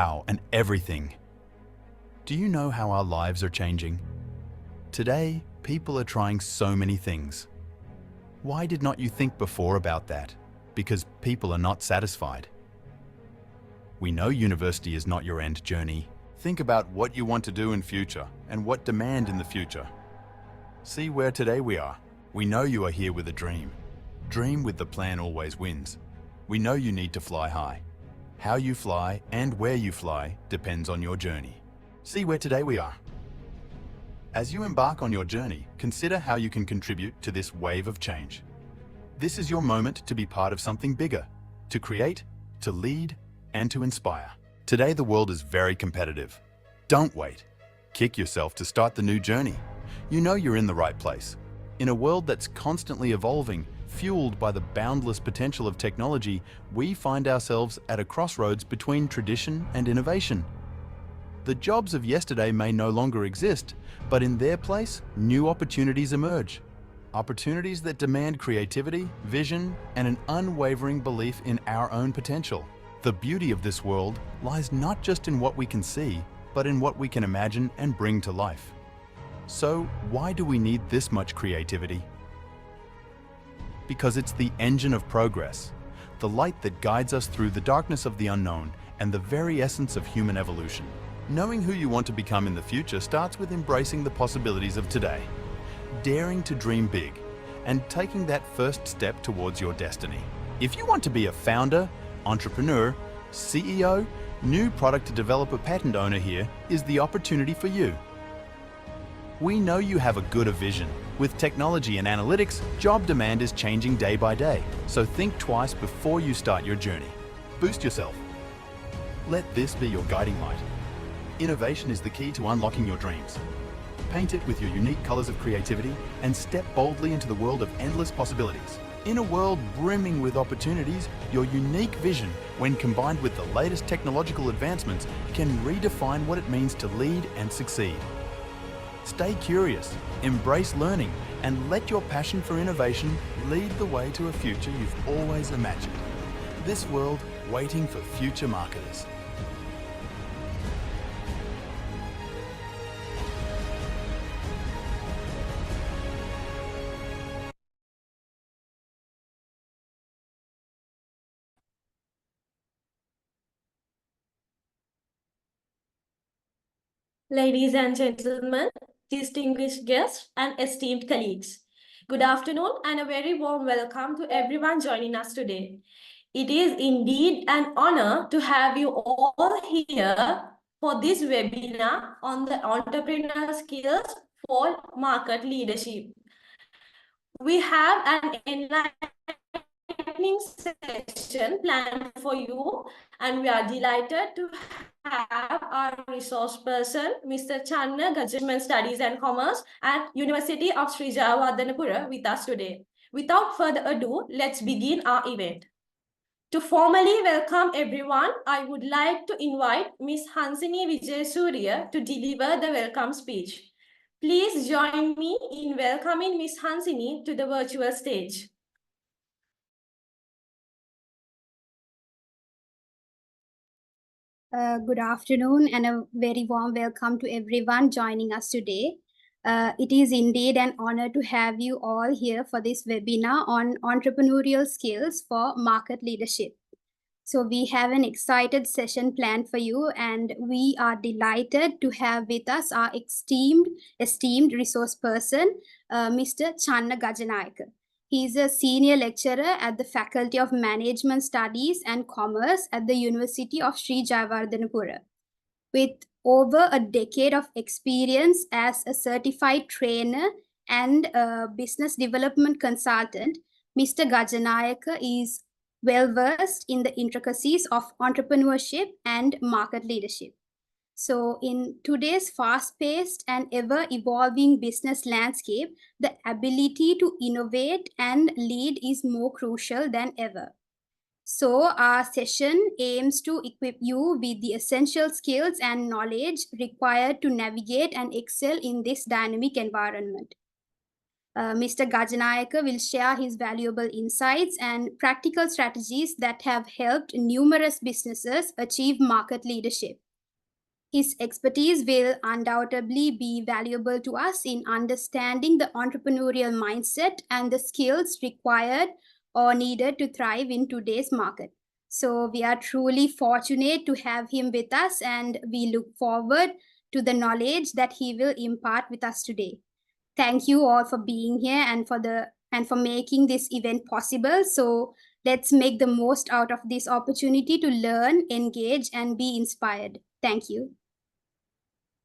how, and everything. Do you know how our lives are changing? Today, people are trying so many things. Why did not you think before about that? Because people are not satisfied. We know university is not your end journey. Think about what you want to do in future and what demand in the future. See where today we are. We know you are here with a dream. Dream with the plan always wins. We know you need to fly high. How you fly and where you fly depends on your journey. See where today we are. As you embark on your journey, consider how you can contribute to this wave of change. This is your moment to be part of something bigger, to create, to lead, and to inspire. Today the world is very competitive. Don't wait. Kick yourself to start the new journey. You know you're in the right place. In a world that's constantly evolving, fueled by the boundless potential of technology, we find ourselves at a crossroads between tradition and innovation. The jobs of yesterday may no longer exist, but in their place, new opportunities emerge. Opportunities that demand creativity, vision, and an unwavering belief in our own potential. The beauty of this world lies not just in what we can see, but in what we can imagine and bring to life. So, why do we need this much creativity? Because it's the engine of progress, the light that guides us through the darkness of the unknown and the very essence of human evolution. Knowing who you want to become in the future starts with embracing the possibilities of today, daring to dream big, and taking that first step towards your destiny. If you want to be a founder, entrepreneur, CEO, new product developer, patent owner, here is the opportunity for you. We know you have a good vision. With technology and analytics, job demand is changing day by day, so think twice before you start your journey. Boost yourself. Let this be your guiding light. Innovation is the key to unlocking your dreams. Paint it with your unique colors of creativity and step boldly into the world of endless possibilities. In a world brimming with opportunities, your unique vision, when combined with the latest technological advancements, can redefine what it means to lead and succeed. Stay curious, embrace learning, and let your passion for innovation lead the way to a future you've always imagined. This world waiting for future marketers. Ladies and gentlemen, distinguished guests and esteemed colleagues, good afternoon and a very warm welcome to everyone joining us today. It is indeed an honor to have you all here for this webinar on the entrepreneurial skills for market leadership. We have an enlightening session planned for you, and we are delighted to have our resource person, Mr. Channa Gajanayaka, Studies and Commerce at University of Sri Jayewardenepura with us today. Without further ado, let's begin our event. To formally welcome everyone, I would like to invite Ms. Hansini Vijayasuriya to deliver the welcome speech. Please join me in welcoming Ms. Hansini to the virtual stage. Good afternoon and a very warm welcome to everyone joining us today. It is indeed an honor to have you all here for this webinar on entrepreneurial skills for market leadership. So we have an excited session planned for you, and we are delighted to have with us our esteemed resource person, Mr. Channa Gajanayaka. He is a senior lecturer at the Faculty of Management Studies and Commerce at the University of Sri Jayewardenepura. With over a decade of experience as a certified trainer and a business development consultant, Mr. Gajanayaka is well-versed in the intricacies of entrepreneurship and market leadership. So in today's fast-paced and ever-evolving business landscape, the ability to innovate and lead is more crucial than ever. So our session aims to equip you with the essential skills and knowledge required to navigate and excel in this dynamic environment. Mr. Gajanayaka will share his valuable insights and practical strategies that have helped numerous businesses achieve market leadership. His expertise will undoubtedly be valuable to us in understanding the entrepreneurial mindset and the skills required or needed to thrive in today's market. So we are truly fortunate to have him with us, and we look forward to the knowledge that he will impart with us today. Thank you all for being here and for making this event possible. So let's make the most out of this opportunity to learn, engage, and be inspired. Thank you.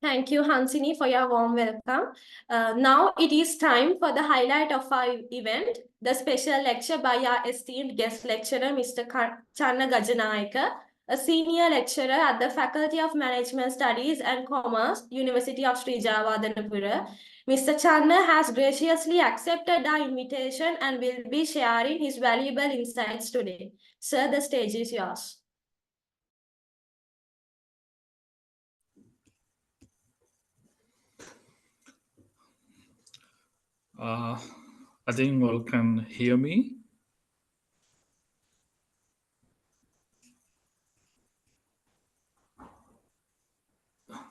Thank you, Hansini, for your warm welcome. Now it is time for the highlight of our event, the special lecture by our esteemed guest lecturer, Mr. Channa Gajanayaka, a senior lecturer at the Faculty of Management Studies and Commerce, University of Sri Jayewardenepura. Mr. Channa has graciously accepted our invitation and will be sharing his valuable insights today. Sir, the stage is yours. I think all can hear me.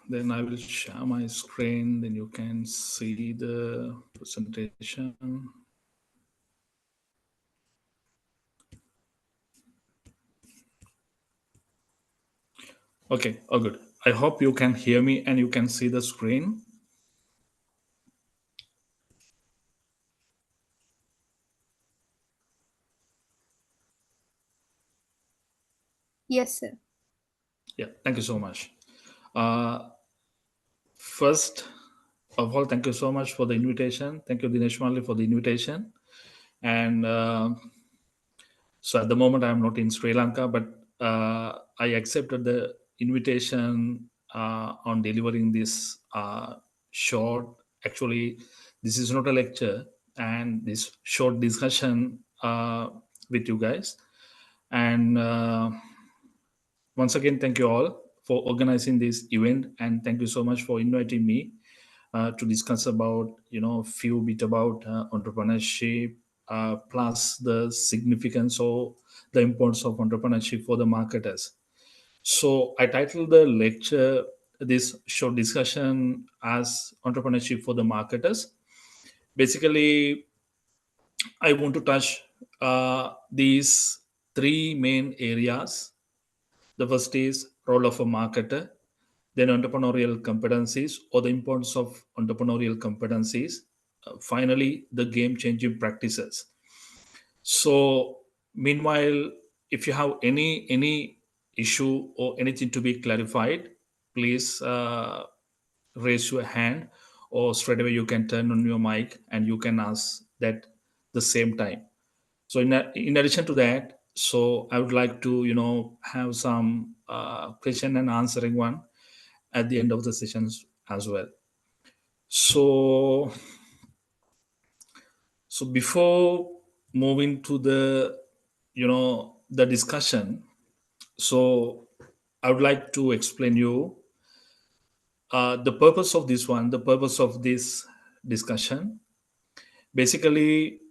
Then I will share my screen, then you can see the presentation. Okay, oh good. I hope you can hear me and you can see the screen. Yes, sir. Yeah, thank you so much. First of all, thank you so much for the invitation. Thank you, Dinesh Mali, for the invitation. And so at the moment, I'm not in Sri Lanka, but I accepted the invitation on delivering this short. Actually, this is not a lecture, and this short discussion with you guys. And once again, thank you all for organizing this event, and thank you so much for inviting me to discuss about few bit about entrepreneurship, plus the significance or the importance of entrepreneurship for the marketers. So I titled the lecture, this short discussion, as entrepreneurship for the marketers. Basically, I want to touch these three main areas. The first is role of a marketer, then entrepreneurial competencies or the importance of entrepreneurial competencies, finally the game changing practices. So meanwhile, if you have any issue or anything to be clarified, please raise your hand, or straight away you can turn on your mic and you can ask that the same time. So in addition to that, so I would like to have some question and answering one at the end of the sessions as well. So before moving to the the discussion, so I would like to explain you the purpose of this one, the purpose of this discussion. Basically,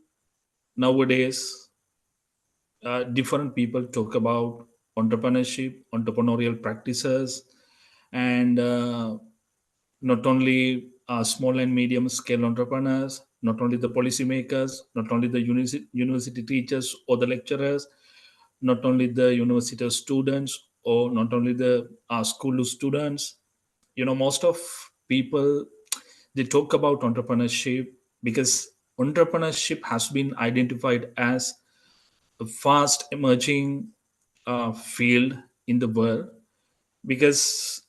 nowadays, different people talk about entrepreneurship, entrepreneurial practices, and not only small and medium scale entrepreneurs, not only the policymakers, not only the university teachers or the lecturers, not only the university students, or not only the school students. Most of people, they talk about entrepreneurship because entrepreneurship has been identified as a fast emerging field in the world, because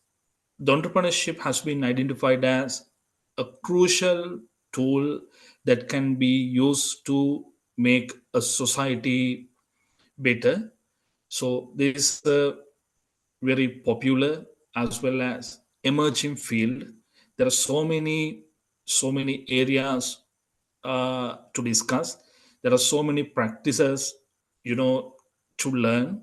the entrepreneurship has been identified as a crucial tool that can be used to make a society better. So this is a very popular as well as emerging field. There are so many areas to discuss. There are so many practices to learn.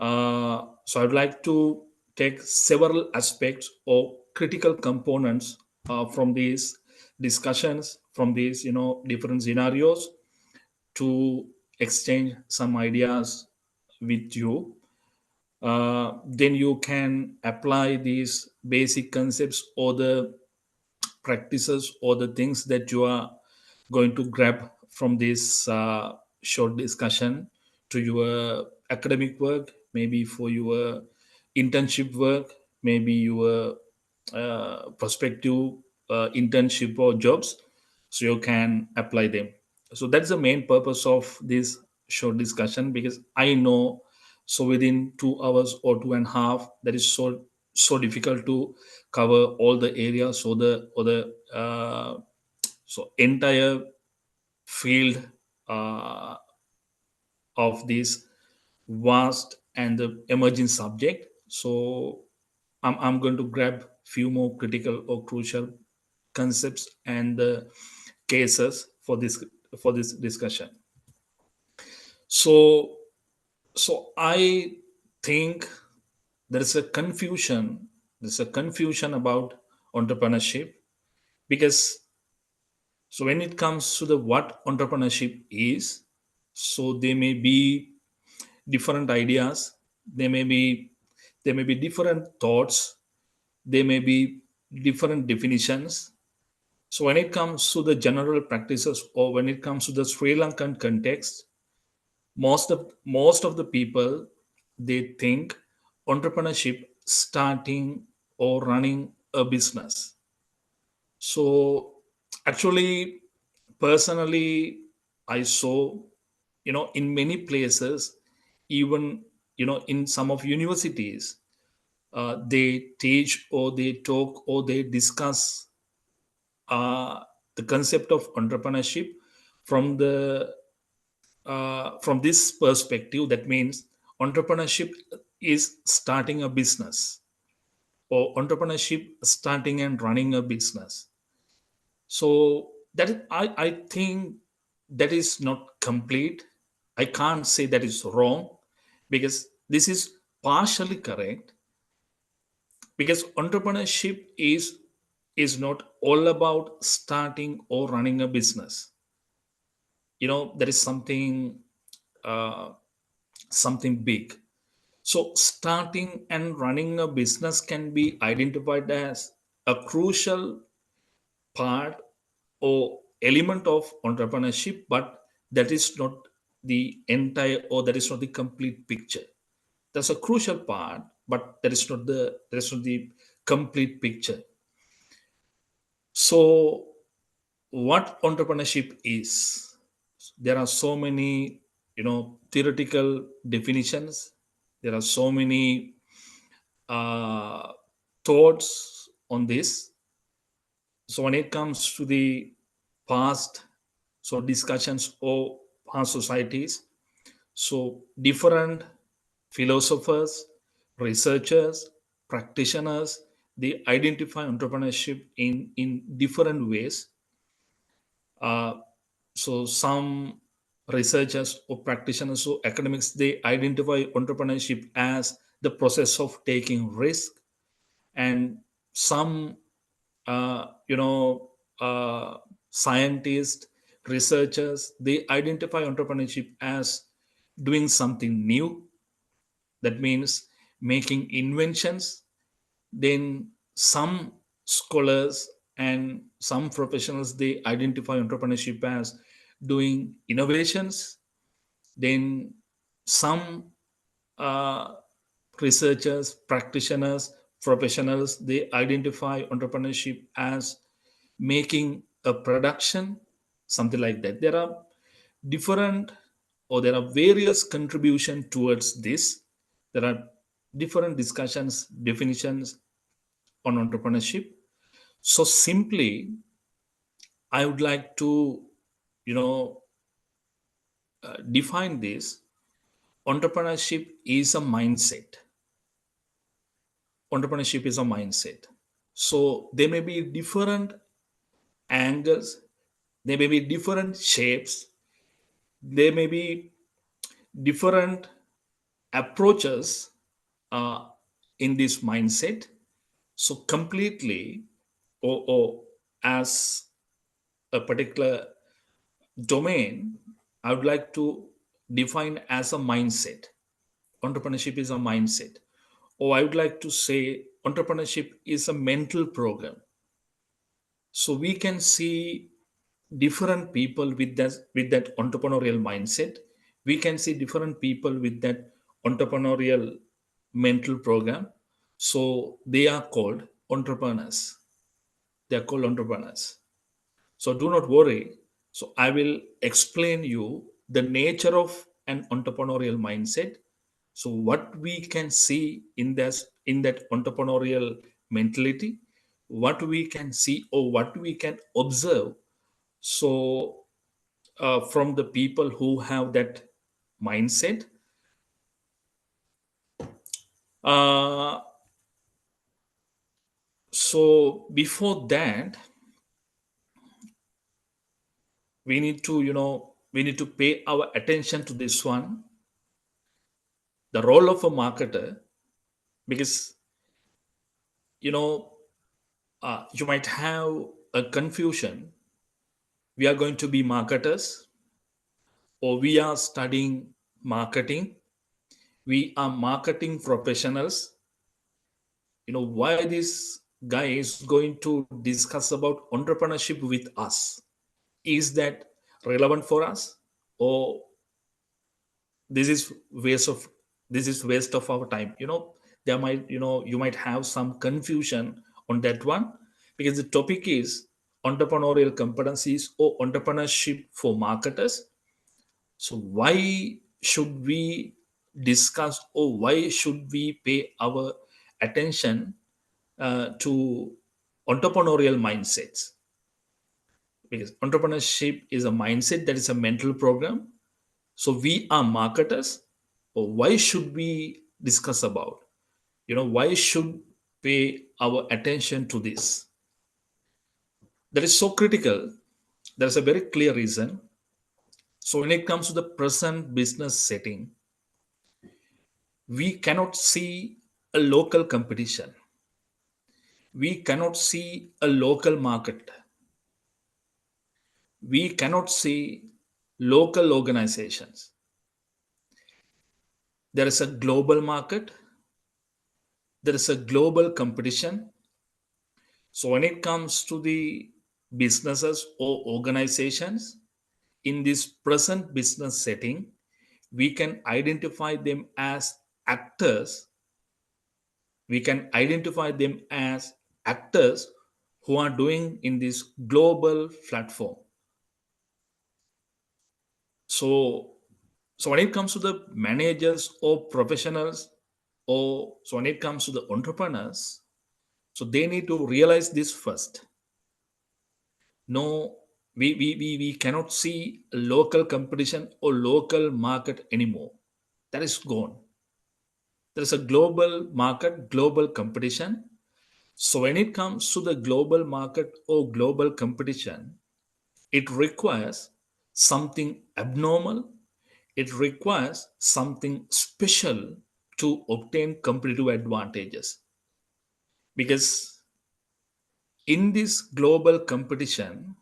So I'd like to take several aspects or critical components from these discussions. from these, different scenarios to exchange some ideas with you. Then you can apply these basic concepts or the practices or the things that you are going to grab from this short discussion to your academic work, maybe for your internship work, maybe your prospective internship or jobs, so you can apply them. So that's the main purpose of this short discussion, because I know, so within 2 hours or 2.5, that is so difficult to cover all the areas or the so entire field of this vast and the emerging subject. So I'm going to grab few more critical or crucial concepts and cases for this discussion. So I think there's a confusion about entrepreneurship, because so when it comes to the what entrepreneurship is, so there may be different ideas, there may be different thoughts, there may be different definitions. So when it comes to the general practices, or when it comes to the Sri Lankan context, most of the people, they think entrepreneurship starting or running a business. So actually, personally, I saw, in many places, even, in some of universities, they teach or they talk or they discuss the concept of entrepreneurship from from this perspective. That means entrepreneurship is starting a business, or entrepreneurship starting and running a business. So I think that is not complete. I can't say that is wrong, because this is partially correct, because entrepreneurship is not all about starting or running a business. There is uh, something big. So starting and running a business can be identified as a crucial part or element of entrepreneurship, but that is not the entire, or that is not the complete picture. That's a crucial part, but that is not the complete picture. So what entrepreneurship is, there are so many, theoretical definitions, there are so many uh, thoughts on this. So when it comes to the past, so discussions of past societies, so different philosophers, researchers, practitioners, they identify entrepreneurship in different ways. So some researchers or practitioners or academics, they identify entrepreneurship as the process of taking risk, and some scientists, researchers, they identify entrepreneurship as doing something new. That means making inventions. Then some scholars and some professionals, they identify entrepreneurship as doing innovations. Then some uh, researchers, practitioners, professionals, they identify entrepreneurship as making a production, something like that. There are different, or there are various contributions towards this. There are different discussions, definitions on entrepreneurship. So simply, I would like to, you know, define this. Entrepreneurship is a mindset. Entrepreneurship is a mindset. So there may be different angles, there may be different shapes, there may be different approaches in this mindset. So completely, or as a particular domain, I would like to define as a mindset. Entrepreneurship is a mindset. Or I would like to say entrepreneurship is a mental program. So we can see different people with that entrepreneurial mindset. We can see different people with that entrepreneurial mental program. So they are called entrepreneurs. They are called entrepreneurs. So do not worry. So I will explain you the nature of an entrepreneurial mindset. So what we can see in that entrepreneurial mentality, what we can see or what we can observe. So from the people who have that mindset, uh, so before that, we need to we need to pay our attention to this one, the role of a marketer, because you know you might have a confusion. We are going to be marketers, or we are studying marketing, we are marketing professionals. Why this guy is going to discuss about entrepreneurship with us? Is that relevant for us, or this is waste of our time? There might you might have some confusion on that one, because the topic is entrepreneurial competencies or entrepreneurship for marketers. So why should we discuss, or why should we pay our attention to entrepreneurial mindsets? Because entrepreneurship is a mindset, that is a mental program. So we are marketers, or why should we discuss about? Why should pay our attention to this? That is so critical. There's a very clear reason. So when it comes to the present business setting, we cannot see a local competition. We cannot see a local market. We cannot see local organizations. There is a global market. There is a global competition. So when it comes to the businesses or organizations in this present business setting, we can identify them as actors. We can identify them as actors who are doing in this global platform. So when it comes to the managers or professionals, or so when it comes to the entrepreneurs, so they need to realize this first. No, we cannot see local competition or local market anymore. That is gone. There is a global market, global competition. So when it comes to the global market or global competition, it requires something abnormal. It requires something special to obtain competitive advantages. Because in this global competition,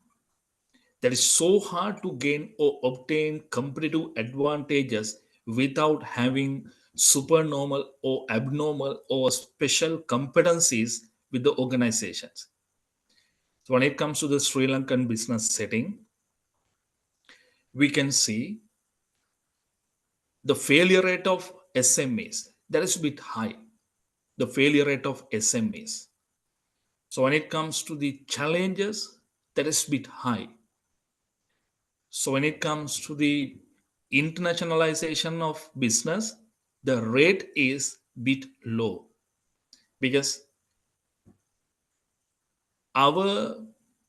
that is so hard to gain or obtain competitive advantages without having supernormal or abnormal or special competencies with the organizations. So when it comes to the Sri Lankan business setting, we can see the failure rate of SMEs, that is a bit high. The failure rate of SMEs. So when it comes to the challenges, that is a bit high. So when it comes to the internationalization of business, the rate is bit low, because our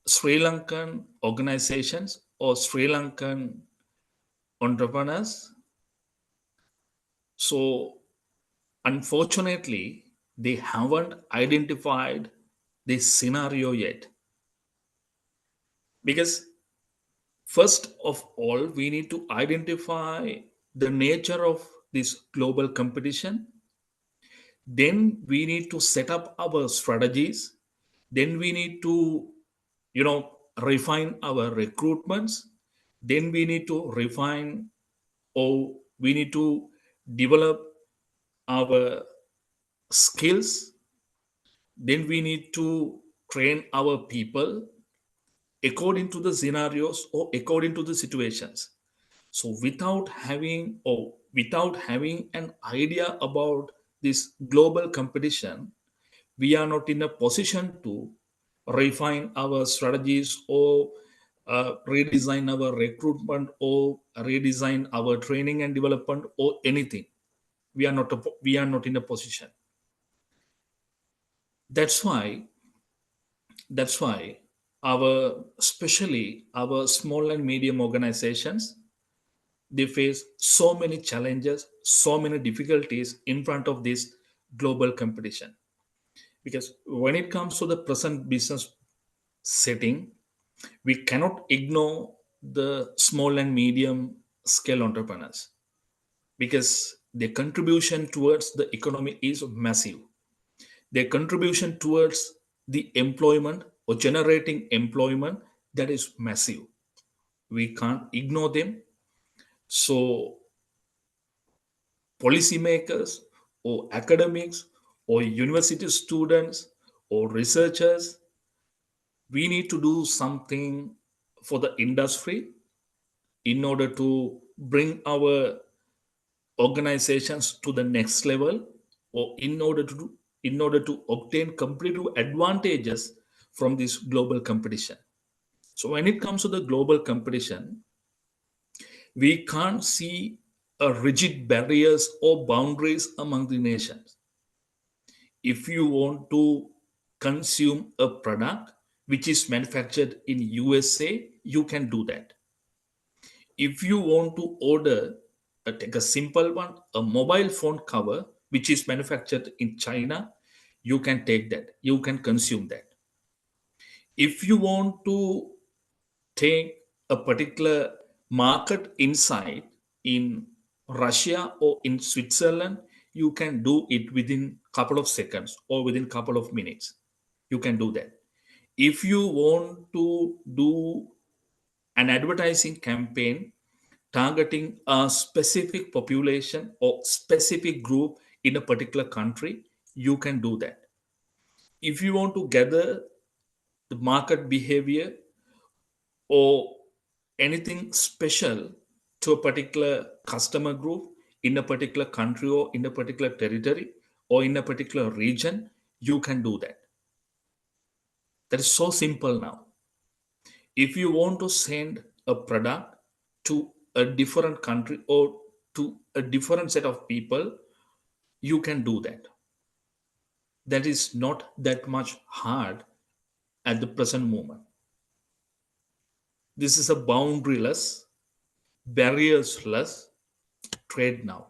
Sri Lankan organizations or Sri Lankan entrepreneurs, so unfortunately, they haven't identified this scenario yet. Because first of all, we need to identify the nature of this global competition. Then we need to set up our strategies. Then we need to, refine our recruitments, then we need to refine, or we need to develop our skills, then we need to train our people according to the scenarios or according to the situations. So without having an idea about this global competition, we are not in a position to refine our strategies or redesign our recruitment or redesign our training and development or anything. We are not in a position. That's why our, especially our small and medium organizations, they face so many challenges, so many difficulties in front of this global competition. Because when it comes to the present business setting, we cannot ignore the small and medium scale entrepreneurs, because their contribution towards the economy is massive. Their contribution towards the employment or generating employment, that is massive. We can't ignore them. So policymakers or academics or university students or researchers, we need to do something for the industry in order to bring our organizations to the next level, or in order to obtain competitive advantages from this global competition. So when it comes to the global competition, we can't see a rigid barriers or boundaries among the nations. If you want to consume a product which is manufactured in USA, you can do that. If you want to order, take a simple one, a mobile phone cover which is manufactured in China, you can take that, you can consume that. If you want to take a particular market insight in Russia or in Switzerland, you can do it within couple of seconds or within couple of minutes. You can do that. If you want to do an advertising campaign targeting a specific population or specific group in a particular country, you can do that. If you want to gather the market behavior or anything special to a particular customer group in a particular country or in a particular territory or in a particular region, you can do that. That is so simple now. If you want to send a product to a different country or to a different set of people, you can do that. That is not that much hard at the present moment. This is a boundaryless, barrierless trade now,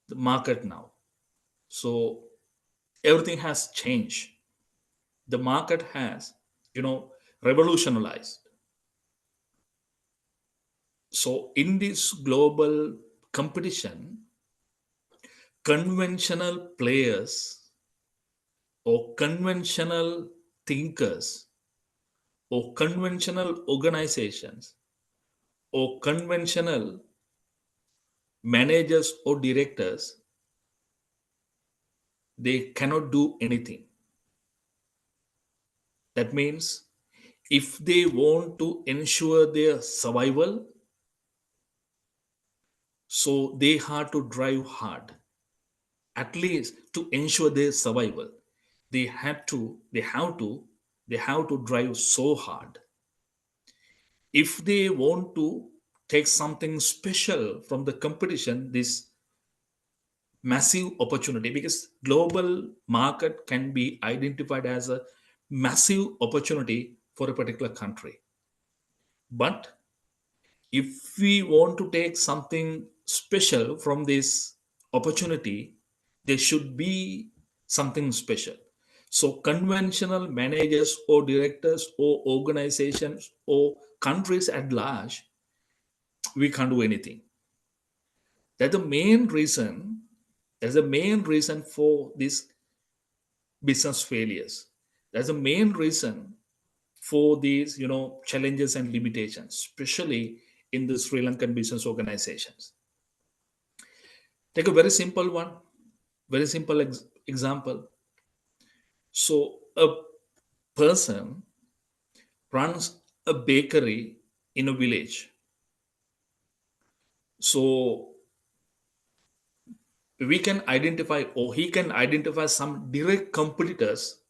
the market now. So everything has changed. The market has, revolutionized. So in this global competition, conventional players or conventional thinkers or conventional organizations or conventional managers or directors, they cannot do anything. That means if they want to ensure their survival, so they have to drive hard, at least to ensure their survival. They have to drive so hard. If they want to take something special from the competition, this massive opportunity, because global market can be identified as a massive opportunity for a particular country. But if we want to take something special from this opportunity, there should be something special. So conventional managers or directors or organizations or countries at large, we can't do anything. That's the main reason. That's the main reason for these business failures. That's the main reason for these, challenges and limitations, especially in the Sri Lankan business organizations. Take a very simple one, very simple example. So a person runs a bakery in a village. So we can identify, or he can identify, some direct competitors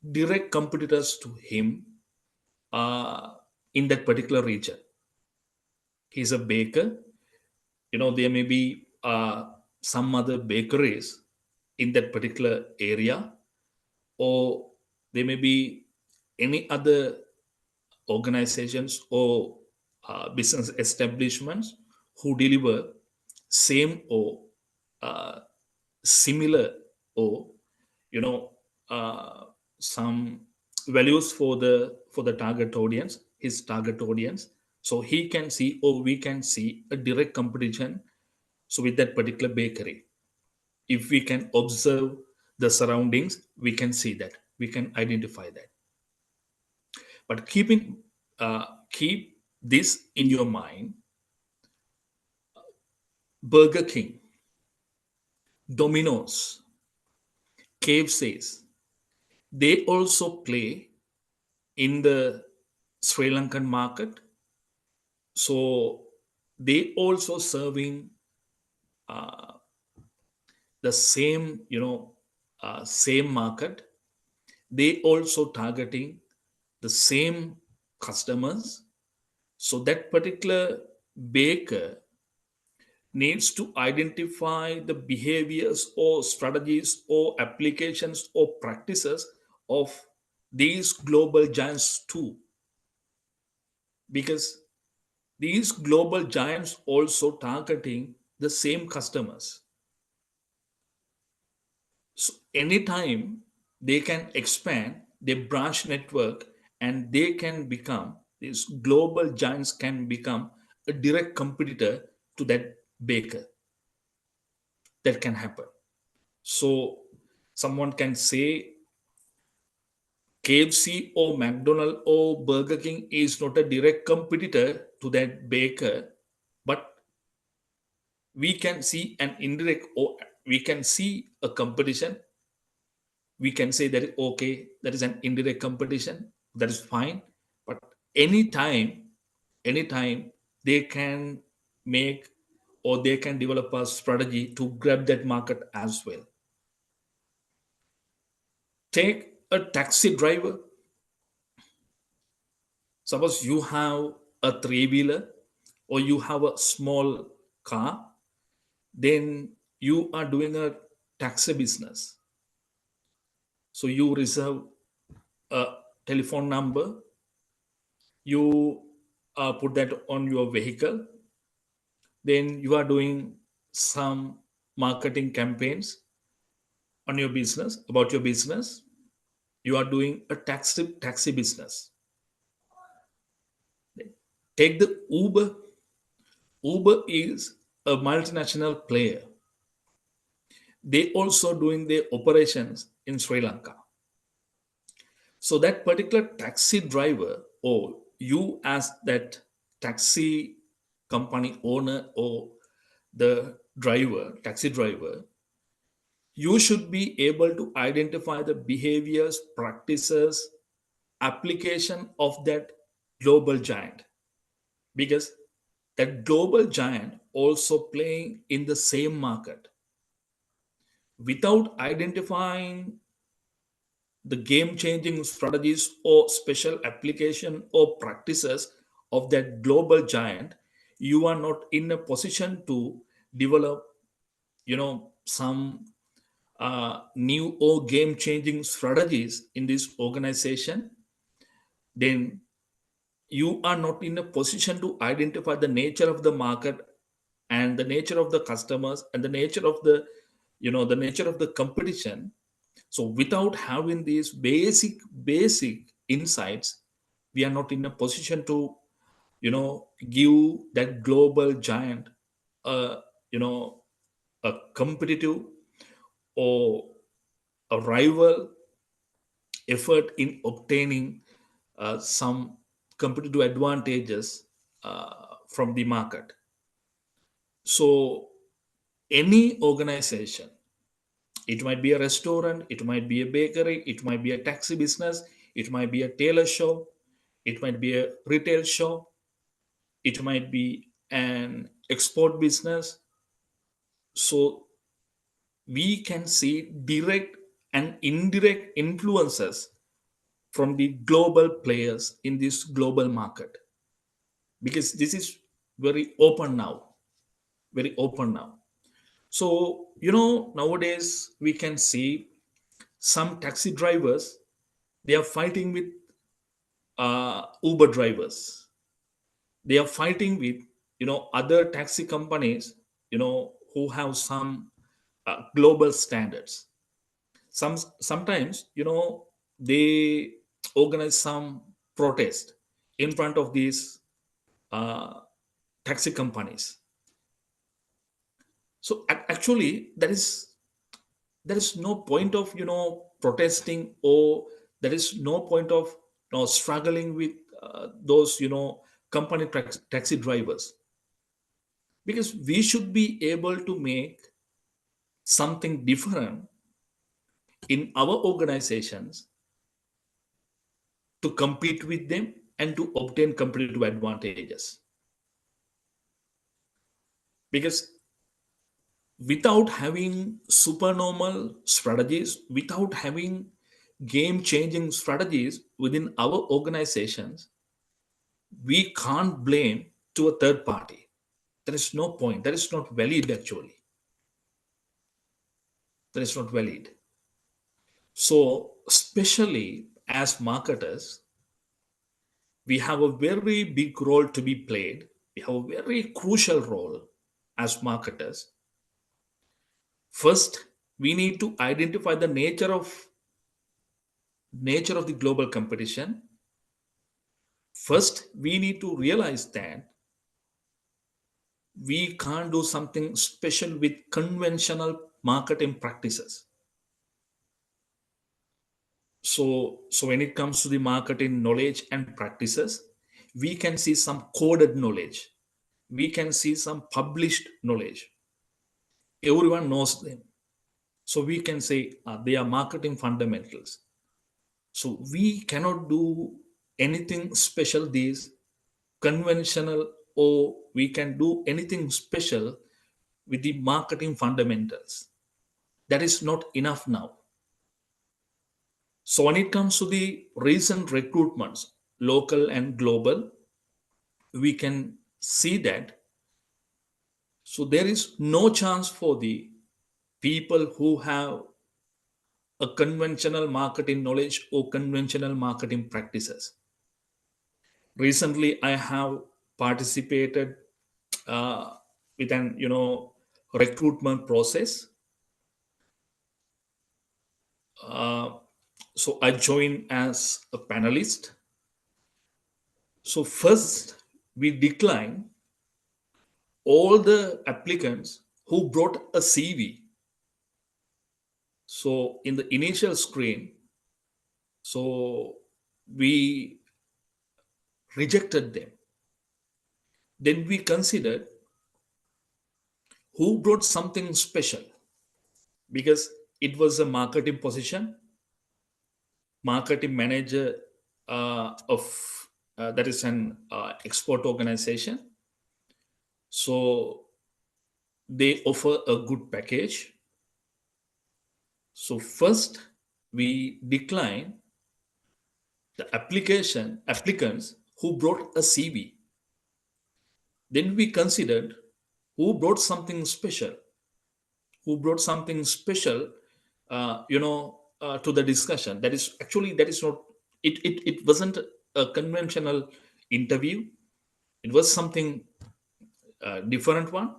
to him in that particular region. He's a baker. There may be some other bakeries in that particular area, or there may be any other organizations or business establishments who deliver same or similar, or some values for the target audience, his target audience. So he can see, or we can see, a direct competition, so with that particular bakery. If we can observe the surroundings, we can see that, we can identify that. But keep this in your mind: Burger King, Domino's, KFCs, they also play in the Sri Lankan market. So they also serving the same, same market. They also targeting the same customers. So that particular baker needs to identify the behaviors or strategies or applications or practices of these global giants too, because these global giants also targeting the same customers. So anytime they can expand their branch network, and they can become, these global giants can become a direct competitor to that baker. That can happen. So someone can say KFC or McDonald's or Burger King is not a direct competitor to that baker, but we can see an indirect, or we can see a competition. We can say that, okay, that is an indirect competition, that is fine. But anytime they can make, or they can develop a strategy to grab that market as well. Take a taxi driver. Suppose you have a three-wheeler, or you have a small car, then you are doing a taxi business. So you reserve a telephone number, you put that on your vehicle, then you are doing some marketing campaigns on your business, about your business. You are doing a taxi business. Take the Uber. Uber is a multinational player. They also doing their operations in Sri Lanka. So that particular taxi driver, or you as that taxi company owner, or the driver, taxi driver, you should be able to identify the behaviors, practices, application of that global giant, because that global giant also playing in the same market. Without identifying the game-changing strategies or special application or practices of that global giant, you are not in a position to develop, some new or game-changing strategies in this organization. Then you are not in a position to identify the nature of the market, and the nature of the customers, and the nature of the competition. So without having these basic insights, we are not in a position to give that global giant a a competitive or a rival effort in obtaining some competitive advantages from the market. So any organization, it might be a restaurant, it might be a bakery, it might be a taxi business, it might be a tailor shop, it might be a retail shop, it might be an export business. So we can see direct and indirect influences from the global players in this global market, because this is very open now, very open now. So, nowadays we can see some taxi drivers, they are fighting with Uber drivers. They are fighting with, other taxi companies, who have some global standards. Sometimes, they organize some protest in front of these uh, taxi companies. So actually, there is no point of protesting, or there is no point of struggling with those company taxi drivers, because we should be able to make something different in our organizations to compete with them and to obtain competitive advantages. Because without having supernormal strategies, without having game changing strategies within our organizations, we can't blame to a third party. There is no point. That is not valid, actually. That is not valid. So, especially as marketers, we have a very big role to be played. We have a very crucial role as marketers. First, we need to identify the nature of the global competition. First, we need to realize that we can't do something special with conventional marketing practices. So when it comes to the marketing knowledge and practices, we can see some coded knowledge, we can see some published knowledge. Everyone knows them. So we can say they are marketing fundamentals. So we cannot do anything special these conventional, or we can do anything special with the marketing fundamentals. That is not enough now. So when it comes to the recent recruitments, local and global, we can see that. So there is no chance for the people who have a conventional marketing knowledge or conventional marketing practices. Recently, I have participated with an recruitment process. So I joined as a panelist. So first, we declined all the applicants who brought a CV. So in the initial screen, so we rejected them. Then we considered who brought something special, because it was a marketing position, marketing manager of that is an export organization. So they offer a good package. So first we decline the applicants who brought a CV. Then we considered who brought something special, to the discussion. That is not it wasn't a conventional interview. It was something different one.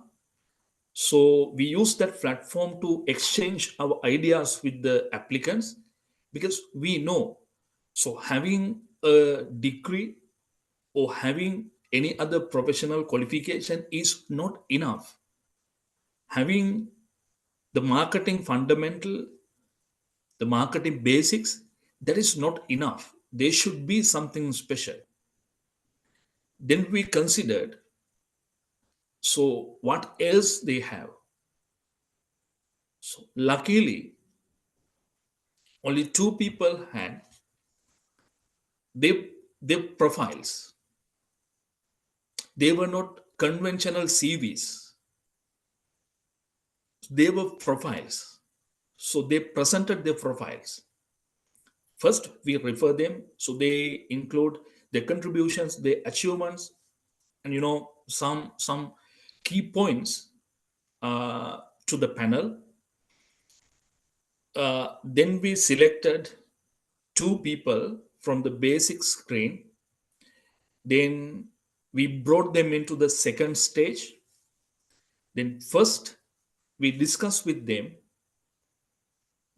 So we use that platform to exchange our ideas with the applicants, because we know, so having a degree or having any other professional qualification is not enough. Having the marketing fundamental, the marketing basics, that is not enough. they should be something special. Then we considered, so what else they have. So luckily, only 2 people had their profiles. They were not conventional CVs. They were profiles. So they presented their profiles. First, we refer them. So they include their contributions, their achievements, and some key points to the panel. Then we selected 2 people from the basic screen. Then we brought them into the second stage. Then first we discussed with them.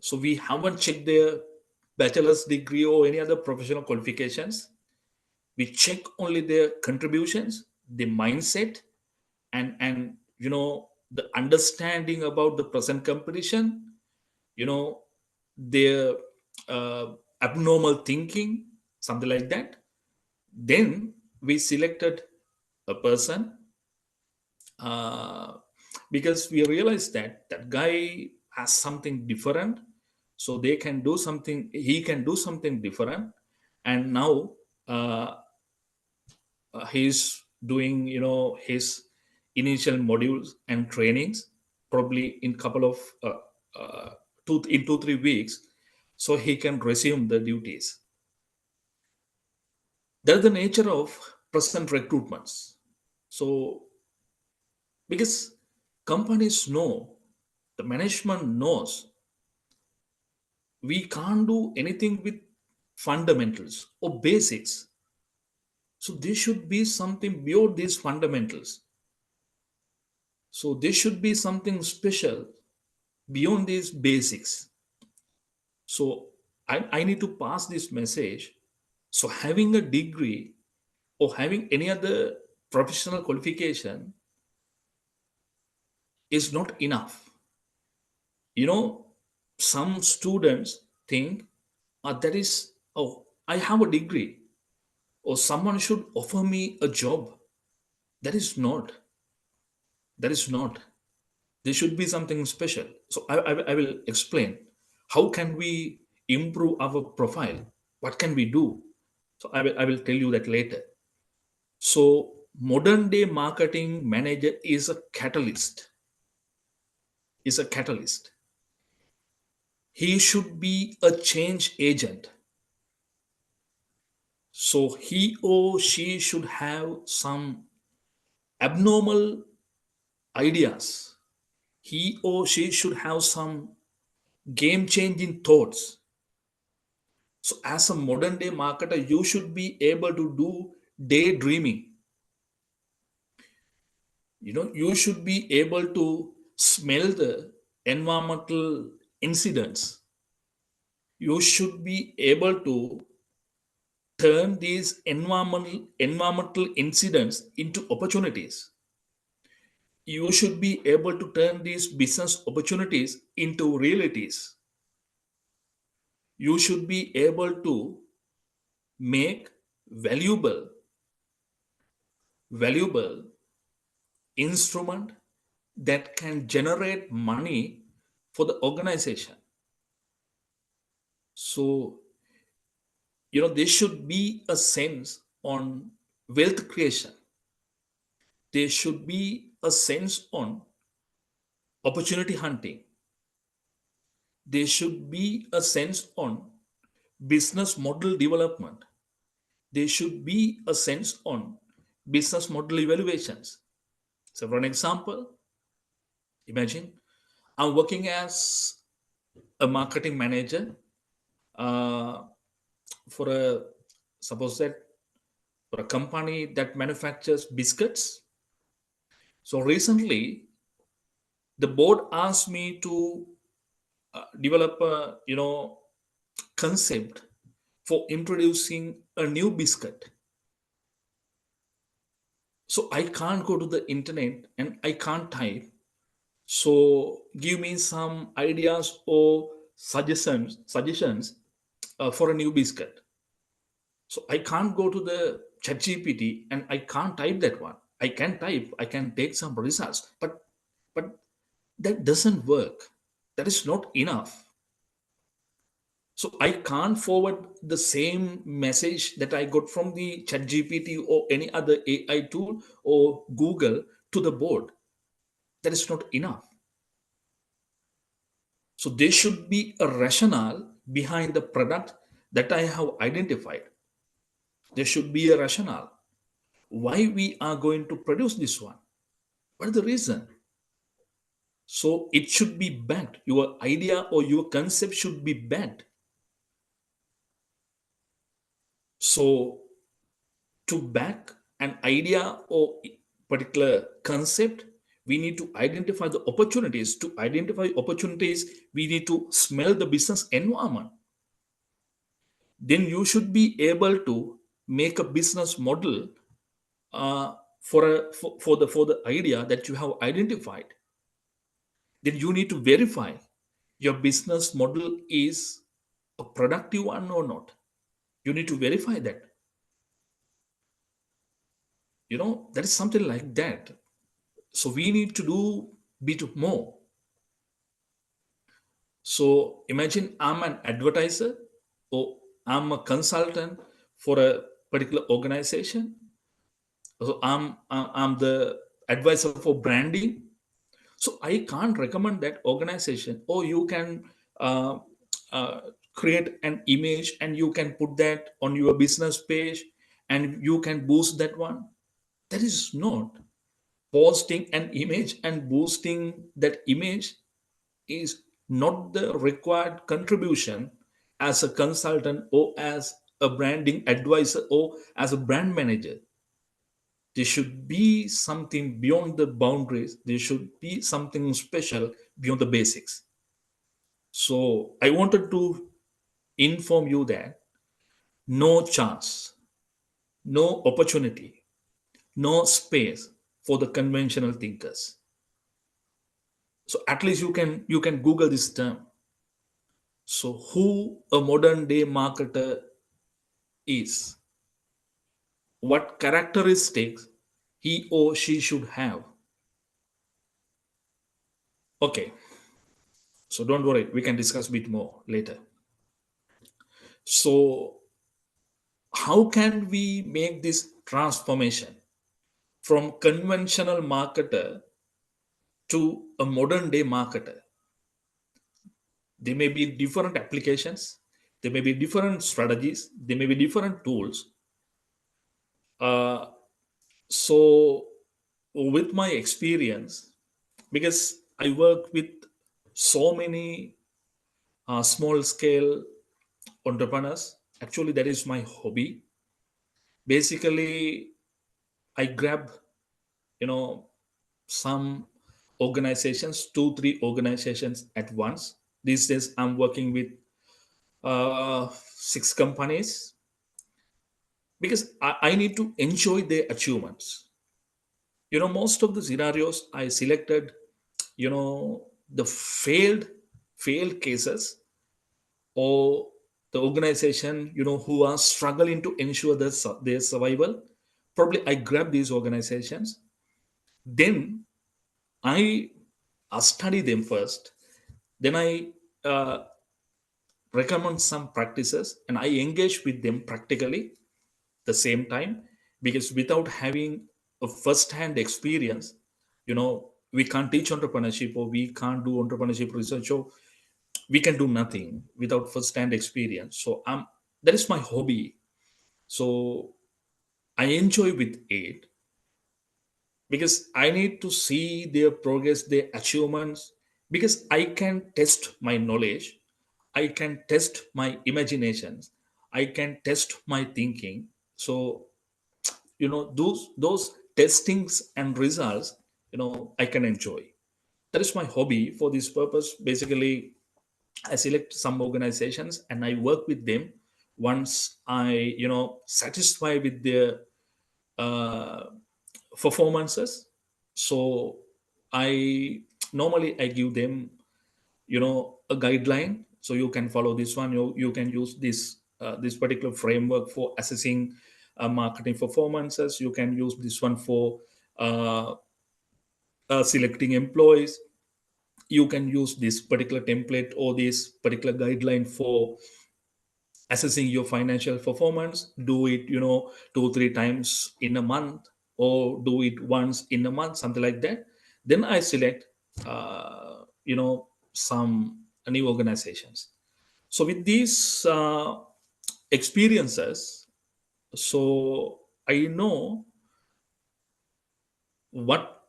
So we haven't checked their bachelor's degree or any other professional qualifications. We check only their contributions, the mindset, and the understanding about the present competition, their abnormal thinking, something like that. Then we selected a person because we realized that that guy has something different, so he can do something different. And now he's doing his initial modules and trainings, probably in couple of 2-3 weeks, so he can resume the duties. That's the nature of present recruitments. So because companies know, the management knows, we can't do anything with fundamentals or basics. So there should be something beyond these fundamentals. So there should be something special beyond these basics. So I need to pass this message. So having a degree or having any other professional qualification is not enough. Some students think I have a degree, or someone should offer me a job. That is not. There should be something special. So I will explain how can we improve our profile. What can we do? So I will tell you that later. So modern day marketing manager is a catalyst. He should be a change agent. So he or she should have some abnormal ideas. He or she should have some game changing thoughts. So as a modern day marketer, you should be able to do daydreaming. You should be able to smell the environmental incidents. You should be able to turn these environmental incidents into opportunities. You should be able to turn these business opportunities into realities. You should be able to make valuable instrument that can generate money for the organization. So there should be a sense on wealth creation. There should be a sense on opportunity hunting. There should be a sense on business model development. There should be a sense on business model evaluations. So for an example, imagine I'm working as a marketing manager for a company that manufactures biscuits. So recently, the board asked me to develop a concept for introducing a new biscuit. So I can't go to the internet and I can't type. So give me some ideas or suggestions for a new biscuit. So I can't go to the ChatGPT and I can't type that one. I can type, I can take some results, but that doesn't work. That is not enough. So I can't forward the same message that I got from the ChatGPT or any other AI tool or Google to the board. That is not enough. So there should be a rationale behind the product that I have identified. There should be a rationale why we are going to produce this one. What is the reason? So it should be backed. Your idea or your concept should be backed. So to back an idea or particular concept, we need to identify the opportunities. To identify opportunities, we need to smell the business environment. Then you should be able to make a business model for the idea that you have identified. Then you need to verify your business model is a productive one or not. You need to verify that. That is something like that. So we need to do bit more. So imagine I'm an advertiser or I'm a consultant for a particular organization. So I'm the advisor for branding. So I can't recommend that organization. Or you can uh, uh, create an image and you can put that on your business page and you can boost that one. That is not posting an image and boosting that image is not the required contribution as a consultant or as a branding advisor or as a brand manager. There should be something beyond the boundaries. There should be something special beyond the basics. So I wanted to inform you that no chance, no opportunity, no space for the conventional thinkers. So at least you can Google this term. So who a modern day marketer is, what characteristics he or she should have. Okay, so don't worry, we can discuss a bit more later. So how can we make this transformation from conventional marketer to a modern day marketer? There may be different applications, there may be different strategies, there may be different tools. So with my experience, because I work with so many small scale entrepreneurs, actually that is my hobby. Basically I grab some organizations, 2-3 organizations at once. These days I'm working with 6 companies because I need to enjoy their achievements. Most of the scenarios I selected, the failed cases, or the organization who are struggling to ensure their survival. Probably I grab these organizations, then I study them first, then I recommend some practices and I engage with them practically the same time, because without having a first-hand experience, we can't teach entrepreneurship, or we can't do entrepreneurship research, or we can do nothing without first-hand experience. So that is my hobby. So I enjoy with it because I need to see their progress, their achievements, because I can test my knowledge, I can test my imaginations, I can test my thinking. So those testings and results, I can enjoy. That is my hobby. For this purpose, basically I select some organizations and I work with them. Once I satisfy with their uh, performances, so I normally I give them a guideline. So you can follow this one, you can use this this particular framework for assessing marketing performances. You can use this one for selecting employees. You can use this particular template or this particular guideline for assessing your financial performance. Do it 2-3 times in a month, or do it once in a month, something like that. Then I select some new organizations. So with these experiences, so I know what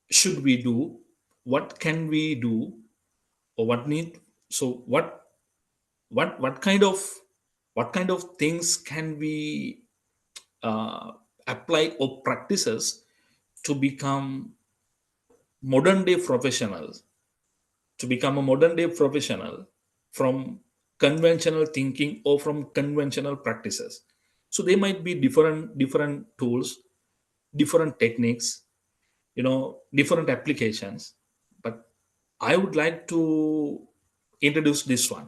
should we do, what can we do, or what need. So what kind of things can we uh, apply or practices to become modern day professionals, to become a modern day professional from conventional thinking or from conventional practices. So they might be different tools, different techniques, different applications. But I would like to introduce this one.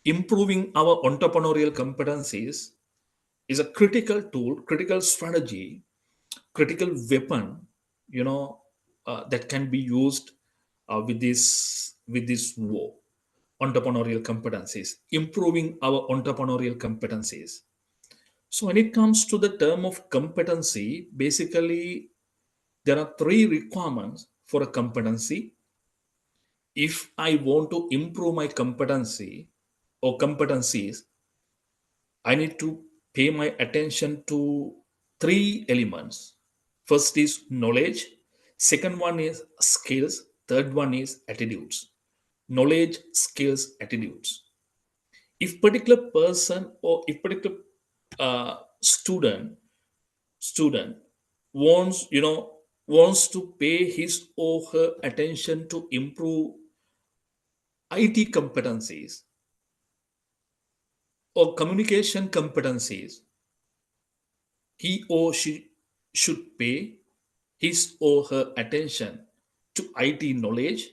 Improving our entrepreneurial competencies is a critical tool, critical strategy, critical weapon, that can be used with this war. Entrepreneurial competencies, improving our entrepreneurial competencies. So when it comes to the term of competency, basically there are three requirements for a competency. If I want to improve my competency or competencies, I need to pay my attention to three elements. First is knowledge, second one is skills, third one is attitudes. Knowledge, skills, attitudes. If particular person or if particular student wants to pay his or her attention to improve IT competencies or communication competencies, he or she should pay his or her attention to IT knowledge,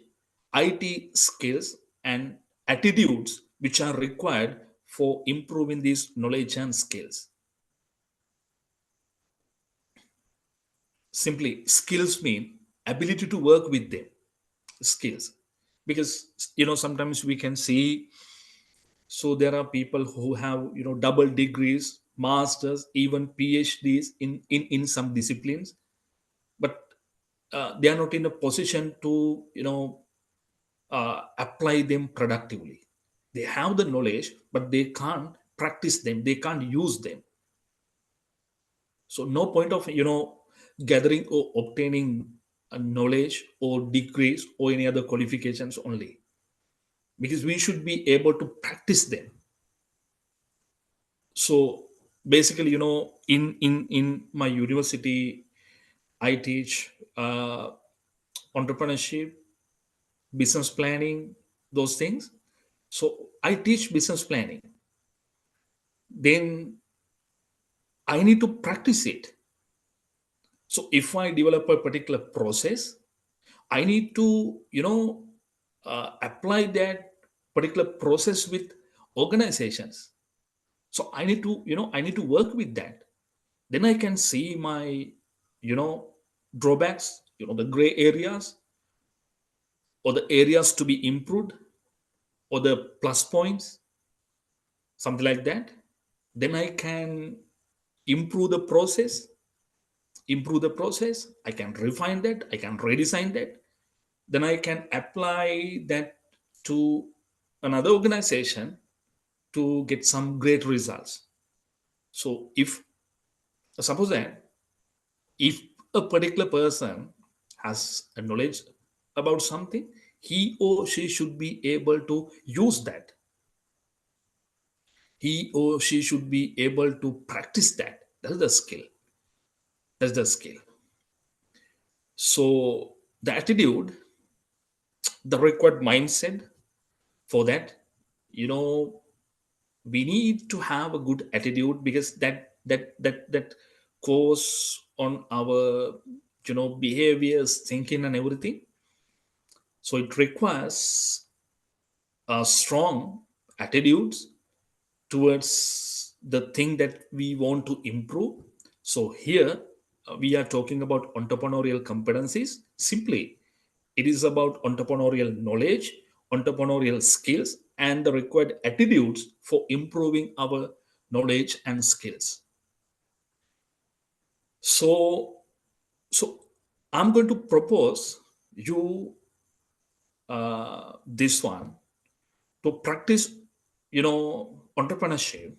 IT skills, and attitudes which are required for improving these knowledge and skills. Simply, skills mean ability to work with them. Skills, because sometimes we can see, so there are people who have double degrees, masters, even PhDs in some disciplines, but they are not in a position to apply them productively. They have the knowledge, but they can't practice them, they can't use them. So no point of gathering or obtaining a knowledge or degrees or any other qualifications only, because we should be able to practice them. So basically, in my university, I teach entrepreneurship, business planning, those things. So I teach business planning, then I need to practice it. So if I develop a particular process, I need to apply that particular process with organizations. So I need to work with that. Then I can see my drawbacks, the gray areas, or the areas to be improved, or the plus points, something like that. Then I can improve the process. I can refine that, I can redesign that. Then I can apply that to another organization to get some great results. So if suppose that if a particular person has a knowledge about something, he or she should be able to use that. He or she should be able to practice that. That's the skill. So the attitude, the required mindset for that, we need to have a good attitude, because that goes on our behaviors, thinking, and everything. So it requires strong attitudes, towards the thing that we want to improve. So here we are talking about entrepreneurial competencies. Simply, it is about entrepreneurial knowledge, entrepreneurial skills, and the required attitudes for improving our knowledge and skills. So, so I'm going to propose you this one to practice, entrepreneurship.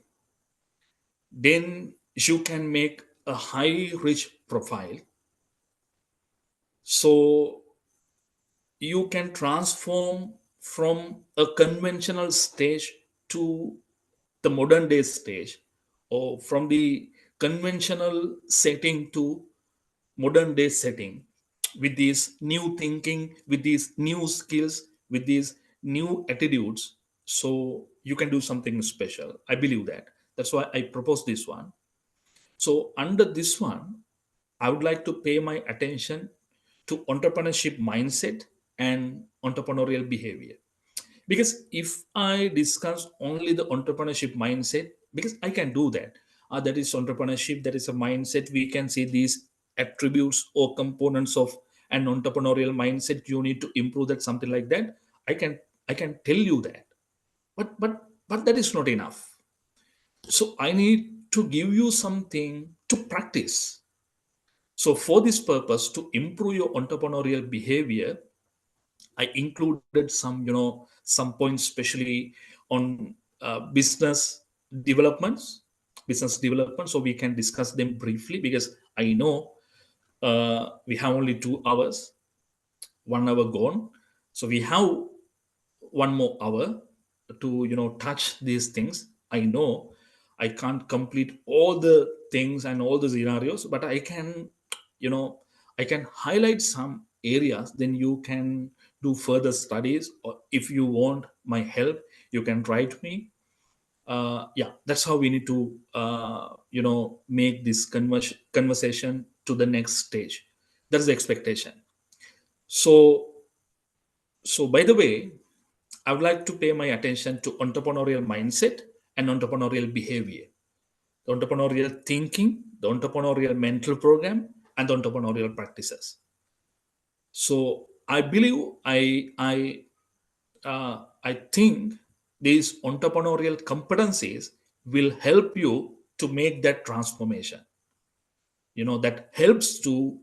Then you can make a high rich profile, so you can transform from a conventional stage to the modern day stage, or from the conventional setting to modern day setting, with these new thinking, with these new skills, with these new attitudes. So you can do something special. I believe that. That's why I propose this one. So under this one, I would like to pay my attention to entrepreneurship mindset and entrepreneurial behavior. Because if I discuss only the entrepreneurship mindset, because I can do that, that is entrepreneurship, that is a mindset. We can see these attributes or components of an entrepreneurial mindset. You need to improve that, something like that. I can I can tell you that, but that is not enough. So I need to give you something to practice. So for this purpose, to improve your entrepreneurial behavior, I included some points, especially on business developments, So we can discuss them briefly, because I know we have only 2 hours, 1 hour gone, so we have 1 more hour to touch these things. I know I can't complete all the things and all the scenarios, but you know I can highlight some areas. Then you can do further studies, or if you want my help, you can write me. Yeah, that's how we need to make this conversation to the next stage. That's the expectation. So so by the way, I would like to pay my attention to entrepreneurial mindset and entrepreneurial behavior, the entrepreneurial thinking, the entrepreneurial mental program, and the entrepreneurial practices. So I believe I think these entrepreneurial competencies will help you to make that transformation. That helps to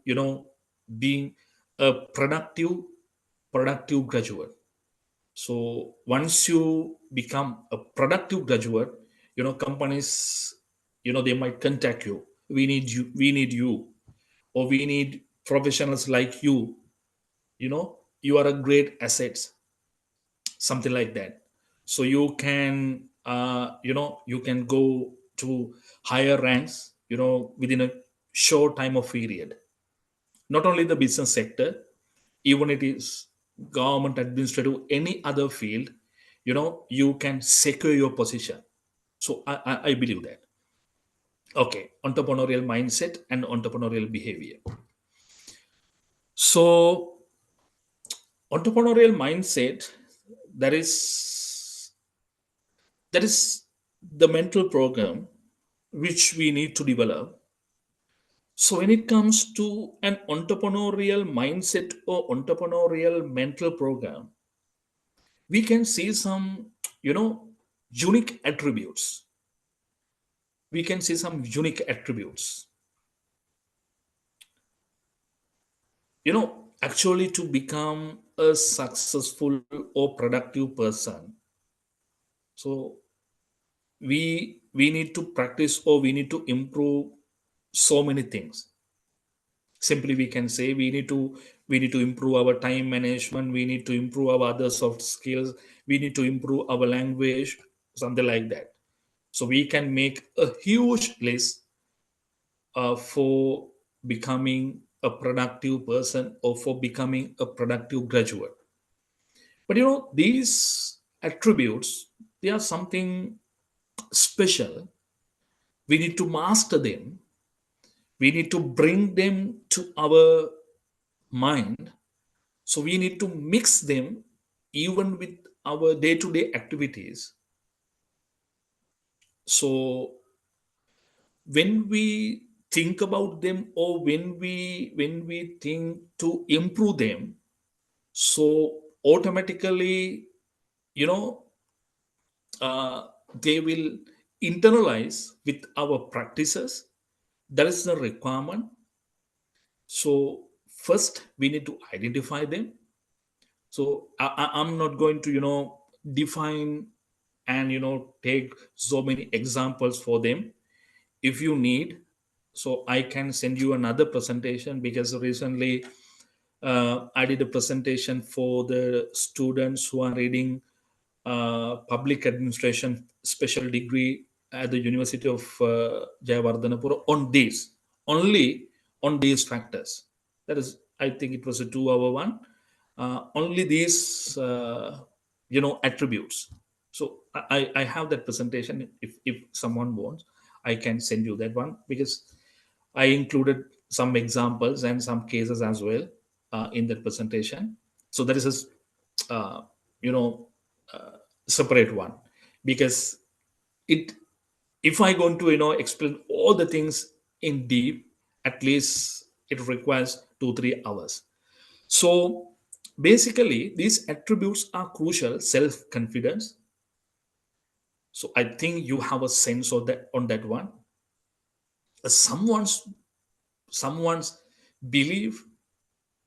being a productive graduate. So once you become a productive graduate, companies, they might contact you. We need you, or we need professionals like you. You are a great assets, something like that. So you can go to higher ranks, within a short time of period. Not only the business sector, even it is government, administrative, any other field, you can secure your position. So I believe that. Okay, entrepreneurial mindset and entrepreneurial behavior. So entrepreneurial mindset, that is the mental program which we need to develop. So when it comes to an entrepreneurial mindset or entrepreneurial mental program, we can see some unique attributes. Actually, to become a successful or productive person. So we need to practice, or we need to improve so many things. Simply we can say we need to improve our time management, we need to improve our other soft skills, we need to improve our language, something like that. So we can make a huge list for becoming a productive person, or for becoming a productive graduate. But these attributes, they are something special. We need to master them, we need to bring them to our mind. So we need to mix them even with our day-to-day activities. So when we think about them, or when we think to improve them, so automatically, you know, they will internalize with our practices. That is the requirement. So first we need to identify them. So I'm not going to define and take so many examples for them. If you need, so I can send you another presentation, because recently I did a presentation for the students who are reading public administration special degree at the University of Jayewardenepura on these, only on these factors. That is, I think it was a 2-hour one. Only these, attributes. So I have that presentation. If someone wants, I can send you that one, because I included some examples and some cases as well in that presentation. So that is a you know separate one, because it if I going to explain all the things in deep, at least it requires 2-3 hours. So basically these attributes are crucial: self confidence. So I think you have a sense of that on that one. Someone's belief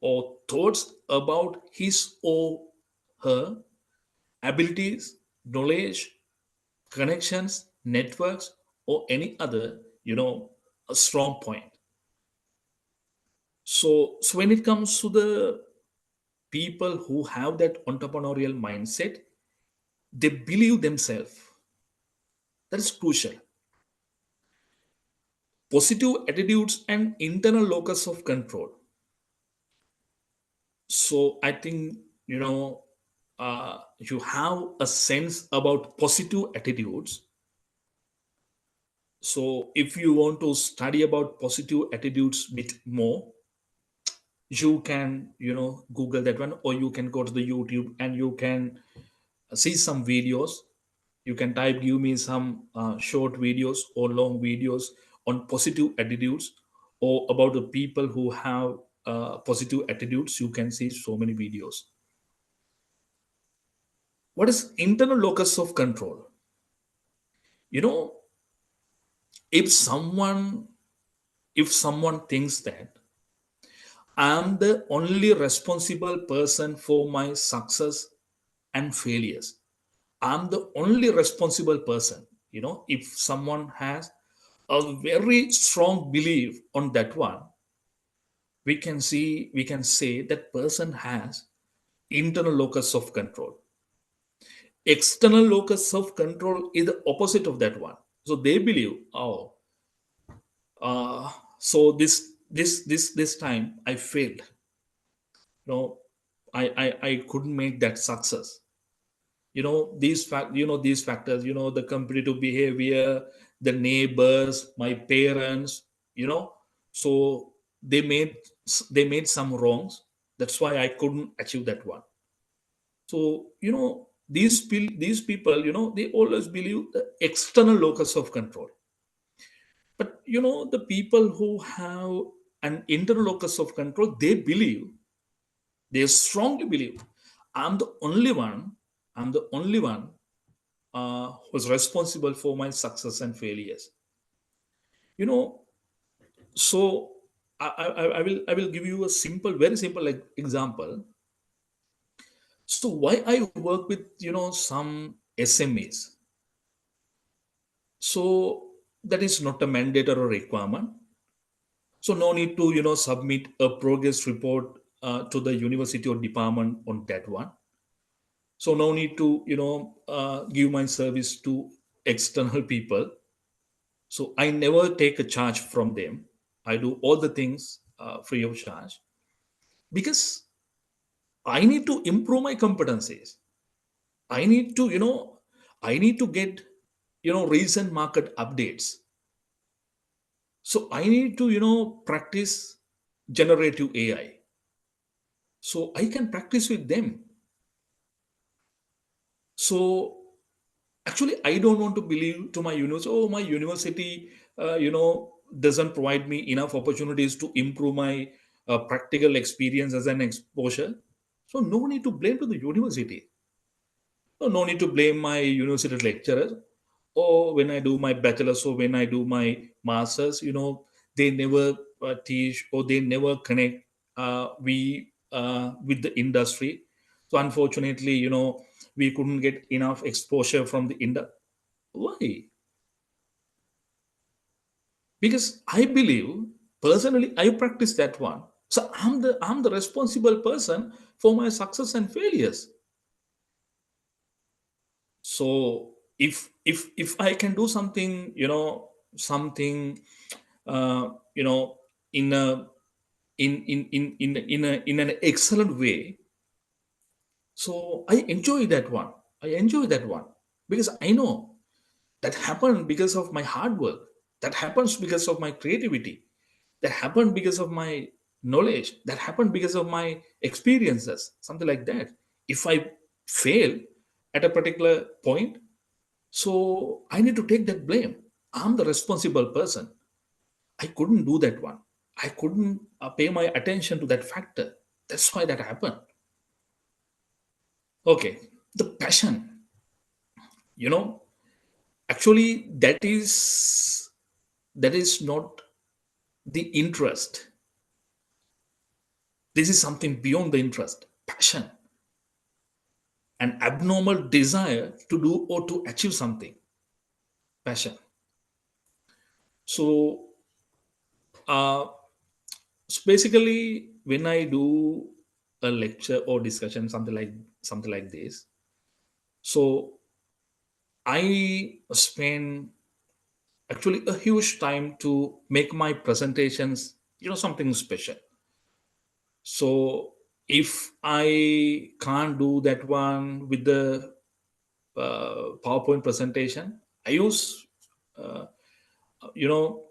or thoughts about his or her abilities, knowledge, connections, networks, or any other, a strong point. So when it comes to the people who have that entrepreneurial mindset, they believe themselves. That is crucial. Positive attitudes and internal locus of control. So I think you have a sense about positive attitudes. So if you want to study about positive attitudes bit more, you can Google that one, or you can go to the YouTube and you can see some videos. You can type, give me some short videos or long videos on positive attitudes, or about the people who have positive attitudes. You can see so many videos. What is internal locus of control? you know if someone if someone thinks that I'm the only responsible person for my success and failures, I'm the only responsible person. If someone has a very strong belief on that one, we can say that person has internal locus of control. External locus of control is the opposite of that one. So they believe, oh, so this time I failed. I couldn't make that success. These factors, the competitive behavior, the neighbors, my parents, so they made they made some wrongs. That's why I couldn't achieve that one. So these people, they always believe the external locus of control. But the people who have an internal locus of control, they strongly believe, i'm the only one I'm the only one who's responsible for my success and failures. you know so I will give you a very simple, like, example. So why I work with some SMEs? So that is not a mandate or a requirement. So no need to submit a progress report to the university or department on that one. So no need to give my service to external people. So I never take a charge from them. I do all the things free of charge, because I need to improve my competencies. I need to get recent market updates. So I need to practice generative AI. So I can practice with them. So Actually, I don't want to believe to my university, oh, my university, doesn't provide me enough opportunities to improve my practical experience as an exposure. So no need to blame to the university. No need to blame my university lecturers. Or when I do my bachelor's or when I do my master's, they never teach or they never connect we with the industry. So unfortunately, we couldn't get enough exposure from the industry. Why? Because I believe personally, I practice that one. So I'm the responsible person for my success and failures. So if I can do something, something, you know, in a in an excellent way, so I enjoy that one. I enjoy that one because I know that happened because of my hard work. That happens because of my creativity. That happened because of my knowledge. That happened because of my experiences. Something like that. If I fail at a particular point, so I need to take that blame. I'm the responsible person. I couldn't do that one. I couldn't pay my attention to that factor. That's why that happened. Okay. The passion, you know, actually that is not the interest. This is something beyond the interest. Passion, an abnormal desire to do or to achieve something. Passion. So, uh, so basically, when I do a lecture or discussion, something like this, so I spend actually a huge time to make my presentations, something special. So if I can't do that one with the PowerPoint presentation, I use uh, you know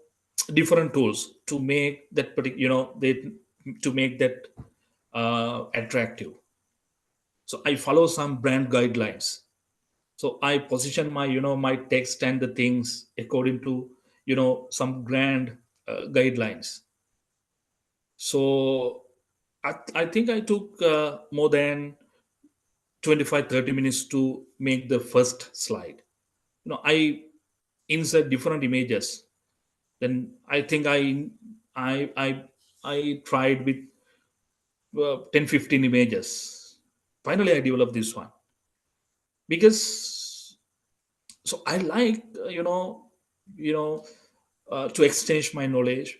different tools to make that particular to make that attractive. So I follow some brand guidelines. So I position my my text and the things according to some grand guidelines. So I think I took more than 25-30 minutes to make the first slide. I insert different images. Then I think I tried with 10-15 images. Finally I developed this one because so I like you know to exchange my knowledge.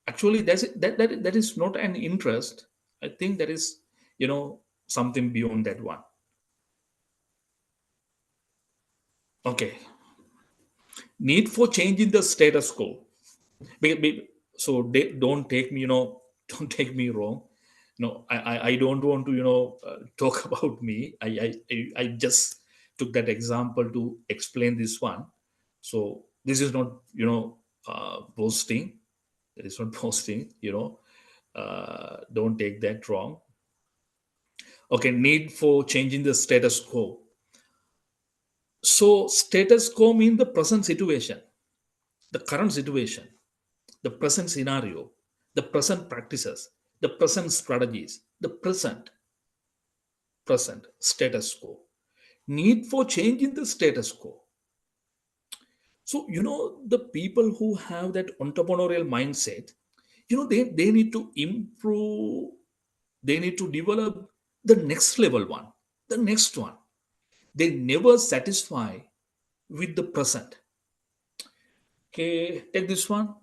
Actually that is not an interest. I think that is something beyond that one. Okay. Need for changing the status quo. So they don't take me don't take me wrong. No, I don't want to talk about me. I just took that example to explain this one. So this is not boasting. That is not boasting. Don't take that wrong. Okay, need for changing the status quo. So status quo means the present situation, the current situation, the present scenario, the present practices, the present strategies, the present status quo. Need for change in the status quo. So, the people who have that entrepreneurial mindset, they need to improve, they need to develop the next level one, the next one. They never satisfy with the present. Okay, take this one,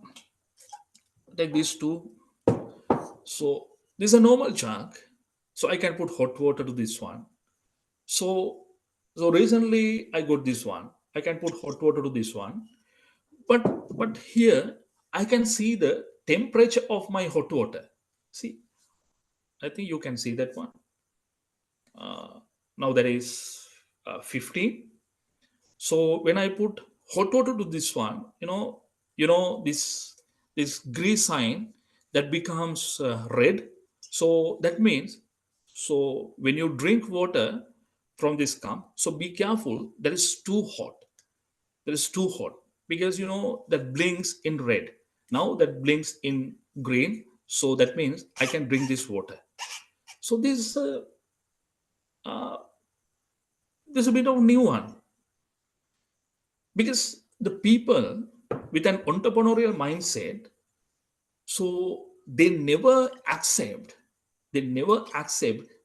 take these two. So this is a normal jug. So I can put hot water to this one. So recently I got this one. I can put hot water to this one. But here I can see the temperature of my hot water. See, I think you can see that one. Now that is 15. So when I put hot water to this one, this grease sign that becomes red. So that means, so when you drink water, from this come. So be careful. That is too hot. That is too hot, because that blinks in red. Now that blinks in green. So that means I can drink this water. So this is a bit of new one, because the people with an entrepreneurial mindset, so they never accept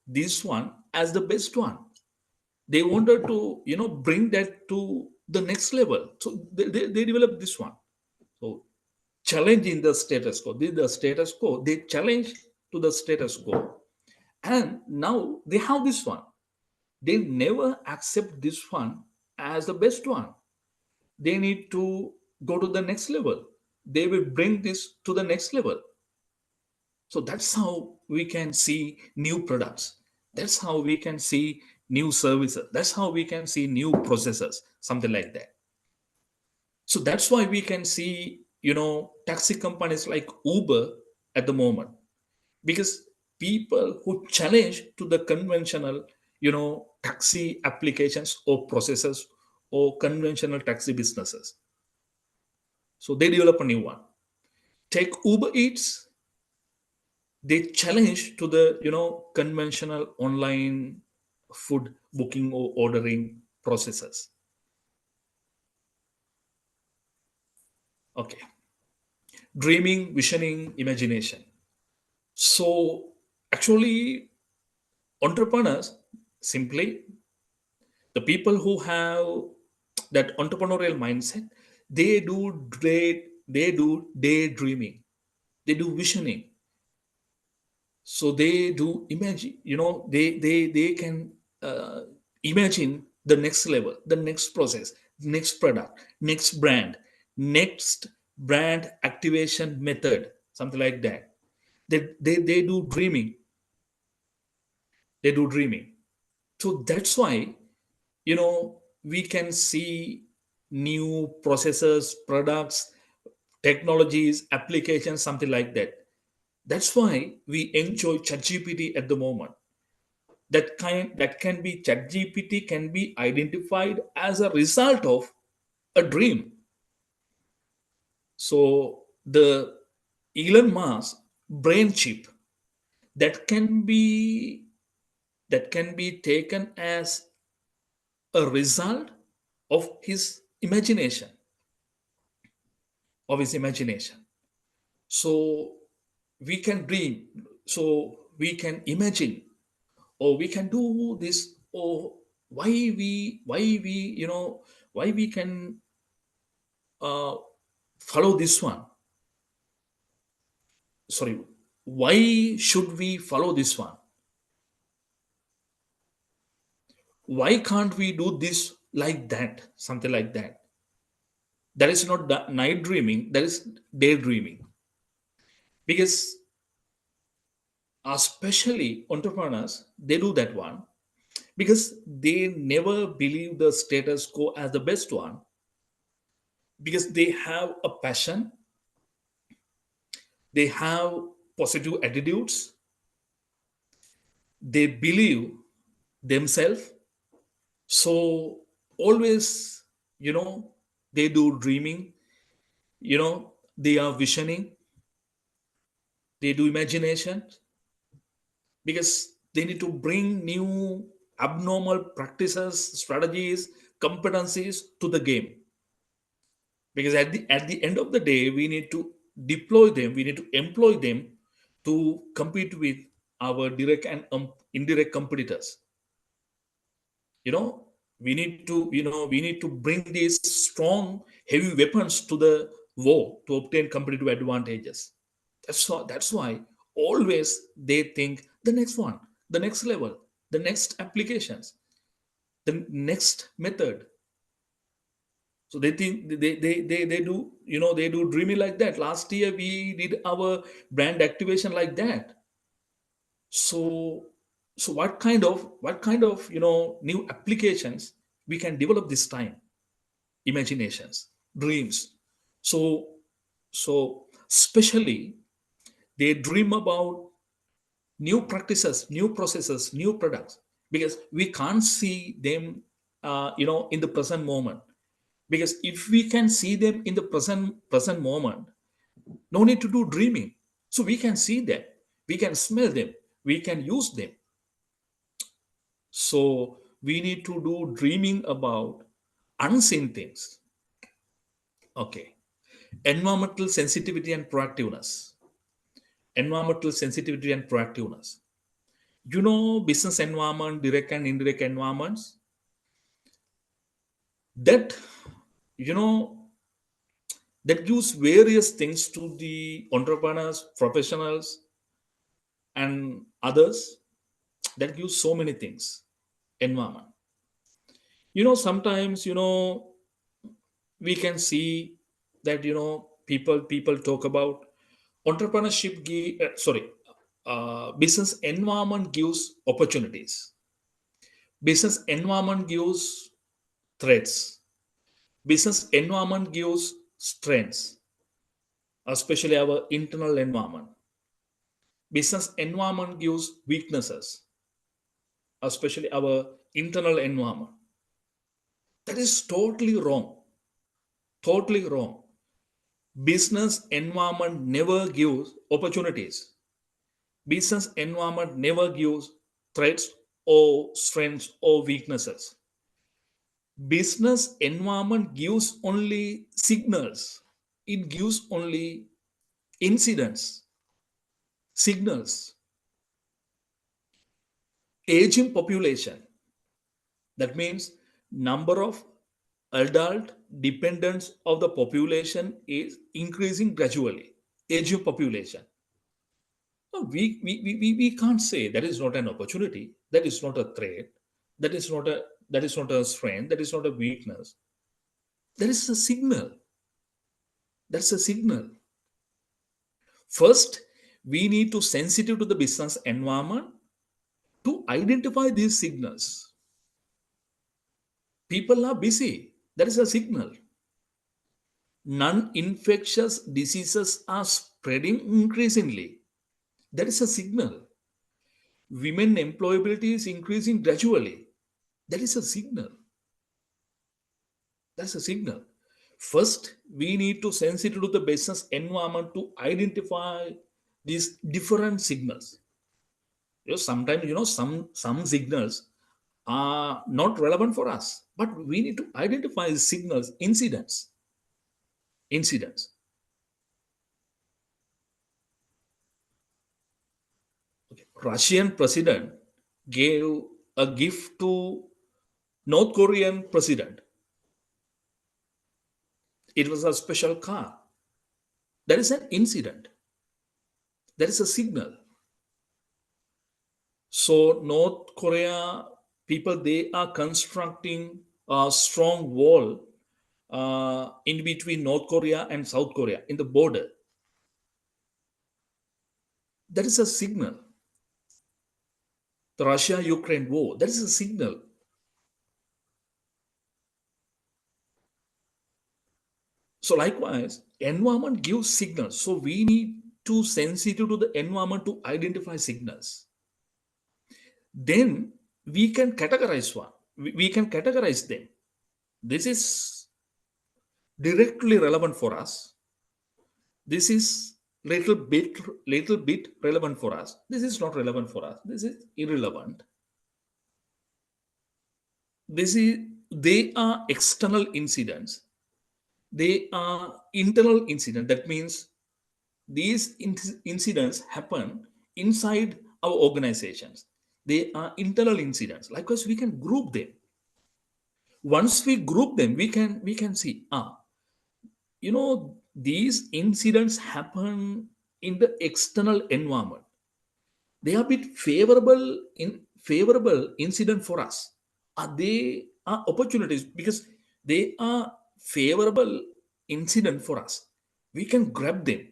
this one as the best one. They wanted to bring that to the next level, so they developed this one. So challenging the status quo, the status quo, they challenge to the status quo, and now they have this one. They never accept this one as the best one. They need to go to the next level. They will bring this to the next level. So that's how we can see new products. That's how we can see new services. That's how we can see new processes, something like that. So that's why we can see, taxi companies like Uber at the moment, because people who challenge to the conventional, taxi applications or processes or conventional taxi businesses. So they develop a new one. Take Uber Eats. They challenge to the conventional online food booking or ordering processes. Okay. Dreaming, visioning, imagination. So actually, entrepreneurs, simply the people who have that entrepreneurial mindset, they do daydreaming, they do visioning. So they do imagine, they can imagine the next level, the next process, next product, next brand activation method, something like that. They do dreaming. They do dreaming. So that's why, we can see new processes, products, technologies, applications, something like that. That's why we enjoy ChatGPT at the moment. That can be ChatGPT can be identified as a result of a dream. So the Elon Musk brain chip, that can be taken as a result of his imagination, So we can dream, so we can imagine, or we can do this, or why we can follow this one. Sorry, why should we follow this one? Why can't we do this like that, something like that? That is not night dreaming, that is daydreaming. Because especially entrepreneurs, they do that one because they never believe the status quo as the best one, because they have a passion, they have positive attitudes, they believe themselves. So always, they do dreaming, they are visioning, they do imagination, because they need to bring new abnormal practices, strategies, competencies to the game. Because at the end of the day, we need to deploy them, we need to employ them to compete with our direct and indirect competitors. We need to bring these strong heavy weapons to the war to obtain competitive advantages. That's why always they think the next one, the next level, the next applications, the next method. So they think they do, they do dreaming like that. Last year we did our brand activation like that. So what kind of new applications we can develop this time? Imaginations, dreams. So especially they dream about new practices, new processes, new products, because we can't see them, in the present moment. Because if we can see them in the present moment, no need to do dreaming. So we can see them, we can smell them, we can use them. So we need to do dreaming about unseen things. Okay. Environmental sensitivity and proactiveness. Environmental sensitivity and proactiveness. Business environment, direct and indirect environments, that, you know, that gives various things to the entrepreneurs, professionals, and others. That gives so many things. Environment. Sometimes, we can see that, people talk about entrepreneurship. Business environment gives opportunities. Business environment gives threats. Business environment gives strengths, especially our internal environment. Business environment gives weaknesses, especially our internal environment. That is totally wrong. Totally wrong. Business environment never gives opportunities. Business environment never gives threats or strengths or weaknesses. Business environment gives only signals. It gives only incidents, signals. Aging population. That means number of adult dependents of the population is increasing gradually. Aging population. No, we can't say that is not an opportunity, that is not a threat, that is not a strength, that is not a weakness. That is a signal. That's a signal. First, we need to sensitive to the business environment to identify these signals. People are busy. That is a signal. Non-infectious diseases are spreading increasingly. That is a signal. Women employability is increasing gradually. That is a signal. That's a signal. First, we need to sensitive to the business environment to identify these different signals. Sometimes, some signals are not relevant for us, but we need to identify signals, incidents. Okay. Russian president gave a gift to North Korean president. It was a special car. That is an incident. That is a signal. So North Korea people, they are constructing a strong wall in between North Korea and South Korea in the border. That is a signal. The Russia-Ukraine war, that is a signal. So likewise, environment gives signals. So we need to sensitive to the environment to identify signals. Then we can categorize one. We can categorize them. This is directly relevant for us. This is little bit relevant for us. This is not relevant for us. This is irrelevant. They are external incidents. They are internal incidents. That means these incidents happen inside our organizations. They are internal incidents. Likewise, we can group them. Once we group them, we can see, these incidents happen in the external environment. They are a bit favorable incident for us. They are opportunities because they are favorable incident for us. We can grab them.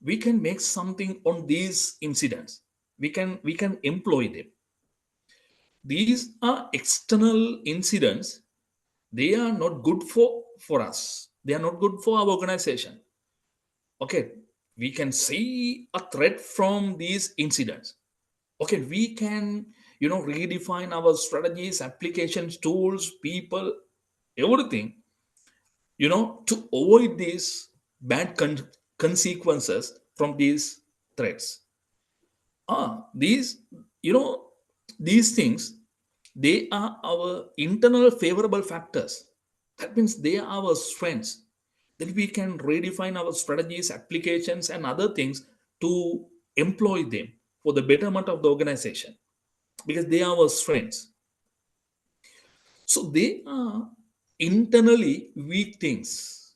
We can make something on these incidents. We can employ them. These are external incidents. They are not good for us. They are not good for our organization. Okay, we can see a threat from these incidents. Okay, we can redefine our strategies, applications, tools, people, everything, to avoid these bad consequences from these threats. These, these things, they are our internal favorable factors. That means they are our strengths. Then we can redefine our strategies, applications, and other things to employ them for the betterment of the organization, because they are our strengths. So they are internally weak things.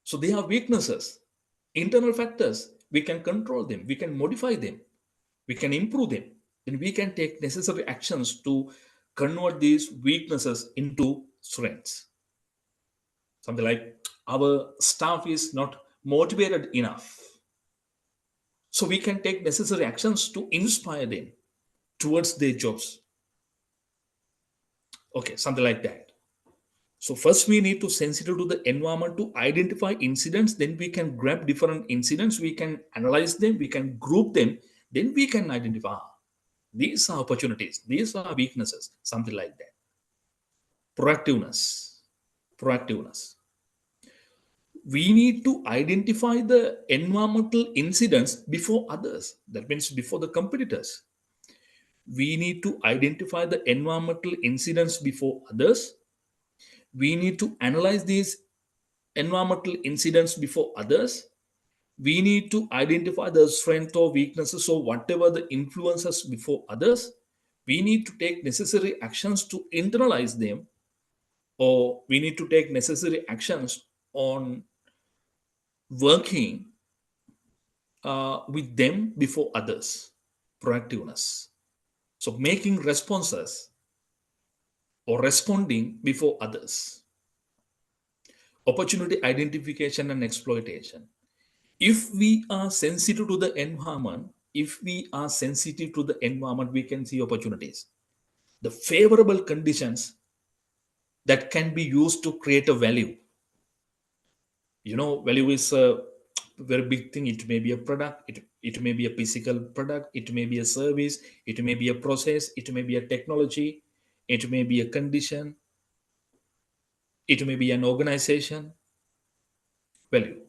So they are weaknesses, internal factors. We can control them, we can modify them, we can improve them. Then we can take necessary actions to convert these weaknesses into strengths. Something like our staff is not motivated enough. So we can take necessary actions to inspire them towards their jobs. Okay, something like that. So first we need to sensitive to the environment to identify incidents. Then we can grab different incidents, we can analyze them, we can group them. Then we can identify these are opportunities, these are weaknesses, something like that. Proactiveness. We need to identify the environmental incidents before others. That means before the competitors. We need to identify the environmental incidents before others. We need to analyze these environmental incidents before others. We need to identify the strength or weaknesses or whatever the influences before others. We need to take necessary actions to internalize them, or we need to take necessary actions on working with them before others. Proactiveness. So making responses or responding before others. Opportunity identification and exploitation. If we are sensitive to the environment, we can see opportunities, the favorable conditions that can be used to create a value. Value is a very big thing. It may be a product, it may be a physical product, it may be a service, it may be a process, it may be a technology, it may be a condition, it may be an organization. Value.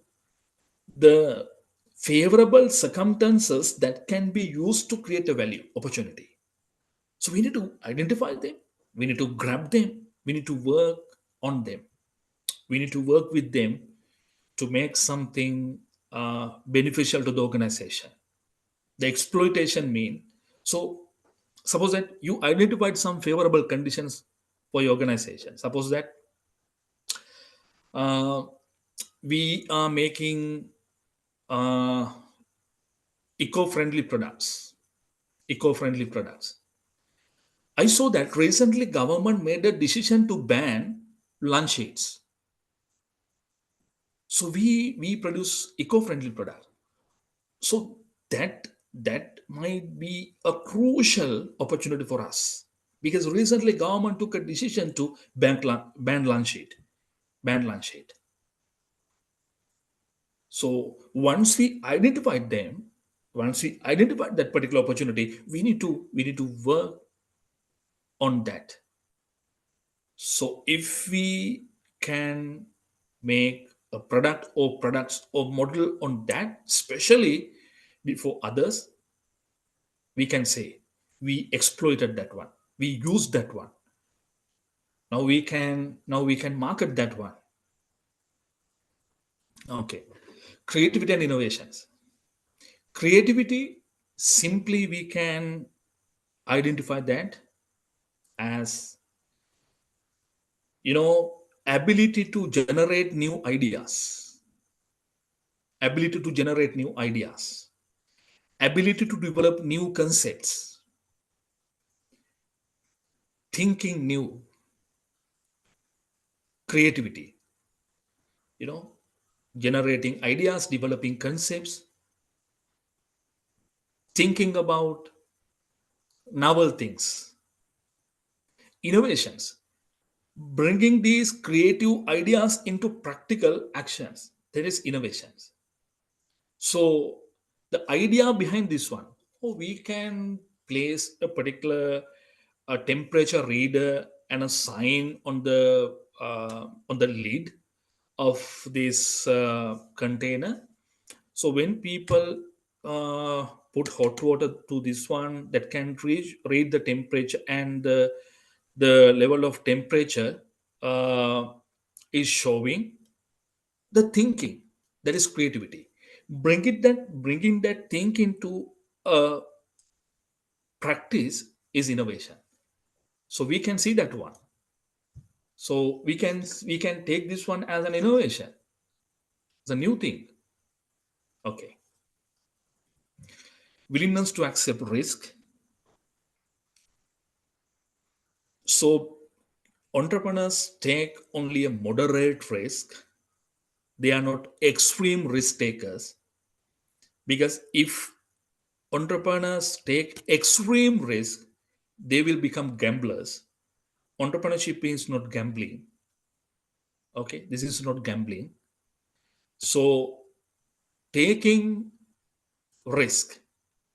The favorable circumstances that can be used to create a value, opportunity. So we need to identify them, we need to grab them, we need to work on them, we need to work with them to make something beneficial to the organization. The exploitation mean, so suppose that you identified some favorable conditions for your organization. Suppose that we are making eco-friendly products. I saw that recently government made a decision to ban lunch sheets. So we produce eco-friendly product. So that might be a crucial opportunity for us, because recently government took a decision to ban lunch sheet. So once we identified that particular opportunity, we need to work on that. So if we can make a product or products or model on that, especially before others, we can say we exploited that one, we used that one. Now we can market that one. Okay. Creativity and innovations. Creativity, simply we can identify that as ability to generate new ideas, ability to develop new concepts, thinking new. Creativity, generating ideas, developing concepts, thinking about novel things. Innovations, bringing these creative ideas into practical actions. That is innovations. So the idea behind this one, we can place a particular temperature reader and a sign on the lid of this container. So when people put hot water to this one, that can read the temperature, and the level of temperature is showing the thinking. That is creativity. Bringing that thing into practice is innovation. So we can see that one. So we can take this one as an innovation. It's a new thing. Okay. Willingness to accept risk. So entrepreneurs take only a moderate risk. They are not extreme risk takers. Because if entrepreneurs take extreme risk, they will become gamblers. Entrepreneurship is not gambling. Okay, this is not gambling. So taking risk,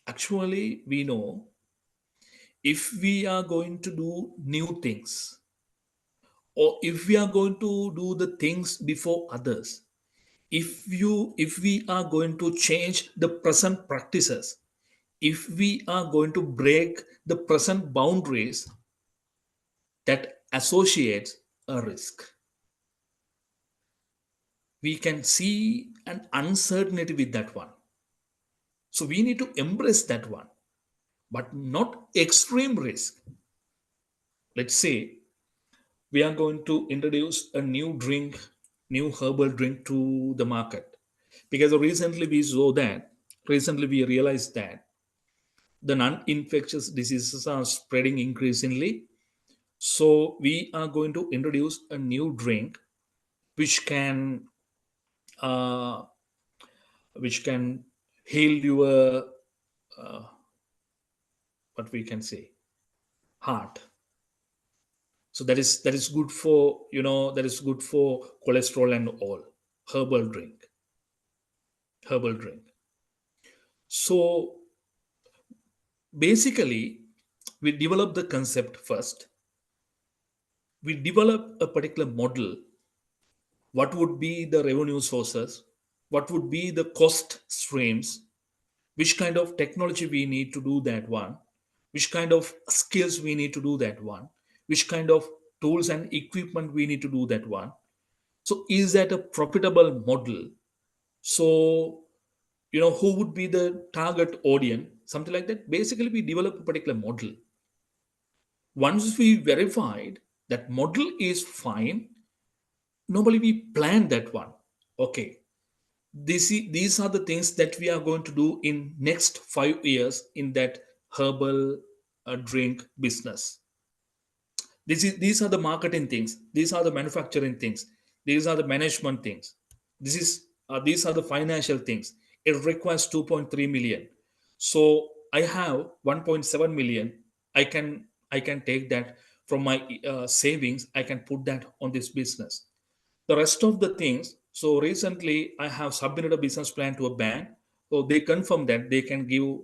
actually, we know if we are going to do new things, or if we are going to do the things before others, if we are going to change the present practices, if we are going to break the present boundaries, that associates a risk. We can see an uncertainty with that one. So we need to embrace that one, but not extreme risk. Let's say we are going to introduce a new drink, new herbal drink to the market. Because recently we realized that the non-infectious diseases are spreading increasingly. So we are going to introduce a new drink which can uh, heal your what we can say, heart. So that is good for, that is good for cholesterol and all. Herbal drink. So basically, we develop the concept first. We develop a particular model. What would be the revenue sources? What would be the cost streams? Which kind of technology we need to do that one? Which kind of skills we need to do that one? Which kind of tools and equipment we need to do that one? So is that a profitable model? So, who would be the target audience? Something like that. Basically, we develop a particular model. Once we verified that model is fine, normally we plan that one. Okay, these are the things that we are going to do in next 5 years in that herbal drink business. These are the marketing things, these are the manufacturing things, these are the management things, these are the financial things. It requires 2.3 million, so I have 1.7 million. I can take that from my savings. I can put that on this business. The rest of the things, so recently I have submitted a business plan to a bank, so they confirm that they can give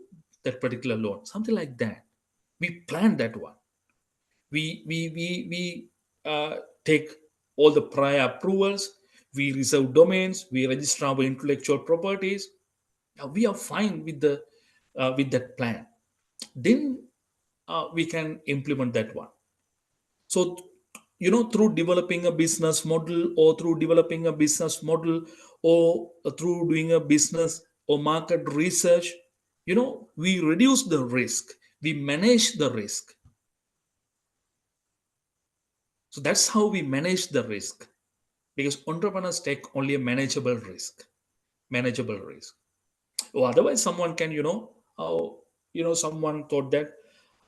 that particular loan, something like that. We plan that one. We take all the prior approvals, we reserve domains, we register our intellectual properties. Now we are fine with that plan. Then we can implement that one. So, through developing a business model, or through developing a business model, or through doing a business or market research, we reduce the risk, we manage the risk. So that's how we manage the risk, because entrepreneurs take only a manageable risk. Or otherwise, someone can, someone thought that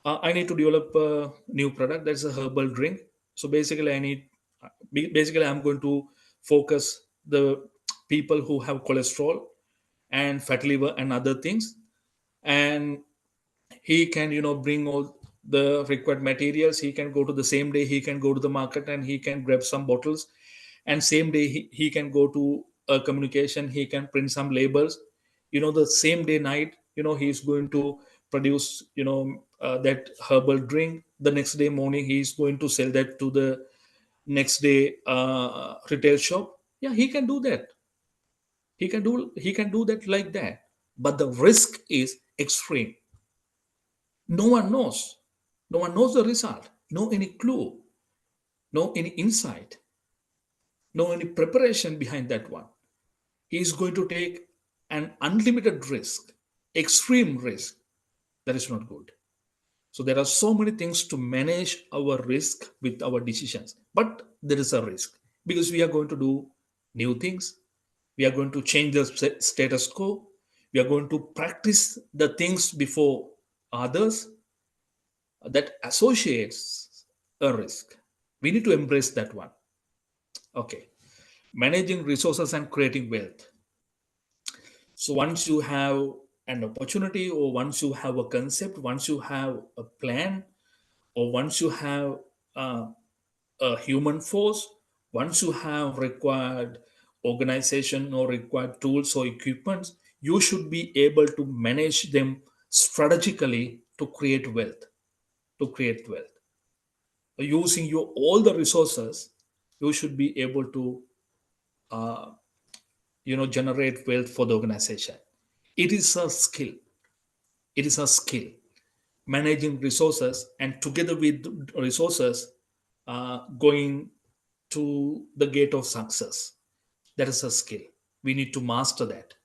I need to develop a new product that's a herbal drink. So basically, I'm going to focus the people who have cholesterol and fatty liver and other things, and he can, bring all the required materials. He can go to the same day, he can go to the market and he can grab some bottles, and same day he can go to a communication, he can print some labels. The same day night, he's going to produce, that herbal drink. The next day morning, he is going to sell that to the next day retail shop. Yeah, he can do that. He can do that like that. But the risk is extreme. No one knows. No one knows the result. No any clue. No any insight. No any preparation behind that one. He is going to take an unlimited risk, extreme risk. That is not good. So there are so many things to manage our risk with our decisions. But there is a risk because we are going to do new things. We are going to change the status quo. We are going to practice the things before others. That associates a risk. We need to embrace that one. Okay. Managing resources and creating wealth. So once you have an opportunity, or once you have a concept, once you have a plan, or once you have a human force, once you have required organization or required tools or equipments, you should be able to manage them strategically to create wealth. To create wealth, using your all the resources, you should be able to generate wealth for the organization. It is a skill. It is a skill. Managing resources, and together with resources, going to the gate of success. That is a skill. We need to master that.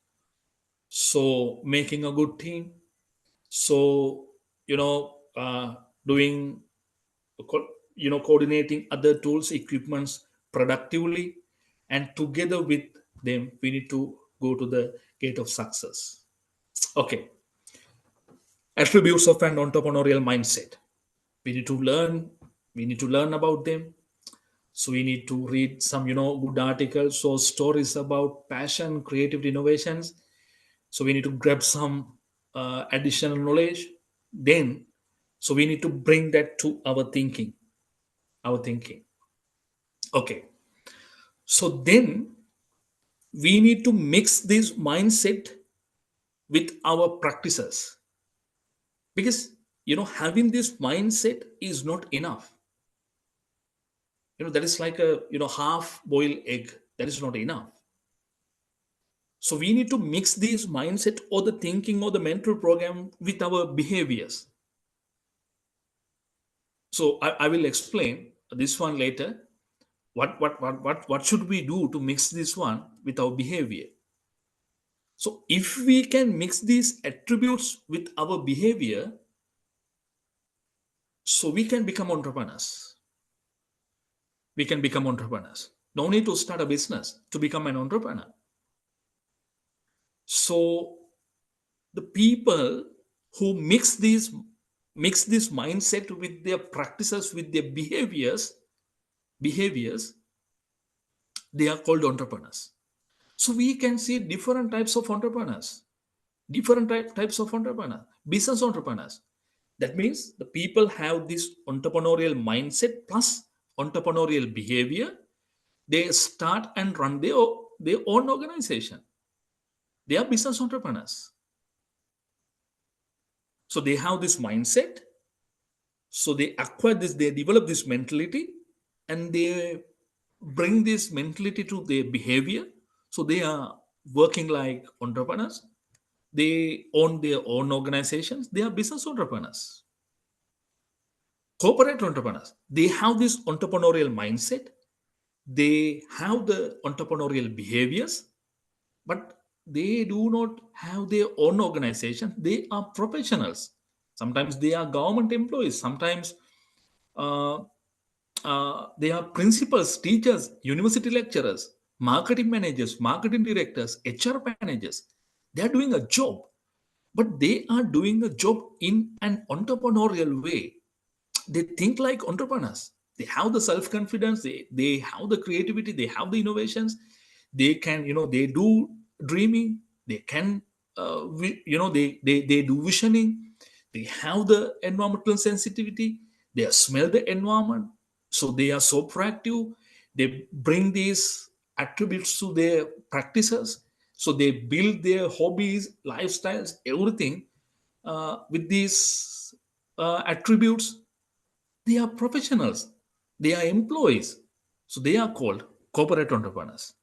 So making a good team. So doing coordinating other tools, equipments productively, and together with them, we need to go to the gate of success. Okay. Attributes of an entrepreneurial mindset. We need to learn about them. So we need to read some good articles or stories about passion, creative innovations. So we need to grab some additional knowledge. Then, so we need to bring that to our thinking. Okay. So then we need to mix this mindset with our practices, because having this mindset is not enough. That is like a half boiled egg. That is not enough. So we need to mix this mindset or the thinking or the mental program with our behaviors. So I will explain this one later. What should we do to mix this one with our behavior? So if we can mix these attributes with our behavior, so we can become entrepreneurs. We can become entrepreneurs. No need to start a business to become an entrepreneur. So the people who mix this mindset with their practices, with their behaviors, they are called entrepreneurs. So we can see different types of entrepreneurs, business entrepreneurs. That means the people have this entrepreneurial mindset plus entrepreneurial behavior. They start and run their own organization. They are business entrepreneurs. So they have this mindset. So they acquire this, they develop this mentality, and they bring this mentality to their behavior. So they are working like entrepreneurs. They own their own organizations. They are business entrepreneurs. Corporate entrepreneurs, they have this entrepreneurial mindset. They have the entrepreneurial behaviors, but they do not have their own organization. They are professionals. Sometimes they are government employees. Sometimes they are principals, teachers, university lecturers, marketing managers, marketing directors, HR managers. They are doing a job, but they are doing a job in an entrepreneurial way. They think like entrepreneurs. They have the self-confidence. They have the creativity. They have the innovations. They can, they do dreaming. They can, they do visioning. They have the environmental sensitivity. They smell the environment. So they are so proactive. They bring these attributes to their practices. So they build their hobbies, lifestyles, everything with these attributes, they are professionals, they are employees. So they are called corporate entrepreneurs.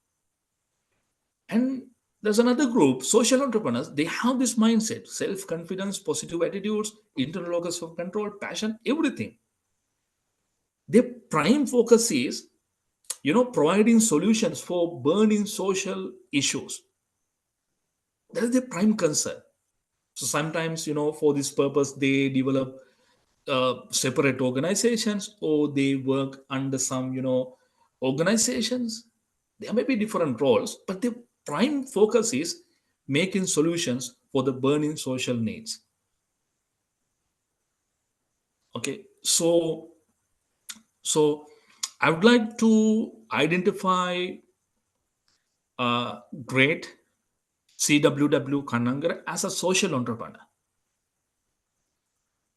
And there's another group, social entrepreneurs. They have this mindset, self-confidence, positive attitudes, internal locus of control, passion, everything. Their prime focus is, providing solutions for burning social issues. That is their prime concern. So sometimes, for this purpose, they develop separate organizations, or they work under some, organizations. There may be different roles, but the prime focus is making solutions for the burning social needs. Okay, so I would like to identify great CWW Kanangar as a social entrepreneur.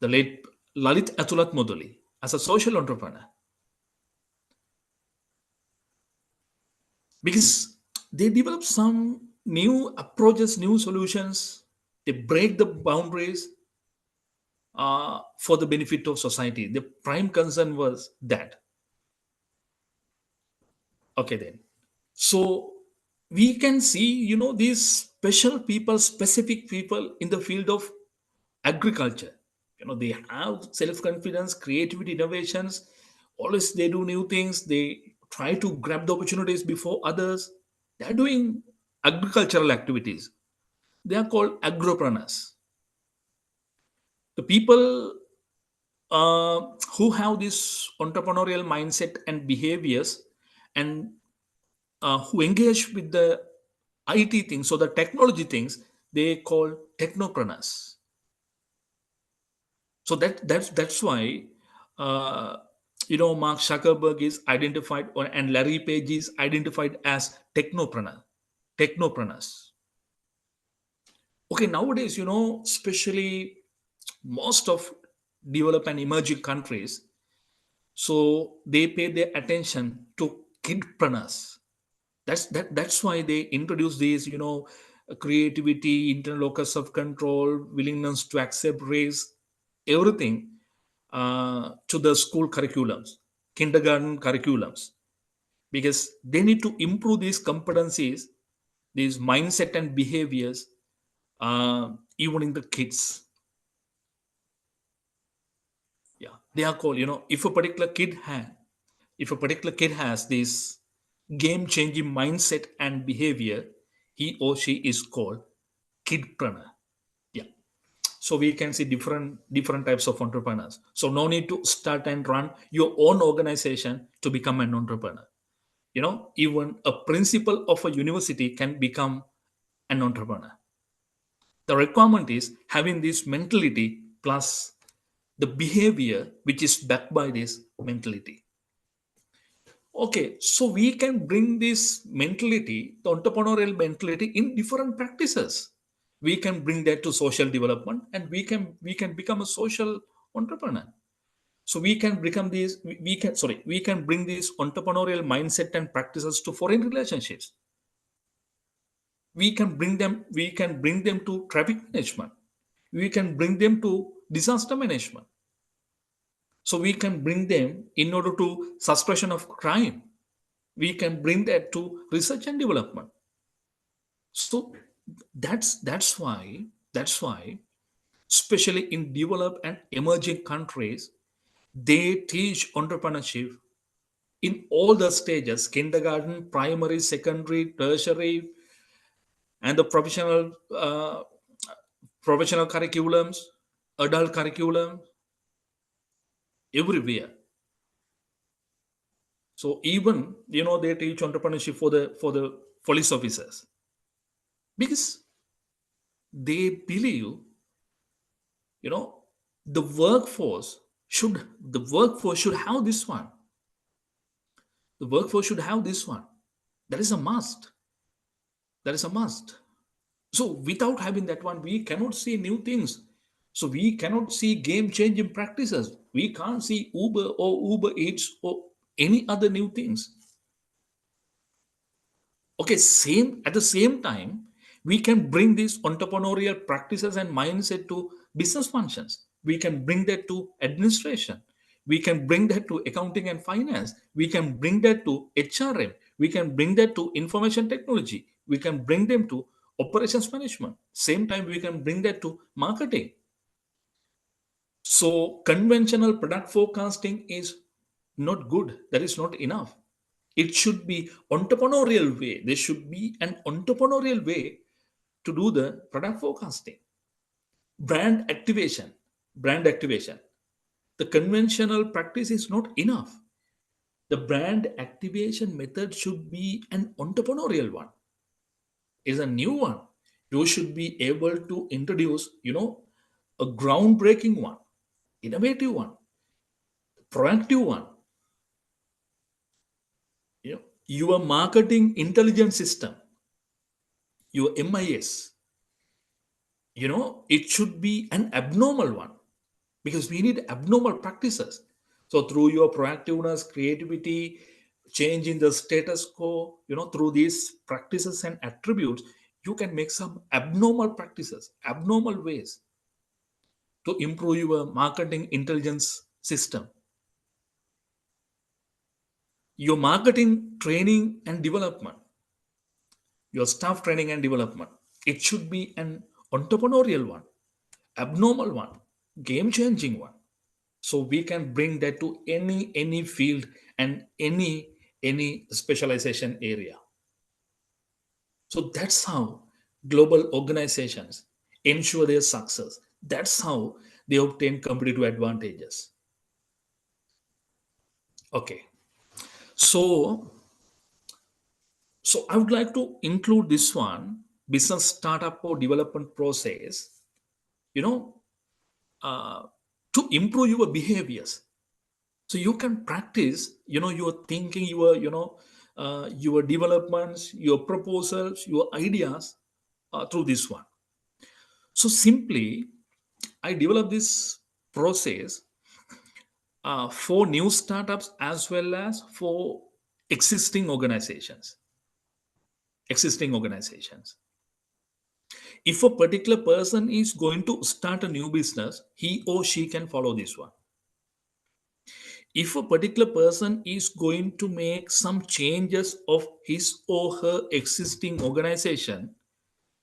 The late Lalit Atulat Moduli as a social entrepreneur. Because they develop some new approaches, new solutions. They break the boundaries for the benefit of society. The prime concern was that. Okay, then. So we can see, these special people, specific people in the field of agriculture. They have self-confidence, creativity, innovations. Always they do new things. They try to grab the opportunities before others. They are doing agricultural activities. They are called agropreneurs. The people who have this entrepreneurial mindset and behaviors, and who engage with the IT things, so the technology things, they call technopreneurs. So that's why Mark Zuckerberg is identified, and Larry Page is identified as technopreneurs. Okay, nowadays, especially most of developed and emerging countries, so they pay their attention to kidpreneurs. That's why they introduce these, creativity, internal locus of control, willingness to accept risk, everything to the school curriculums, kindergarten curriculums, because they need to improve these competencies, these mindset and behaviors, even in the kids. Yeah, they are called, if a particular kid has this game changing mindset and behavior, he or she is called kidpreneur. Yeah. So we can see different types of entrepreneurs. So no need to start and run your own organization to become an entrepreneur. Even a principal of a university can become an entrepreneur. The requirement is having this mentality plus the behavior which is backed by this mentality. Okay, so we can bring this mentality, the entrepreneurial mentality, in different practices. We can bring that to social development, and we can become a social entrepreneur. So we can become these. We can bring these entrepreneurial mindset and practices to foreign relationships. We can bring them. We can bring them to traffic management. We can bring them to disaster management. So we can bring them in order to suppression of crime. We can bring that to research and development. So that's why, especially in developed and emerging countries, they teach entrepreneurship in all the stages: kindergarten, primary, secondary, tertiary, and the professional curriculums, adult curriculum, everywhere. So even they teach entrepreneurship for the police officers, because they believe the workforce should have this one. The workforce should have this one. That is a must. So without having that one, we cannot see new things. So we cannot see game changing practices. We can't see Uber or Uber Eats or any other new things. Okay, at the same time, we can bring these entrepreneurial practices and mindset to business functions, We can bring that to administration. We can bring that to accounting and finance. We can bring that to HRM. We can bring that to information technology. We can bring them to operations management. Same time, we can bring that to marketing. So conventional product forecasting is not good. That is not enough. It should be entrepreneurial way. There should be an entrepreneurial way to do the product forecasting. Brand activation. Brand activation. The conventional practice is not enough. The brand activation method should be an entrepreneurial one, is a new one. You should be able to introduce, a groundbreaking one, innovative one, proactive one. Your marketing intelligence system, your MIS, it should be an abnormal one, because we need abnormal practices. So through your proactiveness, creativity, change in the status quo, through these practices and attributes, you can make some abnormal practices, abnormal ways to improve your marketing intelligence system. Your marketing training and development, your staff training and development, it should be an entrepreneurial one, abnormal one, game changing one. So we can bring that to any field and any specialization area. So that's how global organizations ensure their success. That's how they obtain competitive advantages. Okay. So I would like to include this one, business startup or development process, to improve your behaviors. So you can practice, your thinking, your developments, your proposals, your ideas through this one. So simply, I develop this process for new startups as well as for existing organizations. If a particular person is going to start a new business, he or she can follow this one. If a particular person is going to make some changes of his or her existing organization,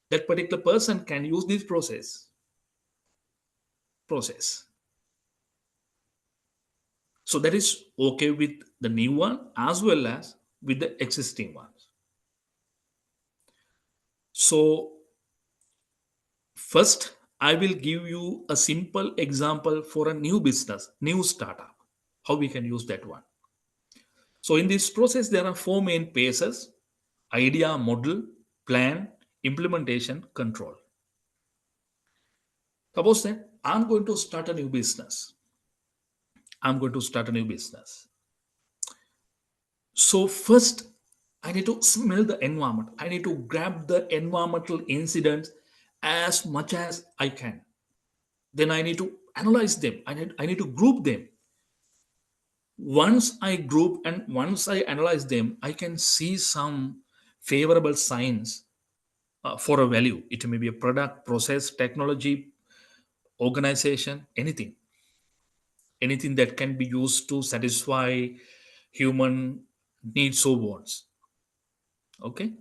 that particular person can use this process. So that is okay with the new one as well as with the existing ones. So first, I will give you a simple example for a new business, new startup, how we can use that one. So in this process, there are 4 main phases: idea, model, plan, implementation, control. Suppose that I'm going to start a new business. So first, I need to smell the environment. I need to grab the environmental incidents as much as I can. Then I need to analyze them. I need to group them. Once I group and once I analyze them, I can see some favorable signs for a value. It may be a product, process, technology, organization, anything that can be used to satisfy human needs or wants. Okay.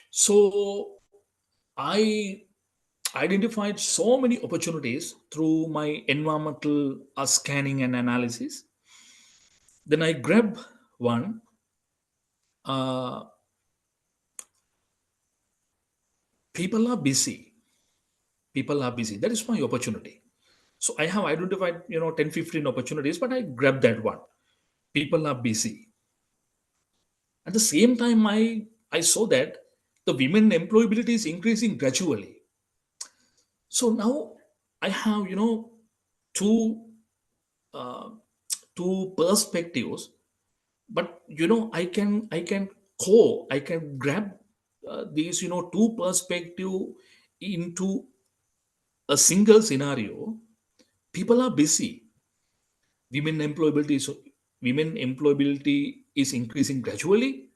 So I identified so many opportunities through my environmental scanning and analysis. Then I grab one. People are busy. That is my opportunity. So I have identified 10, 15 opportunities, but I grab that one. People are busy. At the same time, I saw that the women employability is increasing gradually. So now I have two perspectives, but I can grab these two perspective into a single scenario. People are busy. Women employability is increasing gradually.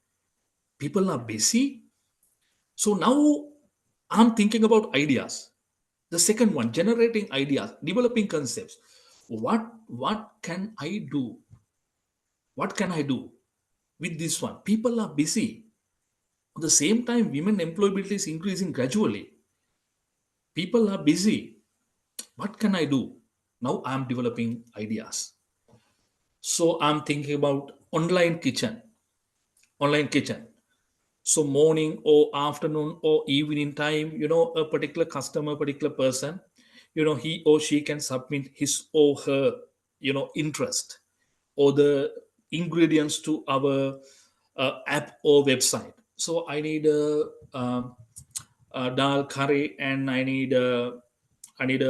People are busy. So now I'm thinking about ideas. The second one, generating ideas, developing concepts. What can I do? What can I do with this one? People are busy. At the same time, women employability is increasing gradually. People are busy. What can I do? Now I'm developing ideas. So I'm thinking about online kitchen. Online kitchen. So morning or afternoon or evening time, a particular customer, particular person, he or she can submit his or her, interest or the ingredients to our app or website. So I need a dal curry, and I need a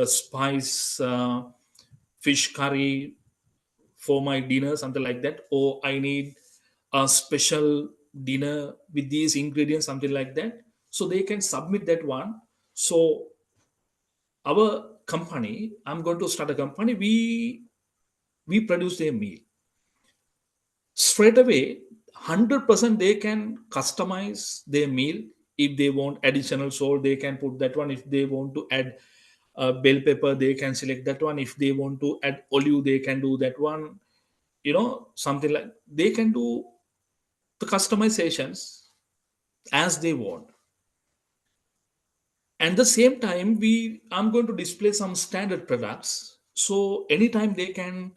spice fish curry for my dinner, something like that, or I need a special dinner with these ingredients, something like that. So they can submit that one. So our company, I'm going to start a company. We produce their meal straight away. 100% they can customize their meal. If they want additional salt, they can put that one. If they want to add bell pepper, they can select that one. If they want to add olive, they can do that one. Something like they can do the customizations as they want. And the same time, I'm going to display some standard products. So anytime they can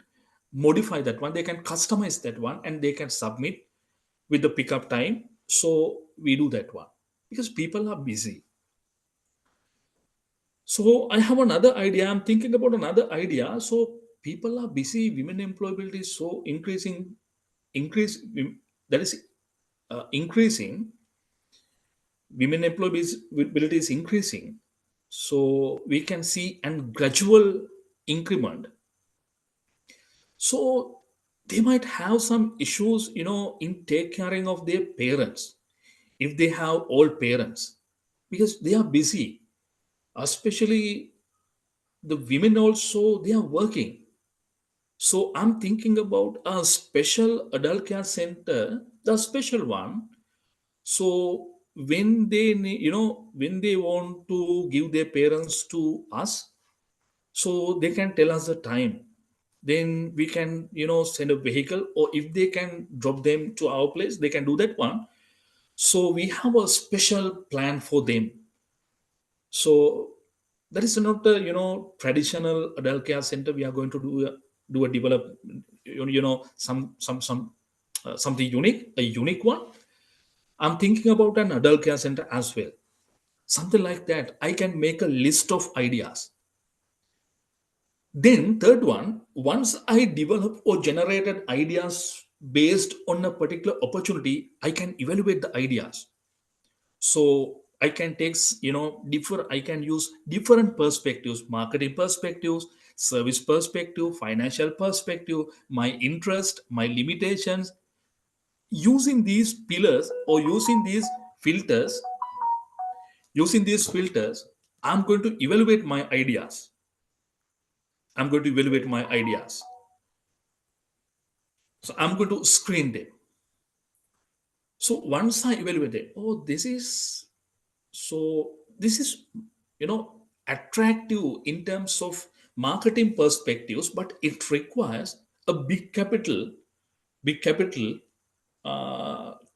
modify that one, they can customize that one, and they can submit with the pickup time. So we do that one because people are busy. So I have another idea. I'm thinking about another idea. So people are busy. Women employability is so that is increasing. Women employability is increasing. So we can see an gradual increment. So they might have some issues, in take caring of their parents if they have old parents, because they are busy. Especially the women also, they are working. So I'm thinking about a special adult care center, the special one. So when they when they want to give their parents to us, so they can tell us the time. Then we can send a vehicle, or if they can drop them to our place, they can do that one. So we have a special plan for them. So that is not a traditional adult care center. We are going to do a develop something unique, a unique one. I'm thinking about an adult care center as well, something like that. I can make a list of ideas. Then third one, once I develop or generated ideas based on a particular opportunity, I can evaluate the ideas. So I can take I can use different perspectives: marketing perspectives, service perspective, financial perspective, my interest, my limitations. Using these pillars or using these filters, I'm going to evaluate my ideas. I'm going to evaluate my ideas. So I'm going to screen them. So once I evaluate it, this is attractive in terms of marketing perspectives, but it requires a big capital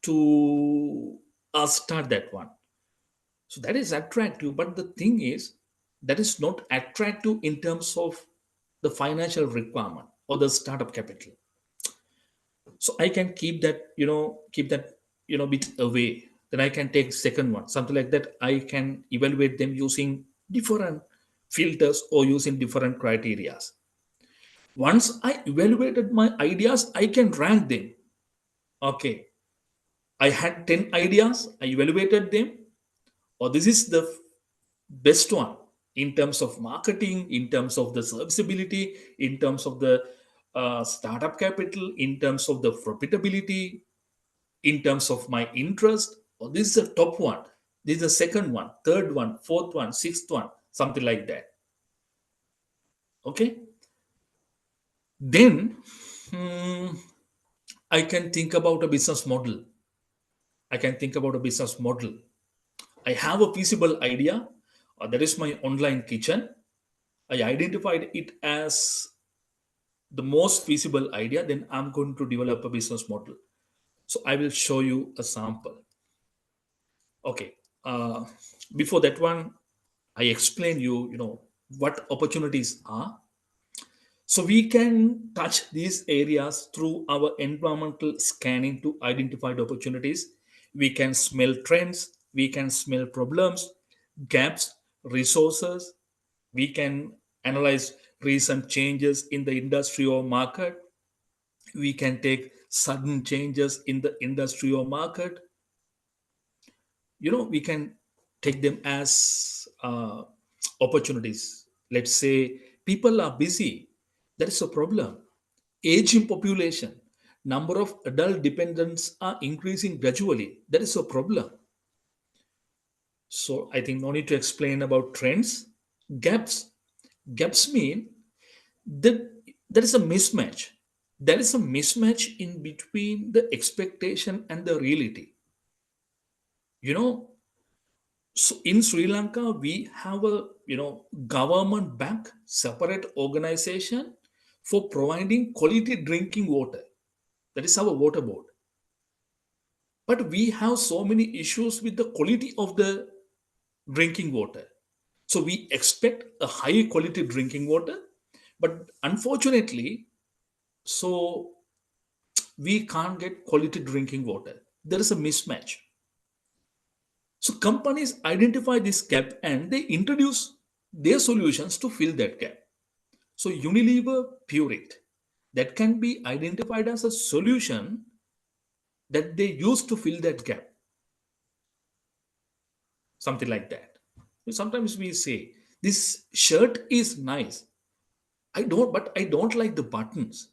to start that one. So that is attractive, but the thing is that is not attractive in terms of the financial requirement or the startup capital. So I can keep that bit away. Then I can take second one, something like that. I can evaluate them using different filters or using different criterias. Once I evaluated my ideas, I can rank them. Okay, I had 10 ideas, I evaluated them, or this is the best one in terms of marketing, in terms of the serviceability, in terms of the startup capital, in terms of the profitability, in terms of my interest. Or this is the top one, this is the second one, third one, fourth one, sixth one, something like that. Okay, then I can think about a business model. I can think about a business model. I have a feasible idea, That is my online kitchen. I identified it as the most feasible idea. Then I'm going to develop a business model. So I will show you a sample. Okay. Before that one, I explain you, what opportunities are. So we can touch these areas through our environmental scanning to identify the opportunities. We can smell trends, we can smell problems, gaps, resources. We can analyze recent changes in the industry or market. We can take sudden changes in the industry or market. We can take them as opportunities. Let's say people are busy. That is a problem. Aging population, number of adult dependents are increasing gradually. That is a problem. So I think no need to explain about trends. Gaps. Gaps mean that there is a mismatch. There is a mismatch in between the expectation and the reality. You know, so in Sri Lanka, we have a government bank separate organization for providing quality drinking water. That is our water board. But we have so many issues with the quality of the drinking water. So we expect a high quality drinking water, but unfortunately, so we can't get quality drinking water. There is a mismatch. So companies identify this gap and they introduce their solutions to fill that gap. So Unilever Pureit, that can be identified as a solution that they use to fill that gap. Something like that. Sometimes we say, this shirt is nice. But I don't like the buttons.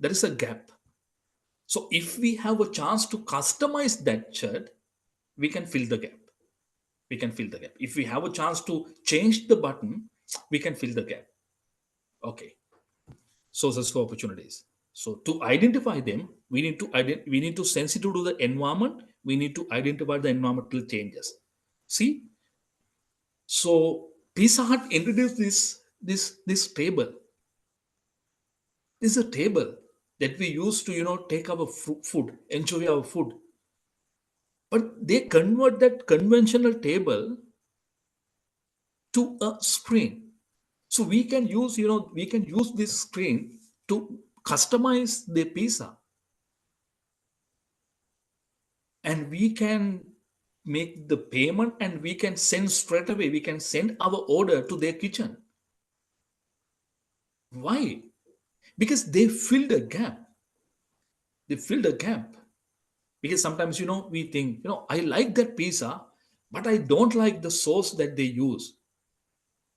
There is a gap. So if we have a chance to customize that shirt, we can fill the gap. We can fill the gap. If we have a chance to change the button, we can fill the gap. Okay. Sources for opportunities. So to identify them, we need to sensitive to the environment. We need to identify the environmental changes. See, so Pizza Hut introduced this table. This is a table that we use to take our food, enjoy our food. But they convert that conventional table to a screen. So we can use this screen to customize the pizza, and we can make the payment and we can send straight away. We can send our order to their kitchen. Why? Because they filled a gap. They filled a gap. Because sometimes, we think, I like that pizza, but I don't like the sauce that they use.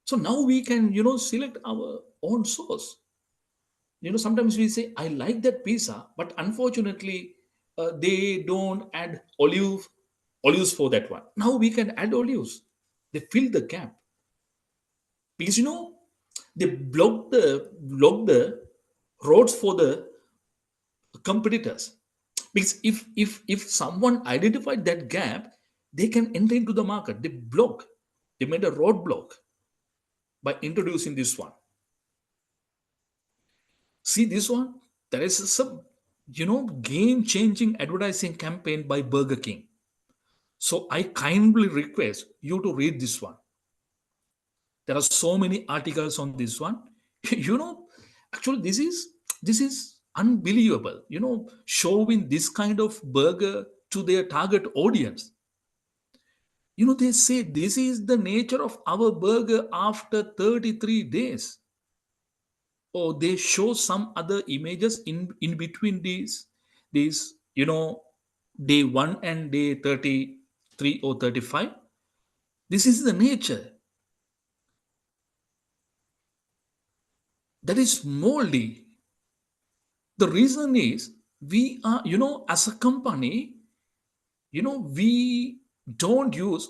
So now we can, select our own sauce. Sometimes we say, I like that pizza, but unfortunately, they don't add olives for that one. Now we can add olives. They fill the gap. Because, they block the roads for the competitors. Because if someone identified that gap, they can enter into the market. They made a roadblock by introducing this one. See this one? There is some game-changing advertising campaign by Burger King. So I kindly request you to read this one. There are so many articles on this one. Actually this is unbelievable. Showing this kind of burger to their target audience. They say this is the nature of our burger after 33 days. Or they show some other images in between these day 1 and day 33 or 35. This is the nature that is moldy. The reason is we are as a company, we don't use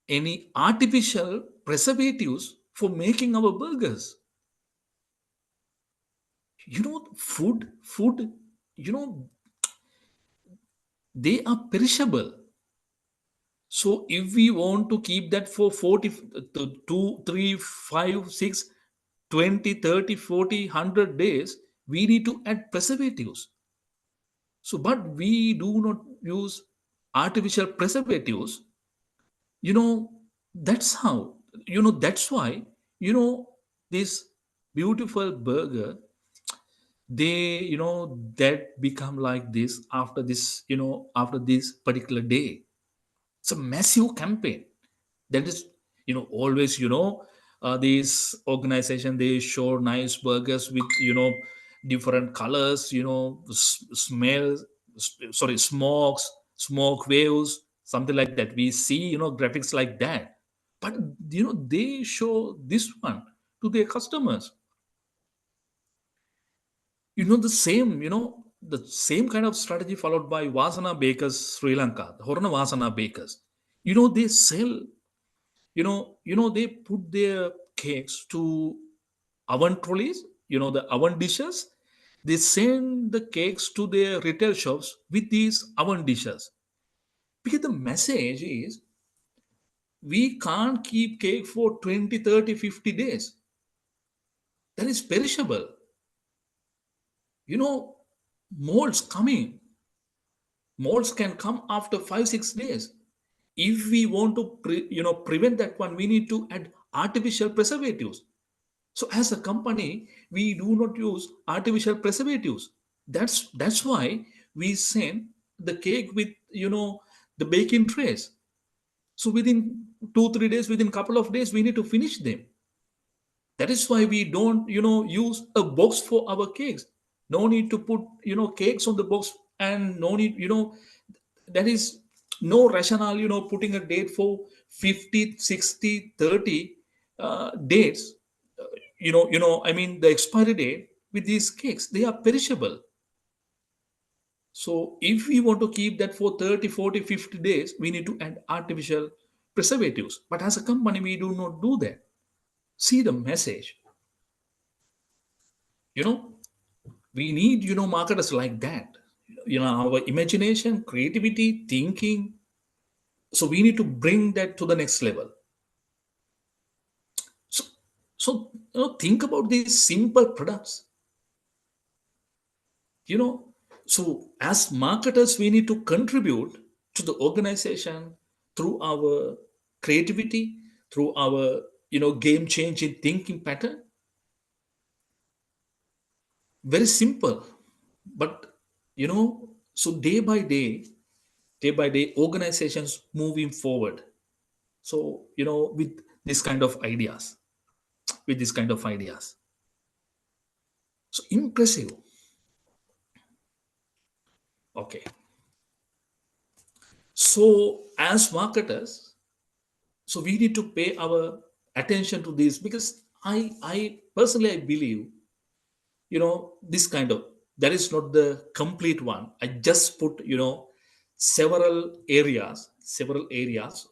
any artificial preservatives for making our burgers. Food, they are perishable. So if we want to keep that for 40, 2, 3, 5, 6, 20, 30, 40, 100 days, we need to add preservatives. So, but we do not use artificial preservatives. You know, that's how, that's why, this beautiful burger, they, that become like this after this, after this particular day. It's a massive campaign. That is, always, these organization, they show nice burgers with, different colors, smells, sorry, smoke waves, something like that. We see, graphics like that. But, they show this one to their customers. The same kind of strategy followed by Vasana Bakers Sri Lanka, the Horna Vasana Bakers. They sell, they put their cakes to oven trolleys, the oven dishes. They send the cakes to their retail shops with these oven dishes. Because the message is, we can't keep cake for 20, 30, 50 days. That is perishable. Molds coming. Molds can come after 5, 6 days. If we want to prevent that one, we need to add artificial preservatives. So as a company, we do not use artificial preservatives. That's why we send the cake with the baking trays. So within 2, 3 days, within couple of days, we need to finish them. That is why we don't use a box for our cakes. No need to put cakes on the box, and no need that is no rationale putting a date for 50, 60, 30 dates. I mean, the expiry date with these cakes, they are perishable. So if we want to keep that for 30, 40, 50 days, we need to add artificial preservatives. But as a company, we do not do that. See the message. We need marketers like that. Our imagination, creativity, thinking. So we need to bring that to the next level. So think about these simple products. So as marketers, we need to contribute to the organization through our creativity, through our game changing thinking pattern. Very simple, but so day by day, organizations moving forward. So with this kind of ideas, so impressive. Okay. So as marketers, so we need to pay our attention to this, because I personally, I believe, this kind of, that is not the complete one. I just put several areas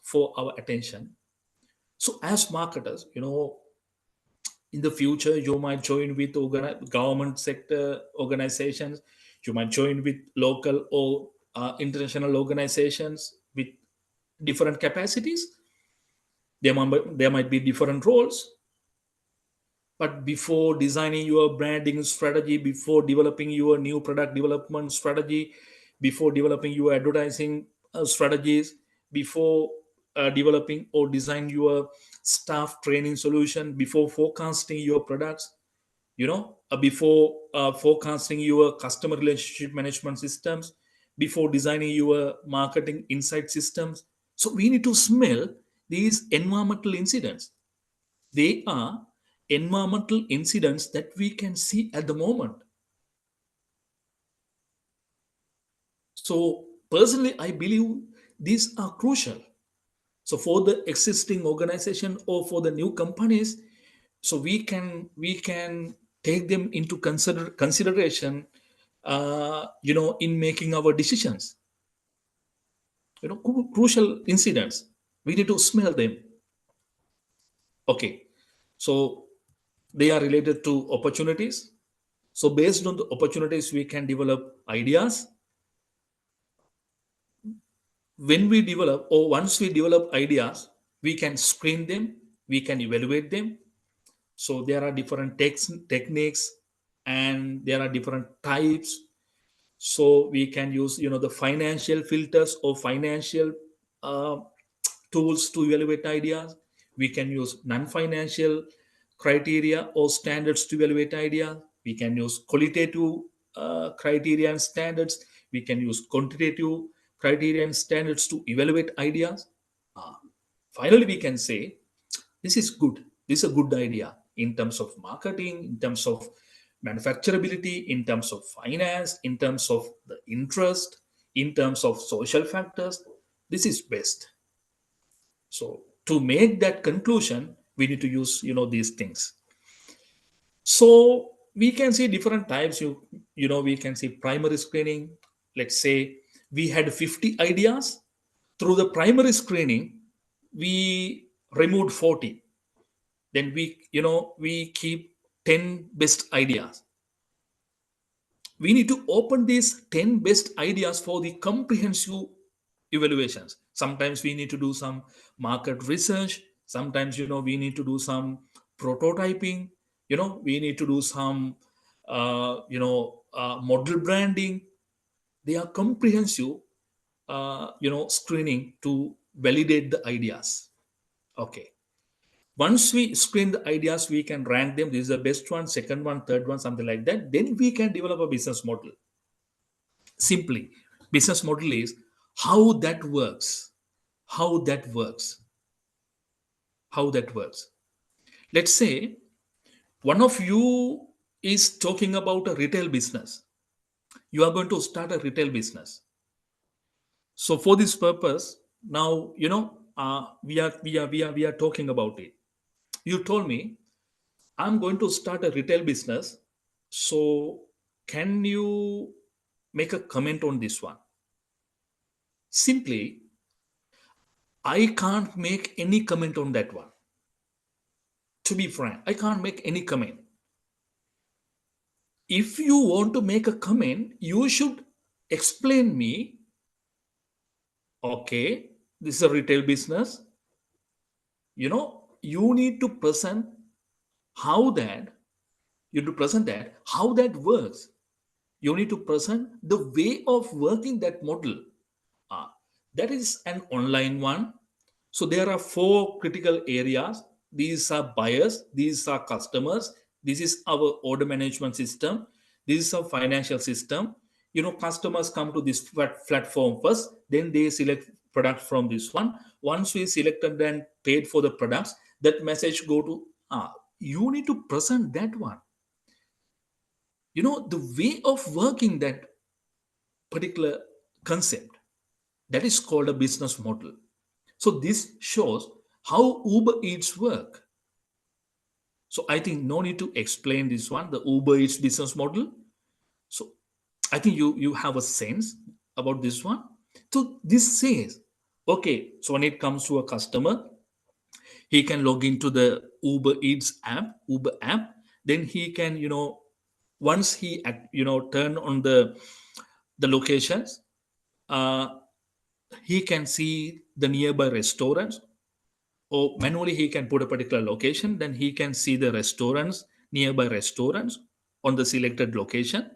for our attention. So as marketers, in the future, you might join with government sector organizations, you might join with local or international organizations with different capacities. There might be different roles. But before designing your branding strategy, before developing your new product development strategy, before developing your advertising strategies, before developing or design your staff training solution, before forecasting your products, before forecasting your customer relationship management systems, before designing your marketing insight systems. So we need to smell these environmental incidents. They are environmental incidents that we can see at the moment. So personally, I believe these are crucial. So for the existing organization or for the new companies, so we can take them into consideration, in making our decisions. Crucial incidents, we need to smell them. Okay, so they are related to opportunities. So based on the opportunities, we can develop ideas. when we develop, or once we develop ideas, we can screen them, we can evaluate them. So there are different techniques, and there are different types. So we can use, the financial filters or financial uh, tools to evaluate ideas. We can use non-financial criteria or standards to evaluate ideas. We can use qualitative criteria and standards. We can use quantitative criteria and standards to evaluate ideas. Finally, we can say this is good. This is a good idea in terms of marketing, in terms of manufacturability, in terms of finance, in terms of the interest, in terms of social factors. This is best. So to make that conclusion, we need to use, these things. So we can see different types. We can see primary screening. Let's say we had 50 ideas. Through the primary screening, we removed 40. Then we keep 10 best ideas. We need to open these 10 best ideas for the comprehensive evaluations. Sometimes we need to do some market research. Sometimes we need to do some prototyping. We need to do some model branding. They are comprehensive screening to validate the ideas. Okay. Once we screen the ideas, we can rank them. This is the best one, second one, third one, something like that. Then we can develop a business model. Simply, business model is how that works. How that works. How that works. Let's say one of you is talking about a retail business. You are going to start a retail business. So for this purpose, now we are talking about it. You told me I'm going to start a retail business. So can you make a comment on this one? Simply, I can't make any comment on that one. To be frank, I can't make any comment. If you want to make a comment, you should explain me, okay, this is a retail business. You need to present how that how that works. You need to present the way of working that model. That is an online one. So there are 4 critical areas. These are buyers, these are customers, this is our order management system, this is our financial system. Customers come to this platform first, then they select product from this one. Once we selected and paid for the products, that message go to you need to present that one. The way of working that particular concept, that is called a business model. So this shows how Uber Eats work. So I think no need to explain this one, the Uber Eats business model. So I think you have a sense about this one. So this says, okay, so when it comes to a customer, he can log into the Uber Eats app, Uber app. Then he can, once he, turn on the locations, he can see the nearby restaurants, or manually he can put a particular location. Then he can see the nearby restaurants on the selected location,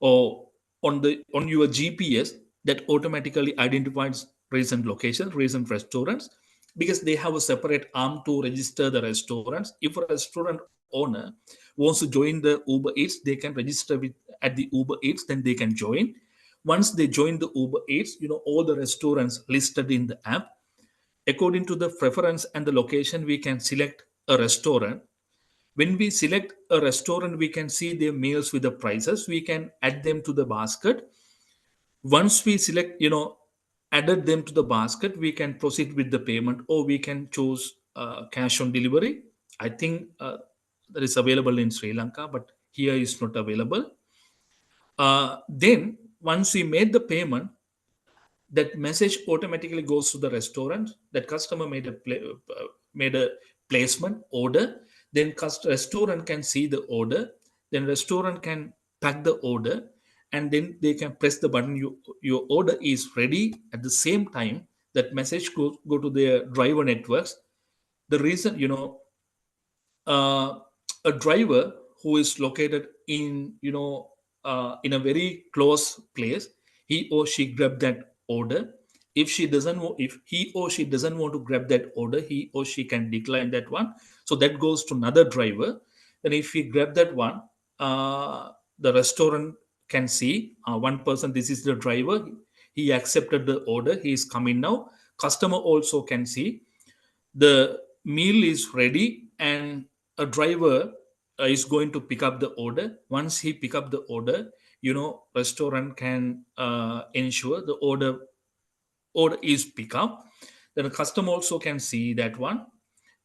or on your GPS that automatically identifies recent locations, recent restaurants, because they have a separate arm to register the restaurants. If a restaurant owner wants to join the Uber Eats, they can register at the Uber Eats, then they can join. Once they join the Uber Eats, all the restaurants listed in the app, according to the preference and the location, we can select a restaurant. When we select a restaurant, we can see their meals with the prices. We can add them to the basket. Once we select, added them to the basket, we can proceed with the payment, or we can choose cash on delivery. I think that is available in Sri Lanka, but here is not available. Then once we made the payment, that message automatically goes to the restaurant. That customer made a placement order. Then restaurant can see the order. Then restaurant can pack the order. and then they can press the button, your order is ready. At the same time, that message go to their driver networks. The reason, a driver who is located in, in a very close place, he or she grab that order. If he or she doesn't want to grab that order, he or she can decline that one. So that goes to another driver. Then if he grab that one, the restaurant can see, one person, this is the driver, he accepted the order, he is coming now. Customer also can see the meal is ready, and a driver is going to pick up the order. Once he pick up the order, restaurant can ensure the order is pick up. Then the customer also can see that one.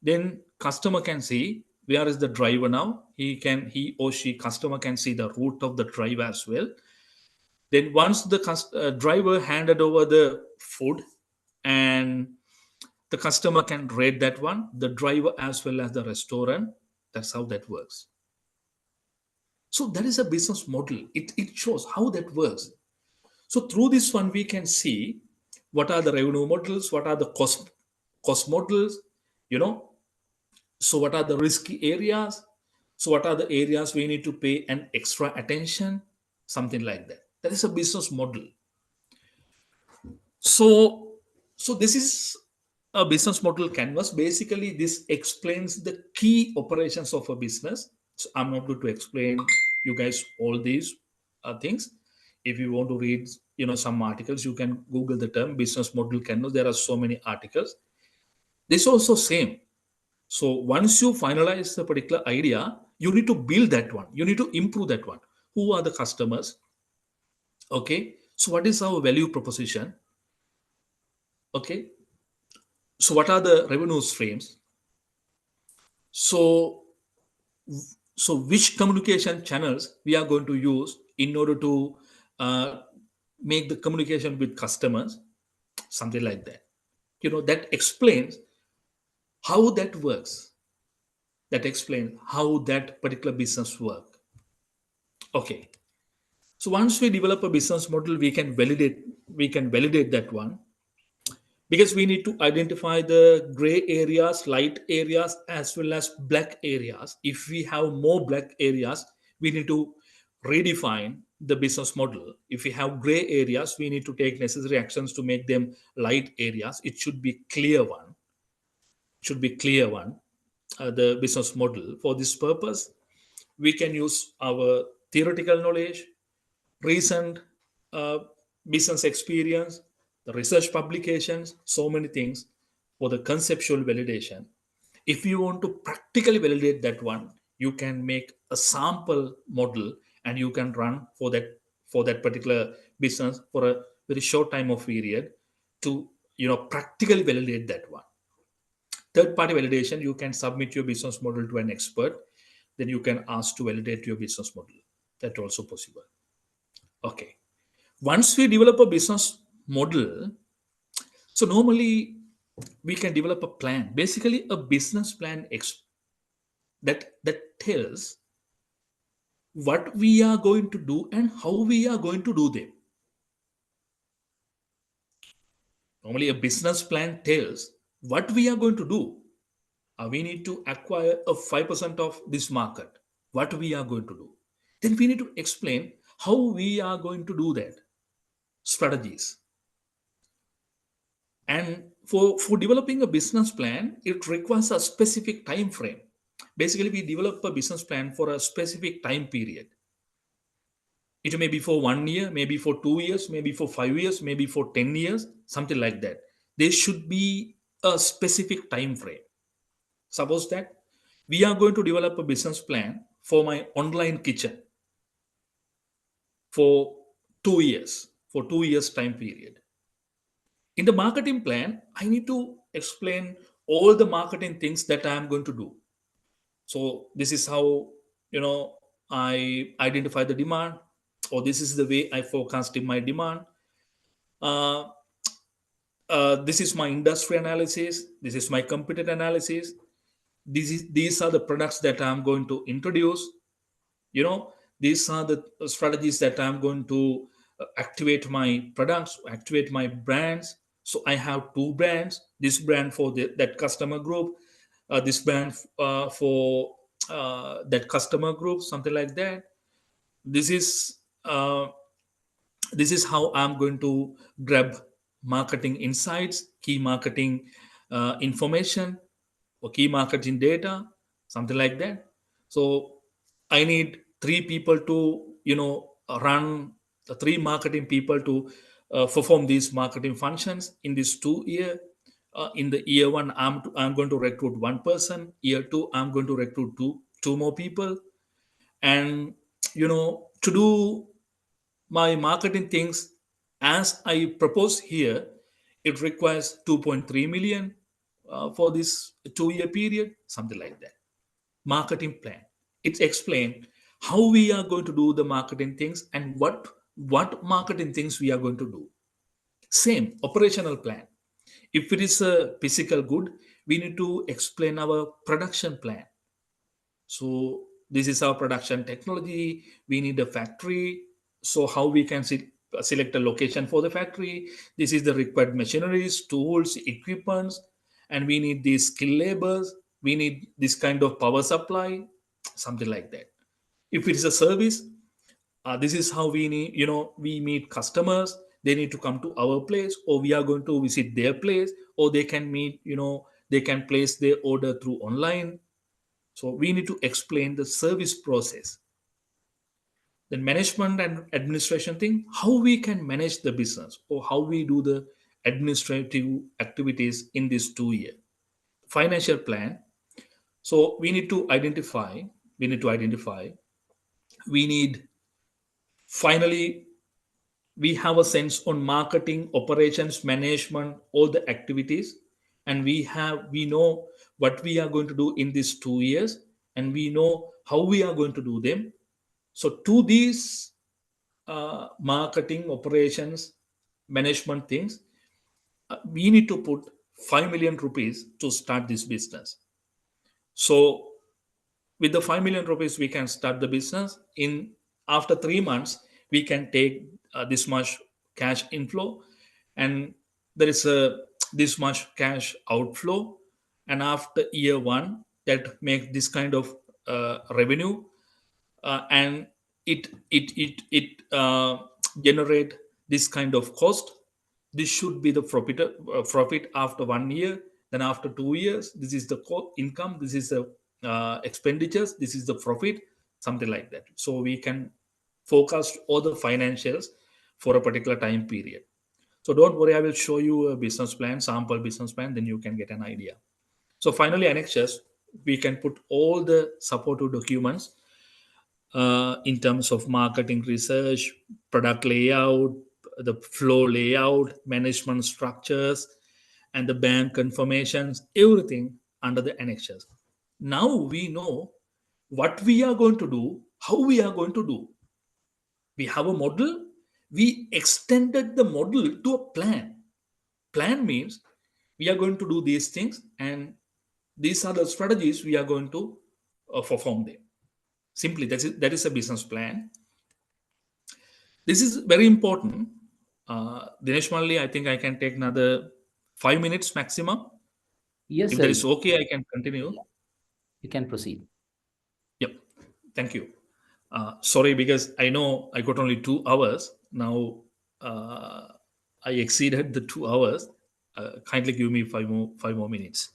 Then customer can see where is the driver now. He or she, customer can see the route of the drive as well. Then once the driver handed over the food, and the customer can rate that one, the driver as well as the restaurant. That's how that works. So that is a business model. It shows how that works. So through this one, we can see what are the revenue models, what are the cost models, so what are the risky areas, so what are the areas we need to pay an extra attention, something like that. That is a business model. So this is a business model canvas. Basically, this explains the key operations of a business. So I'm not going to explain you guys all these things. If you want to read, some articles, you can Google the term business model canvas. There are so many articles. This also same. So once you finalize the particular idea, you need to build that one. You need to improve that one. Who are the customers? Okay. So what is our value proposition? Okay. So what are the revenue streams? So which communication channels we are going to use in order to make the communication with customers, something like that. That explains how that works. That explains how that particular business work. Okay. So once we develop a business model, we can validate that one, because we need to identify the gray areas, light areas, as well as black areas. If we have more black areas, we need to redefine the business model. If we have gray areas, we need to take necessary actions to make them light areas. It should be clear one. The business model. For this purpose, we can use our theoretical knowledge, recent business experience, the research publications, so many things for the conceptual validation. If you want to practically validate that one, you can make a sample model and you can run for that particular business for a very short time of period to practically validate that one. Third party validation, you can submit your business model to an expert, then you can ask to validate your business model. That's also possible. Okay. Once we develop a business model, so normally we can develop a plan. Basically, a business plan that tells what we are going to do and how we are going to do them. Normally, a business plan tells what we are going to do. We need to acquire a 5% of this market. What we are going to do. Then we need to explain how we are going to do that. Strategies. And for developing a business plan, it requires a specific time frame. Basically, we develop a business plan for a specific time period. It may be for 1 year, maybe for 2 years, maybe for 5 years, maybe for 10 years, something like that. There should be a specific time frame. Suppose that we are going to develop a business plan for my online kitchen for 2 years, for 2 years time period. In the marketing plan, I need to explain all the marketing things that I am going to do. So this is how, I identify the demand, or this is the way I forecast my demand. This is my industry analysis. This is my competitor analysis. These are the products that I'm going to introduce. These are the strategies that I'm going to activate my products, activate my brands. So I have two brands, this brand for that customer group, this brand for that customer group, something like that. This is uh, this is how I'm going to grab marketing insights, key marketing information, or key marketing data, something like that. So I need three people to, run the three marketing people to perform these marketing functions in this 2 year. In the year one, I'm going to recruit one person. Year two, I'm going to recruit two more people. And to do my marketing things as I propose here, it requires 2.3 million for this 2 year period, something like that. Marketing plan. It's explained how we are going to do the marketing things and what marketing things we are going to do. Same operational plan. If it is a physical good, we need to explain our production plan. So this is our production technology. We need a factory. So how we can select a location for the factory. This is the required machineries, tools, equipments, and we need these skill labors. We need this kind of power supply, something like that. If it is a service, this is how we need, we meet customers. They need to come to our place, or we are going to visit their place, or they can meet, they can place their order through online. So we need to explain the service process. Then management and administration thing, how we can manage the business or how we do the administrative activities in this 2 year. Financial plan. So we need to identify, we need finally, we have a sense on marketing, operations, management, all the activities, and we know what we are going to do in these 2 years, and we know how we are going to do them. So to these marketing, operations, management things, we need to put 5 million rupees to start this business. So with the 5 million rupees, we can start the business. In after 3 months, we can take this much cash inflow, and there is this much cash outflow. And after year one, that make this kind of revenue, and it generate this kind of cost. This should be the profit after 1 year. Then after 2 years, this is the income, this is the expenditures, this is the profit, something like that. So we can forecast all the financials for a particular time period. So don't worry, I will show you a business plan, sample business plan, then you can get an idea. So finally, annexures, we can put all the supportive documents in terms of marketing research, product layout, the flow layout, management structures, and the bank confirmations, everything under the annexures. Now we know what we are going to do, how we are going to do. We have a model, we extended the model to a plan. Plan means we are going to do these things, and these are the strategies we are going to perform them. Simply, that is a business plan. This is very important. Dinesh Malli, I think I can take another 5 minutes maximum. Yes, If sir. that is okay, I can continue. You can proceed. Yep. Thank you. Sorry, because I know I got only 2 hours. Now I exceeded the 2 hours. Kindly give me 5 more minutes.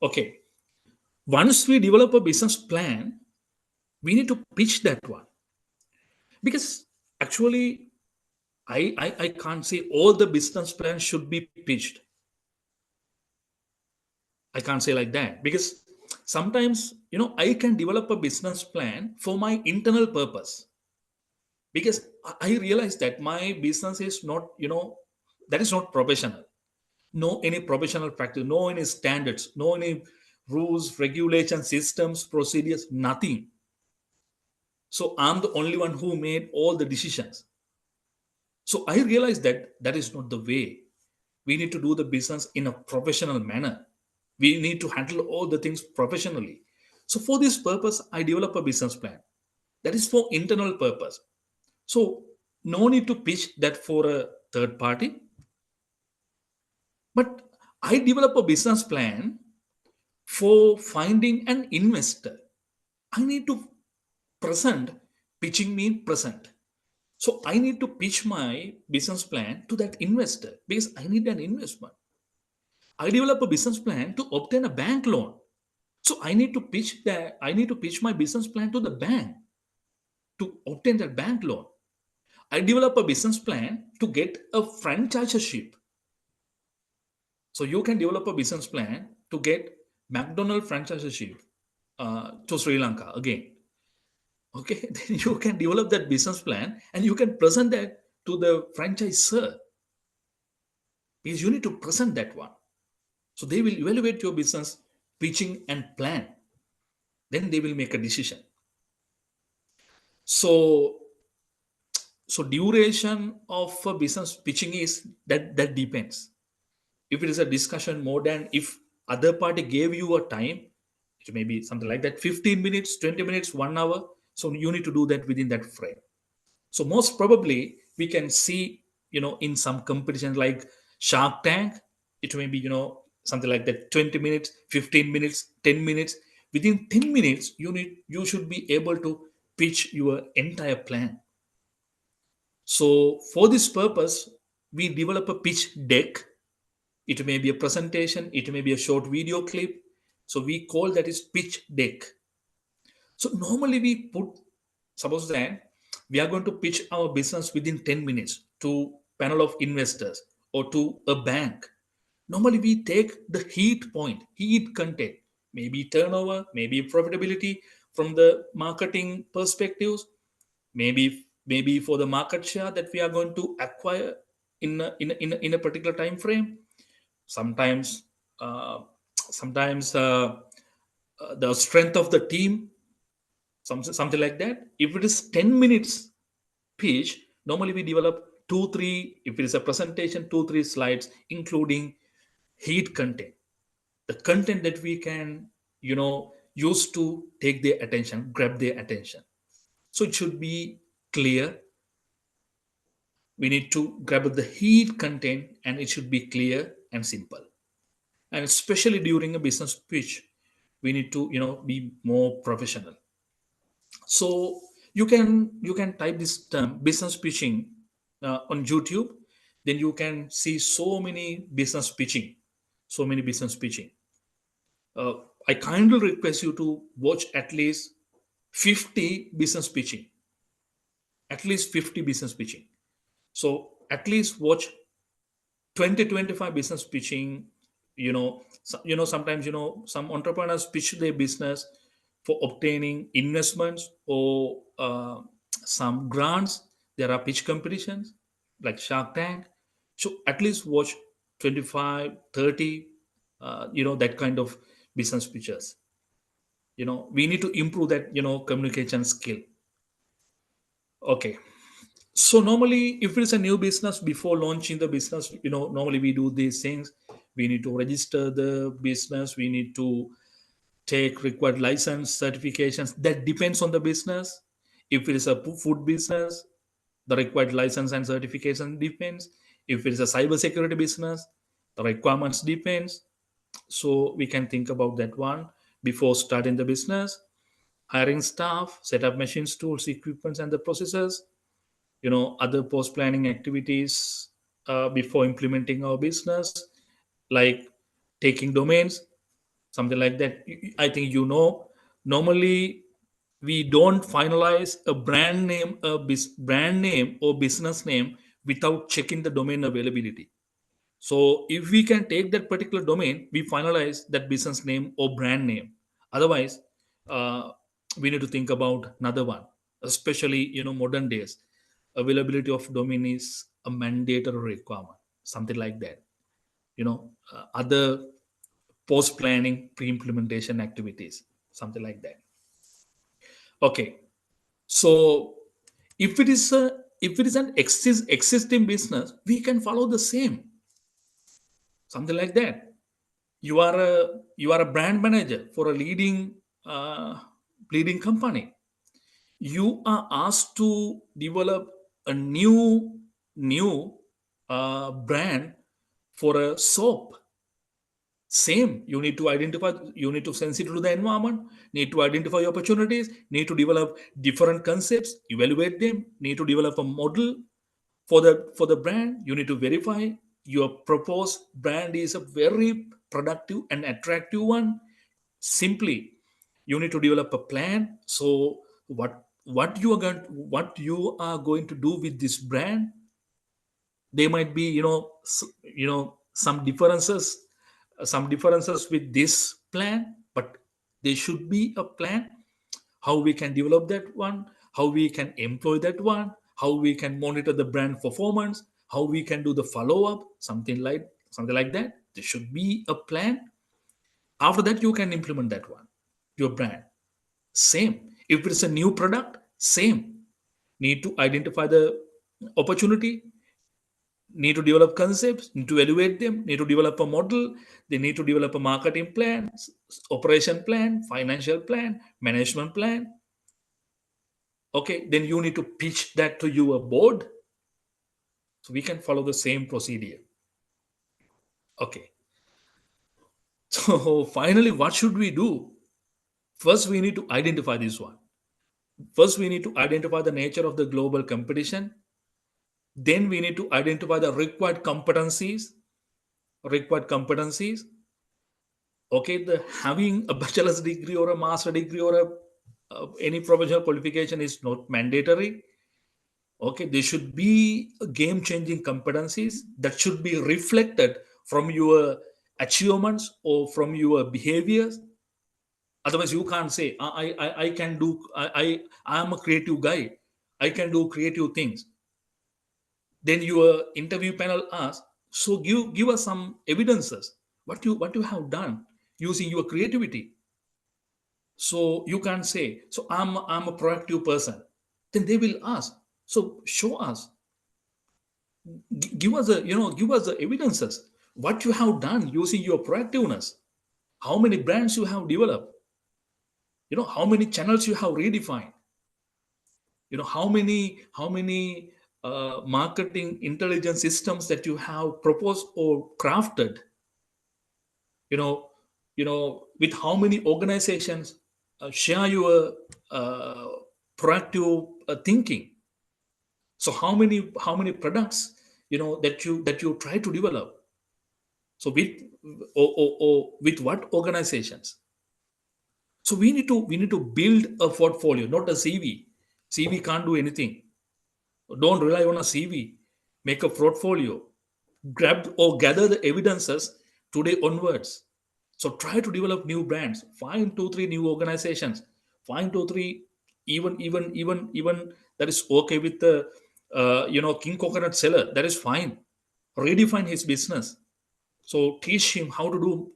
Okay. Once we develop a business plan, we need to pitch that one. Because actually, I can't say all the business plans should be pitched. I can't say like that, because sometimes, I can develop a business plan for my internal purpose, because I realize that my business is not, that is not professional. No any professional practice, no any standards, no any rules, regulations, systems, procedures, nothing. So I'm the only one who made all the decisions. So I realized that that is not the way. We need to do the business in a professional manner. We need to handle all the things professionally. So for this purpose, I develop a business plan. That is for internal purpose. So no need to pitch that for a third party. But I develop a business plan for finding an investor. I need to present. Pitching means present. So I need to pitch my business plan to that investor because I need an investment. I develop a business plan to obtain a bank loan. So I need to pitch my business plan to the bank to obtain that bank loan. I develop a business plan to get a franchiseship. So you can develop a business plan to get McDonald's franchiseship to Sri Lanka again. Okay, then you can develop that business plan and you can present that to the franchisor because you need to present that one. So they will evaluate your business pitching and plan. Then they will make a decision. So duration of a business pitching is that depends. If it is a discussion more than if other party gave you a time, it may be something like that, 15 minutes, 20 minutes, 1 hour. So you need to do that within that frame. So most probably we can see, in some competitions like Shark Tank, it may be, something like that, 20 minutes, 15 minutes, 10 minutes. Within 10 minutes, you should be able to pitch your entire plan. So for this purpose, we develop a pitch deck. It may be a presentation, it may be a short video clip. So we call that is pitch deck. So normally we suppose that we are going to pitch our business within 10 minutes to panel of investors or to a bank. Normally we take the heat content, maybe turnover, maybe profitability from the marketing perspectives, maybe for the market share that we are going to acquire in a particular time frame. Sometimes the strength of the team, something like that. If it is 10 minutes pitch, normally we develop 2-3, if it is a presentation, 2-3 slides, including heat content, the content that we can use to take their attention, grab their attention. So it should be clear. We need to grab the heat content and it should be clear and simple. And especially during a business pitch, we need to be more professional. So you can type this term business pitching on YouTube. Then you can see so many business pitching. I kindly request you to watch at least 50 business pitching. So at least watch 20-25 business pitching. Sometimes some entrepreneurs pitch their business for obtaining investments or some grants. There are pitch competitions like Shark Tank. So at least watch 25-30 that kind of business pitches. We need to improve that communication skill. Okay. So normally if it is a new business, before launching the business, normally we do these things. We need to register the business, we need to take required license certifications. That depends on the business. If it is a food business, the required license and certification depends. If it is a cybersecurity business, the requirements depends. So we can think about that one before starting the business. Hiring staff, set up machines, tools, equipments, and the processes. Other post planning activities before implementing our business, like taking domains, something like that. I think normally we don't finalize a brand name or business name without checking the domain availability. So if we can take that particular domain, we finalize that business name or brand name. Otherwise, we need to think about another one, especially modern days. Availability of domain is a mandatory requirement, something like that. Other post planning, pre-implementation activities, something like that. Okay, so if it is an existing business, we can follow the same, something like that. You are a brand manager for a leading company. you are asked to develop a new brand for a soap. Same, you need to identify, you need to sensitive to the environment, need to identify opportunities, need to develop different concepts, evaluate them, need to develop a model for the brand. You need to verify your proposed brand is a very productive and attractive one. Simply, you need to develop a plan. So what you are going to do with this brand, there might be some differences with this plan, but there should be a plan how we can develop that one, how we can employ that one, how we can monitor the brand performance, how we can do the follow up, something like that. There should be a plan. After that, you can implement that one, your brand. Same, if it's a new product, same, need to identify the opportunity, need to develop concepts, need to evaluate them, need to develop a model, they need to develop a marketing plan, operation plan, financial plan, management plan. Okay, then you need to pitch that to your board. So we can follow the same procedure. Okay. So finally, what should we do? First, we need to identify this one. First, we need to identify the nature of the global competition. Then we need to identify the required competencies. Okay, the having a bachelor's degree or a master degree or any professional qualification is not mandatory. Okay, there should be game-changing competencies that should be reflected from your achievements or from your behaviors. Otherwise, you can't say, I can do, I am a creative guy, I can do creative things. Then your interview panel asks, so give us some evidences, what you have done using your creativity. So you can't say, so I'm a proactive person. Then they will ask, so show us, give us the evidences, what you have done using your proactiveness, how many brands you have developed, how many channels you have redefined, how many marketing intelligence systems that you have proposed or crafted, with how many organizations share your proactive thinking. So how many products that you try to develop. So or with what organizations. So we need to build a portfolio, not a CV. CV can't do anything. Don't rely on a CV. Make a portfolio. Grab or gather the evidences today onwards. So try to develop new brands. Find 2-3 new organizations. Find 2-3 even that is okay with the king coconut seller. That is fine. Redefine his business. So teach him how to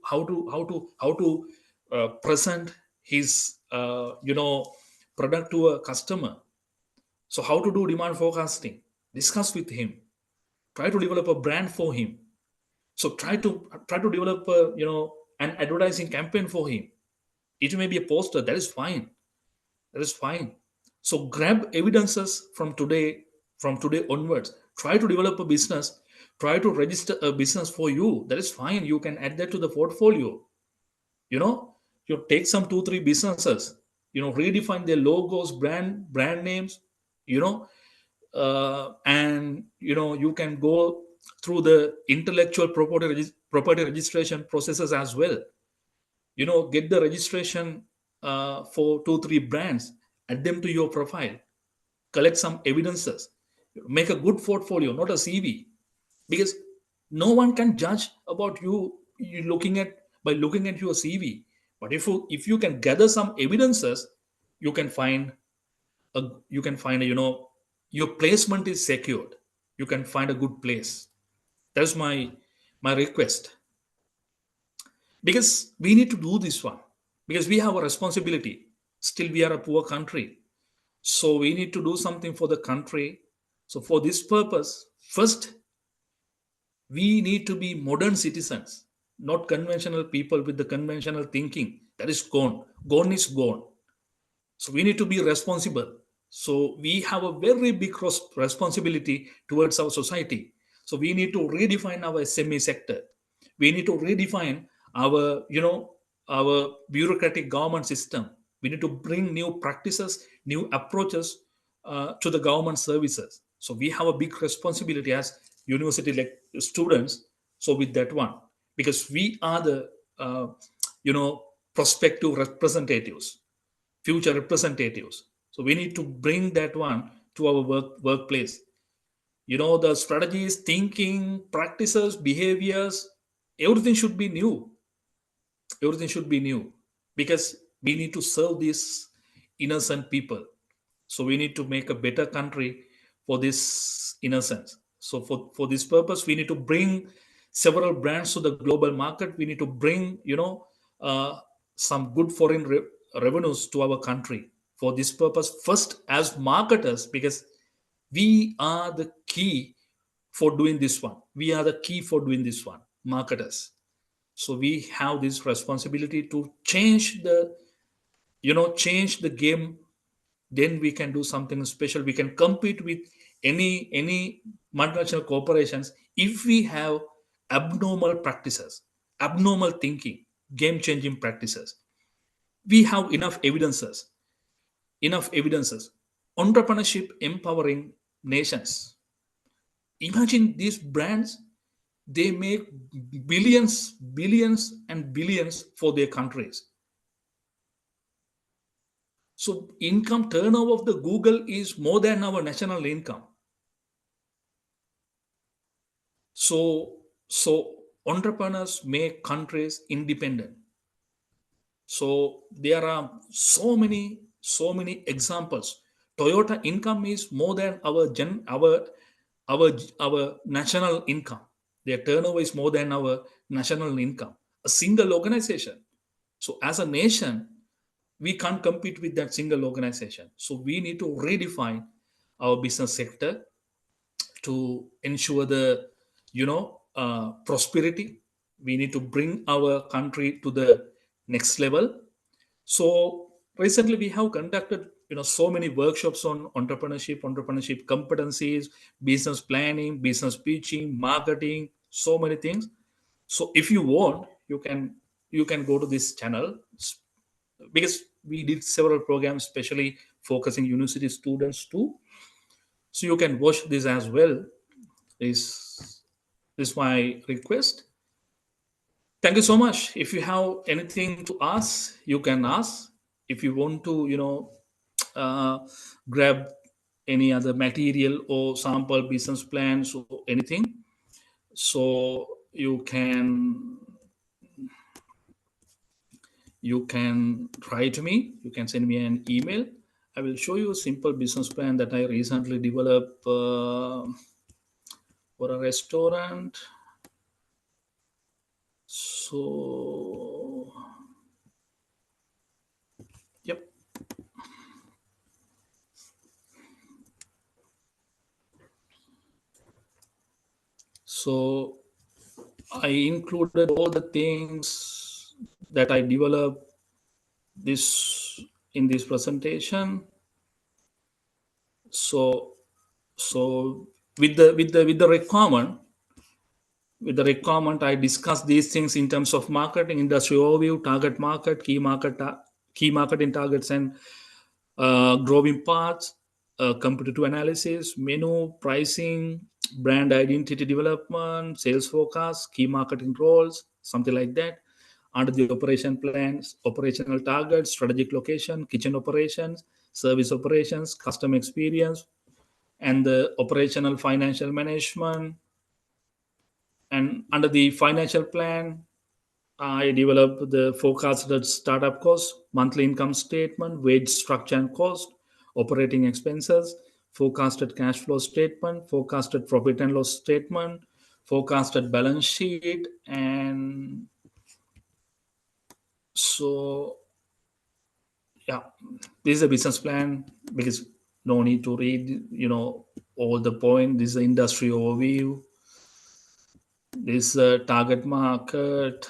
present his product to a customer. So how to do demand forecasting. Discuss with him. Try to develop a brand for him. So try to develop an advertising campaign for him. It may be a poster. That is fine. So grab evidences from today onwards. Try to develop a business. Try to register a business for you. That is fine. You can add that to the portfolio. You take some 2-3 businesses. Redefine their logos, brand names. And you can go through the intellectual property registration processes as well. Get the registration for 2-3 brands, add them to your profile, collect some evidences, make a good portfolio, not a CV, because no one can judge about you by looking at your CV. But if you can gather some evidences, you can find your placement is secured. You can find a good place. That's my request, because we need to do this one, because we have a responsibility. Still, we are a poor country, so we need to do something for the country. So for this purpose, first, we need to be modern citizens, not conventional people with the conventional thinking. That is gone. Gone is gone. So we need to be responsible. So we have a very big responsibility towards our society. So we need to redefine our SME sector. We need to redefine our, our bureaucratic government system. We need to bring new practices, new approaches to the government services. So we have a big responsibility as university students. So with that one, because we are the, prospective representatives, future representatives. So we need to bring that one to our workplace. The strategies, thinking, practices, behaviors, everything should be new. Everything should be new because we need to serve these innocent people. So we need to make a better country for this innocence. So for this purpose, we need to bring several brands to the global market. We need to bring, some good foreign revenues to our country. For this purpose, first as marketers, because we are the key for doing this one. We are the key for doing this one, marketers. So we have this responsibility to change the game. Then we can do something special. We can compete with any multinational corporations if we have abnormal practices, abnormal thinking, game changing practices. We have enough evidences. Entrepreneurship empowering nations. Imagine these brands, they make billions and billions for their countries. So income turnover of the Google is more than our national income. So entrepreneurs make countries independent. So there are so many examples. Toyota income is more than our national income. Their turnover is more than our national income. A single organization. So as a nation, we can't compete with that single organization. So we need to redefine our business sector to ensure the prosperity. We need to bring our country to the next level. So recently we have conducted so many workshops on entrepreneurship competencies, business planning, business pitching, marketing, so many things. So if you want, you can go to this channel, because we did several programs especially focusing university students too. So you can watch this as well. Is my request. Thank you so much. If you have anything to ask, you can ask. If you want to uh, grab any other material or sample business plans or anything, so you can write me, you can send me an email. I will show you a simple business plan that I recently developed for a restaurant. So yep. So I included all the things that I developed this in this presentation. So with the requirement, I discussed these things in terms of marketing, industry overview, target market, key marketing targets, and growing parts, competitive analysis, menu, pricing, brand identity development, sales forecast, key marketing roles, something like that. Under the operation plans, operational targets, strategic location, kitchen operations, service operations, customer experience, and the operational financial management. And under the financial plan, I developed the forecasted startup cost, monthly income statement, wage structure and cost, operating expenses, forecasted cash flow statement, forecasted profit and loss statement, forecasted balance sheet. And so, yeah, this is a business plan, because no need to read, all the point. This is the industry overview. This is a target market.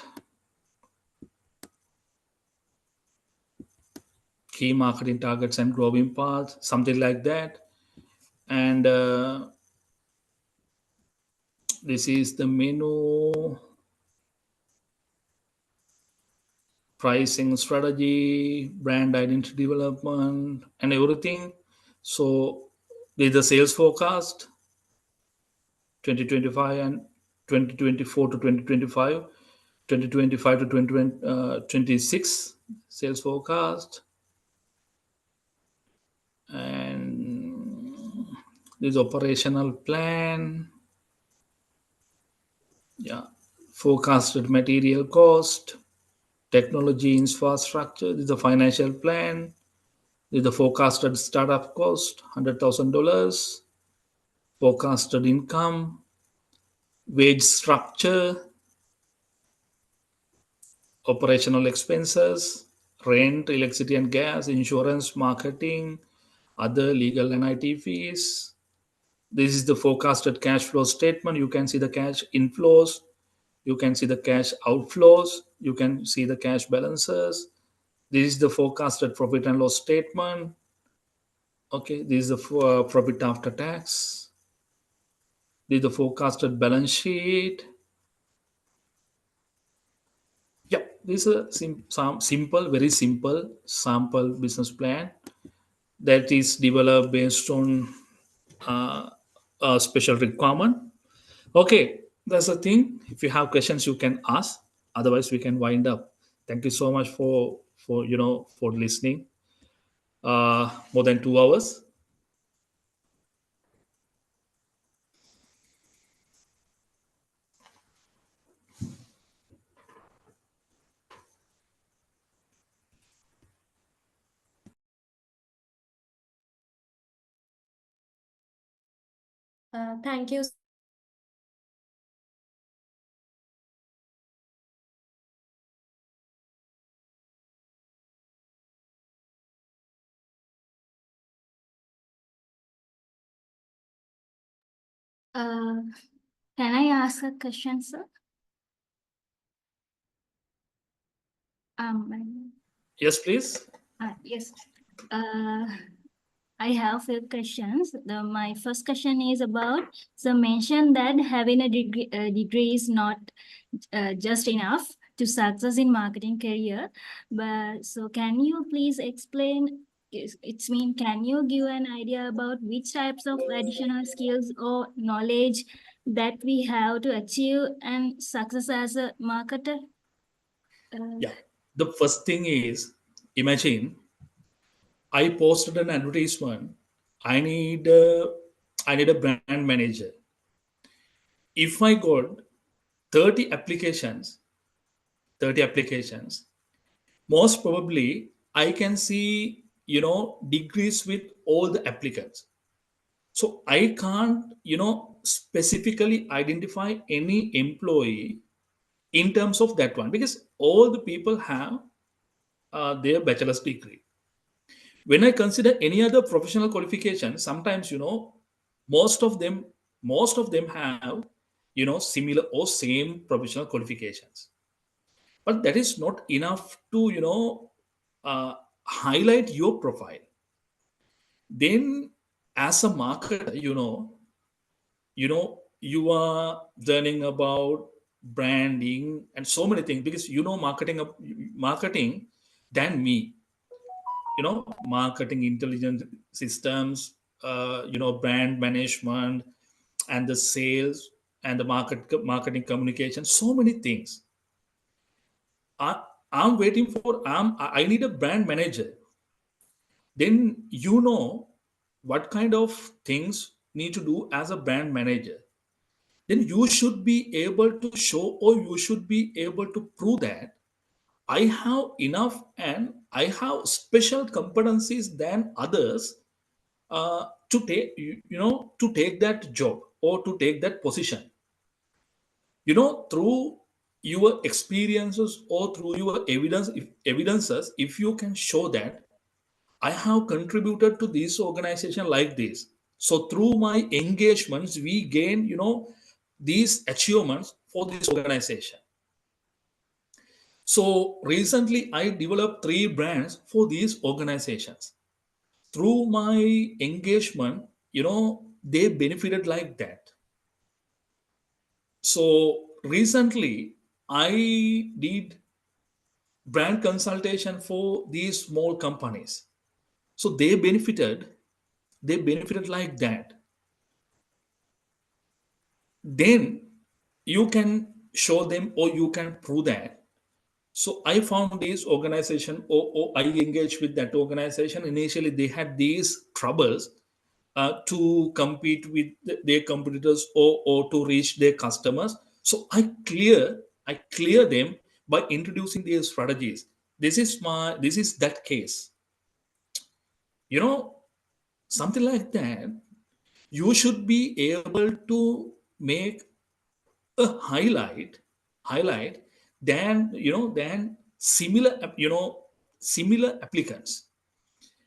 key marketing targets and growing paths, something like that. And this is the menu, pricing strategy, brand identity development, and everything. So there's the sales forecast 2025 and 2024 to 2025, 2025 to 2026 sales forecast. And this operational plan, yeah, forecasted material cost, technology infrastructure. This is the financial plan. This is the forecasted startup cost, $100,000. Forecasted income, wage structure, operational expenses, rent, electricity and gas, insurance, marketing, other legal and IT fees. This is the forecasted cash flow statement. You can see the cash inflows, you can see the cash outflows, you can see the cash balances. This is the forecasted profit and loss statement. Okay, this is the profit after tax. This is the forecasted balance sheet. Yep, this is a simple, very simple sample business plan that is developed based on a special requirement. Okay, that's the thing. If you have questions, you can ask. Otherwise, we can wind up. Thank you so much for for listening. More than 2 hours. Thank you. Can I ask a question, sir? Yes, please. Yes. I have few questions. My first question is about, so mention that having a degree is not just enough to success in marketing career. But so can you please explain? It's mean, can you give an idea about which types of additional skills or knowledge that we have to achieve and success as a marketer? Yeah. The first thing is, imagine I posted an advertisement. I need a brand manager. If I got 30 applications, 30 applications, most probably I can see degrees with all the applicants. So I can't specifically identify any employee in terms of that one, because all the people have their bachelor's degree. When I consider any other professional qualification, sometimes most of them have similar or same professional qualifications, but that is not enough to highlight your profile. Then as a marketer, you are learning about branding and so many things, because marketing than me. Marketing intelligence systems, brand management, and the sales, and the marketing communication, so many things. I'm waiting for, I need a brand manager. Then what kind of things need to do as a brand manager. Then you should be able to show, or you should be able to prove that I have enough and I have special competencies than others to take that job or to take that position. Through your experiences or through your evidences, if you can show that I have contributed to this organization like this, so through my engagements we gain these achievements for this organization. So recently I developed 3 brands for these organizations. Through my engagement, they benefited like that. So recently I did brand consultation for these small companies. So they benefited like that. Then you can show them or you can prove that. So I found this organization, or I engaged with that organization. Initially, they had these troubles to compete with their competitors, or to reach their customers. So I clear them by introducing their strategies. This is that case. You know, something like that. You should be able to make a highlight than similar applicants.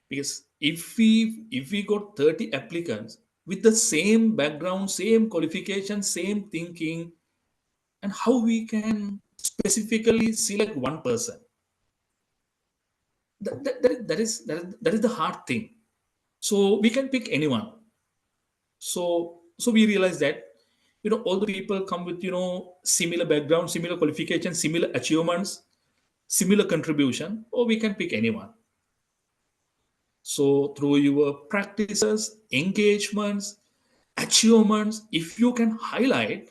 Because if we got 30 applicants with the same background, same qualification, same thinking, and how we can specifically select one person, that is the hard thing. So we can pick anyone. So we realize that all the people come with similar background, similar qualification, similar achievements, similar contribution, or we can pick anyone. So through your practices, engagements, achievements, if you can highlight,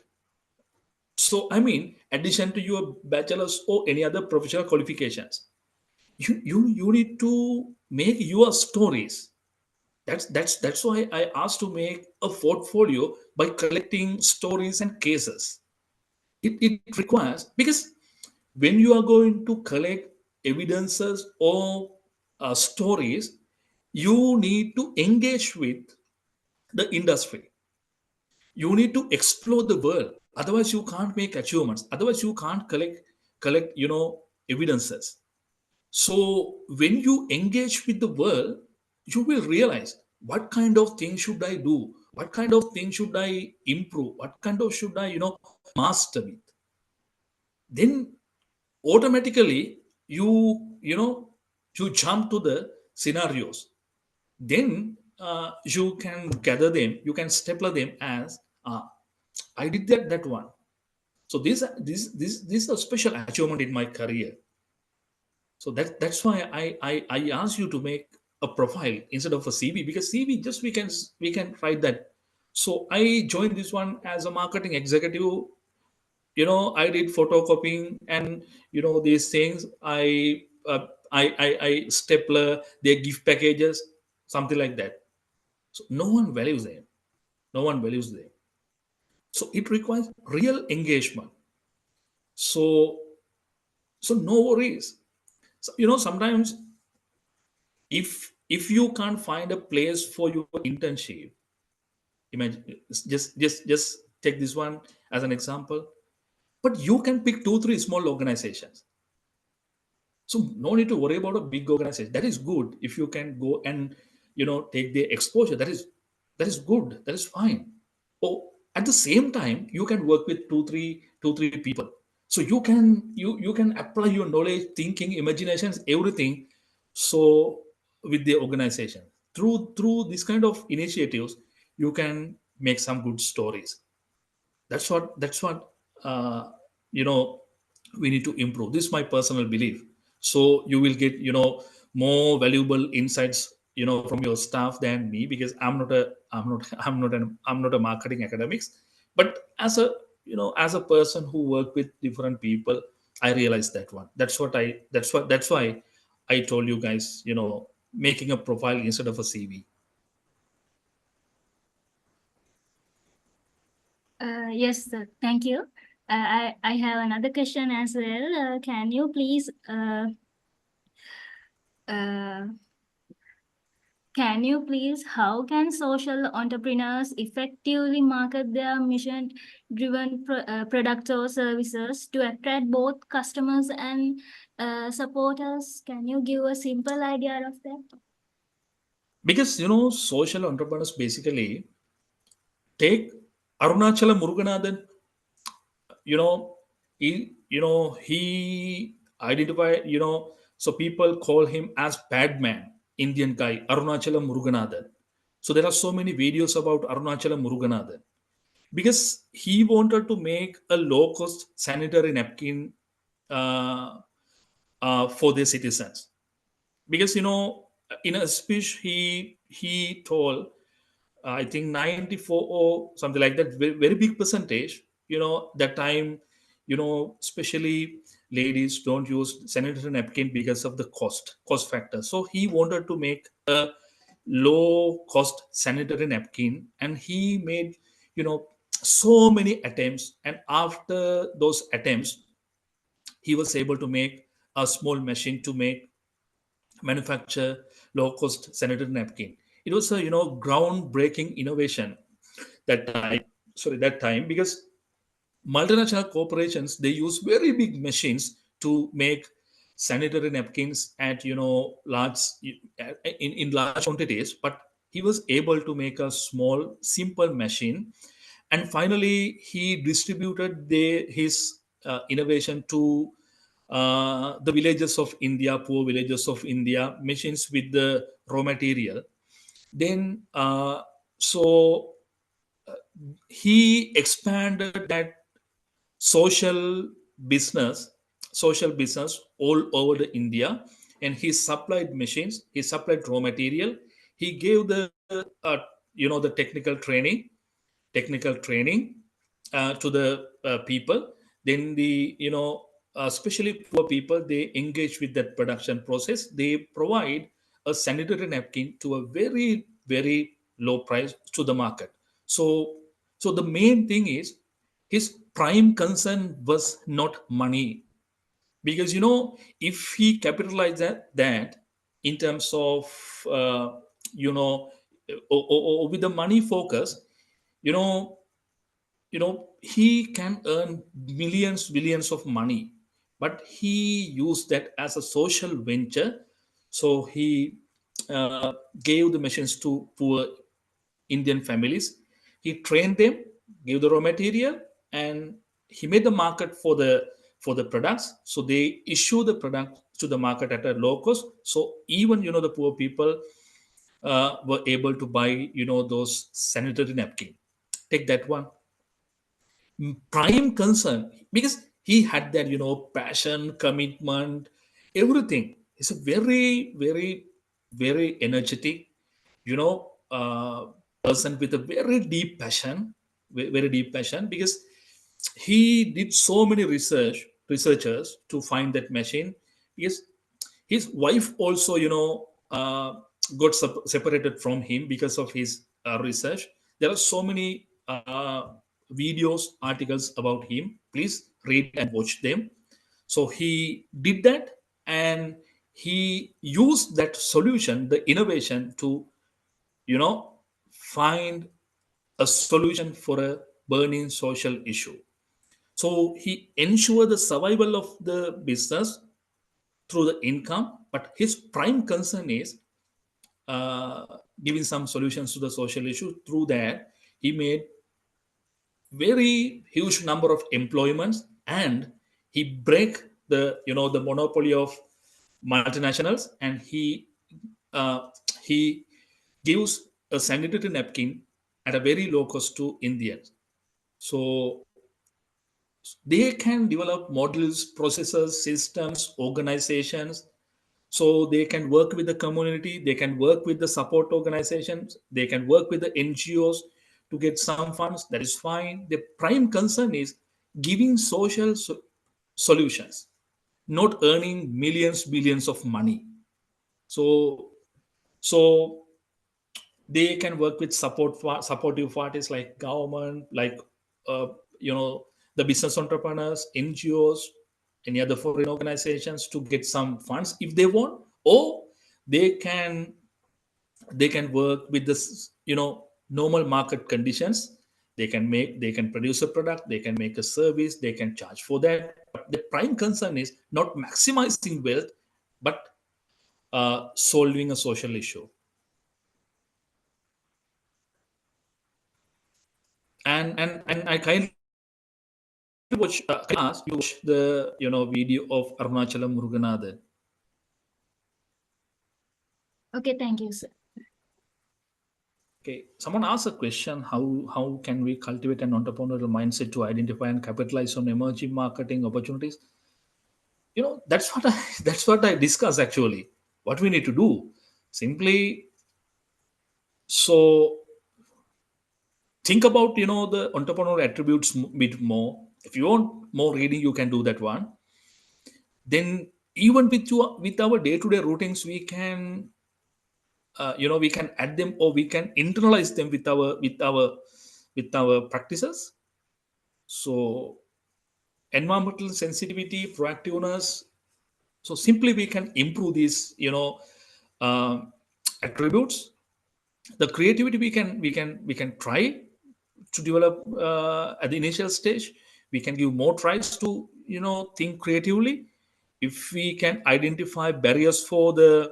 so I mean, addition to your bachelor's or any other professional qualifications, you need to make your stories. That's why I asked to make a portfolio by collecting stories and cases. It requires, because when you are going to collect evidences or stories, you need to engage with the industry. You need to explore the world. Otherwise, you can't make achievements. Otherwise, you can't collect evidences. So when you engage with the world, you will realize what kind of thing should I do? What kind of thing should I improve? What kind of should I, master with? Then automatically you jump to the scenarios. Then you can gather them, you can stapler them as I did that one. So this is a special achievement in my career. So that's why I asked you to make a profile instead of a CV, because CV just we can write that. So I joined this one as a marketing executive. I did photocopying and these things. I stapler their gift packages, something like that. So no one values them. No one values them. So it requires real engagement. So so no worries. So, sometimes if you can't find a place for your internship, imagine, just take this one as an example. But you can pick 2 3 small organizations. So no need to worry about a big organization. That is good if you can go and take the exposure. That is good. That is fine. Or at the same time, you can work with two three people. So you can apply your knowledge, thinking, imaginations, everything. So with the organization, through this kind of initiatives, you can make some good stories. That's what uh, you know we need to improve. This is my personal belief. So you will get more valuable insights from your staff than me, because I'm not a marketing academics. But as a person who work with different people, I realized that one. That's why I told you guys, making a profile instead of a CV. Yes, sir. Thank you. I have another question as well. Uh, can you please, how can social entrepreneurs effectively market their mission-driven products or services to attract both customers and supporters? Can you give a simple idea of that? Because social entrepreneurs basically take Arunachala Muruganathan. you know he identified, so people call him as bad man, Indian guy, Arunachalam Muruganathan. So there are so many videos about Arunachalam Muruganathan because he wanted to make a low cost sanitary napkin uh, for their citizens. Because, in a speech, he told, I think 94 or something like that, very, very big percentage, that time, especially ladies don't use sanitary napkin because of the cost factor. So he wanted to make a low cost sanitary napkin, and he made, so many attempts. And after those attempts, he was able to make a small machine to manufacture low cost sanitary napkin. It was a groundbreaking innovation that time because multinational corporations, they use very big machines to make sanitary napkins at large in large quantities, but he was able to make a small simple machine. And finally he distributed his innovation to the villages of India, poor villages of India, machines with the raw material. Then so he expanded that social business social business all over the India, and he supplied machines, he supplied raw material, he gave the the technical training to the people. Then the especially poor people, they engage with that production process. They provide a sanitary napkin to a very very low price to the market. So the main thing is his prime concern was not money, because if he capitalized that in terms of you know or with the money focus, you know he can earn millions billions of money, but he used that as a social venture. So he gave the machines to poor Indian families. He trained them, gave the raw material, and he made the market for the products. So they issue the product to the market at a low cost. So even the poor people were able to buy those sanitary napkin. Take that one. Prime concern, because he had that passion, commitment, everything. He's a very very very energetic person with a very deep passion, very deep passion, because he did so many researchers to find that machine. Because his wife also got separated from him because of his research. There are so many videos, articles about him. Please read and watch them. So he did that, and he used that solution, the innovation, to find a solution for a burning social issue. So he ensured the survival of the business through the income, but his prime concern is giving some solutions to the social issue. Through that, he made very huge number of employments, and he break the monopoly of multinationals, and he gives a sanitary napkin at a very low cost to Indians. So they can develop models, processes, systems, organizations. So they can work with the community, they can work with the support organizations, they can work with the NGOs to get some funds. That is fine. The prime concern is giving social solutions, not earning millions, billions of money. So they can work with supportive parties like government, like uh, you know the business entrepreneurs, NGOs, any other foreign organizations, to get some funds if they want. Or they can work with this normal market conditions. They can produce a product, they can make a service, they can charge for that. But the prime concern is not maximizing wealth, but solving a social issue. And I kindly watch, can I ask you watch the video of Arunachalam Muruganathan? Okay, thank you, sir. Okay, someone asked a question: How can we cultivate an entrepreneurial mindset to identify and capitalize on emerging marketing opportunities? That's what I that's what I discuss actually. What we need to do simply, so think about the entrepreneurial attributes bit more. If you want more reading, you can do that one. Then even with our day-to-day routines, we can we can add them, or we can internalize them with our practices. So environmental sensitivity, proactiveness. So simply we can improve these uh, attributes. The creativity we can try to develop at the initial stage. We can give more tries to think creatively. If we can identify barriers for the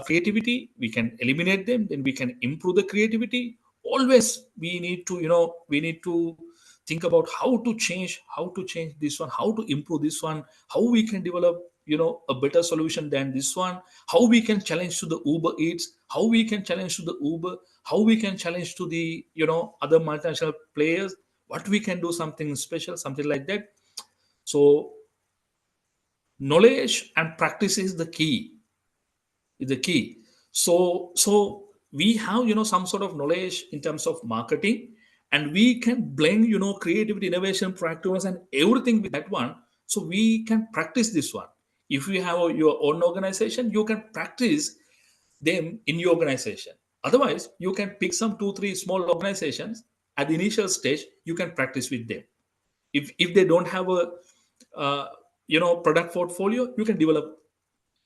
creativity, we can eliminate them, then we can improve the creativity. Always we need to think about how to change this one, how to improve this one, how we can develop a better solution than this one, how we can challenge to the Uber Eats, how we can challenge to the Uber, how we can challenge to the other multinational players, what we can do something special, something like that. So knowledge and practice is the key. So we have some sort of knowledge in terms of marketing, and we can blend creativity, innovation, proactiveness, and everything with that one. So we can practice this one. If you have your own organization, you can practice them in your organization. Otherwise, you can pick some 2 3 small organizations at the initial stage. You can practice with them. If they don't have a product portfolio, you can develop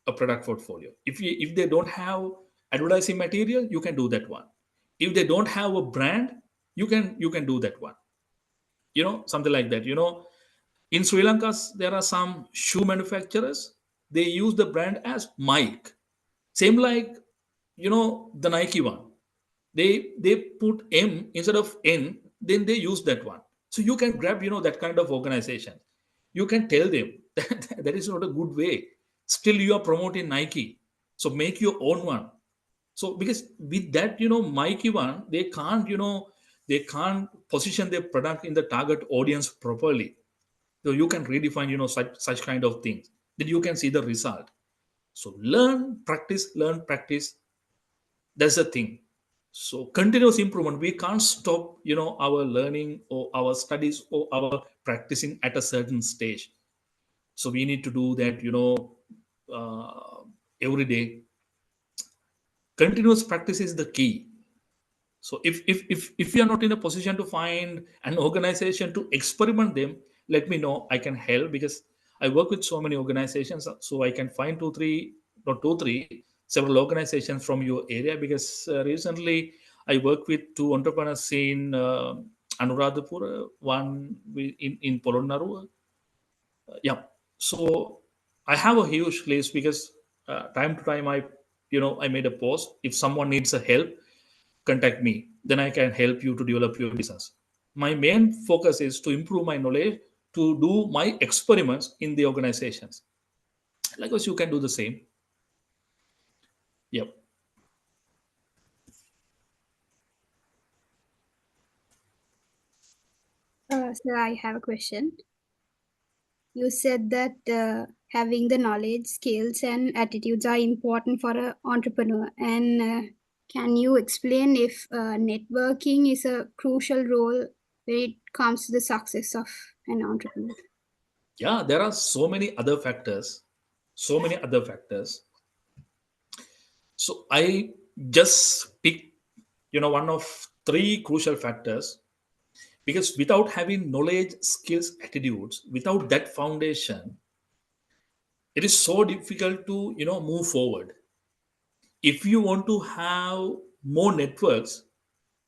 a product portfolio. If they don't have advertising material, you can do that one. If they don't have a brand, you can do that one. Something like that. In Sri Lanka, there are some shoe manufacturers. They use the brand as Mike. Same like the Nike one. They put M instead of N, then they use that one. So you can grab that kind of organization. You can tell them that is not a good way. Still you are promoting Nike, so make your own one. So because with that Nike one, they can't position their product in the target audience properly. So you can redefine such kind of things, then you can see the result. So learn practice. That's the thing. So continuous improvement, we can't stop our learning or our studies or our practicing at a certain stage. So we need to do that every day. Continuous practice is the key. So if you are not in a position to find an organization to experiment them, let me know. I can help, because I work with so many organizations, so I can find several organizations from your area. Because recently I worked with 2 entrepreneurs in Anuradhapura, one in Polonnaru. Yeah. So I have a huge list, because time to time I made a post. If someone needs a help, contact me, then I can help you to develop your business. My main focus is to improve my knowledge, to do my experiments in the organizations. Likewise, you can do the same. Yep. So I have a question. You said that having the knowledge, skills, and attitudes are important for an entrepreneur. And can you explain if networking is a crucial role when it comes to the success of an entrepreneur? Yeah, there are so many other factors. So I just pick one of 3 crucial factors, because without having knowledge, skills, attitudes, without that foundation, it is so difficult to move forward. If you want to have more networks,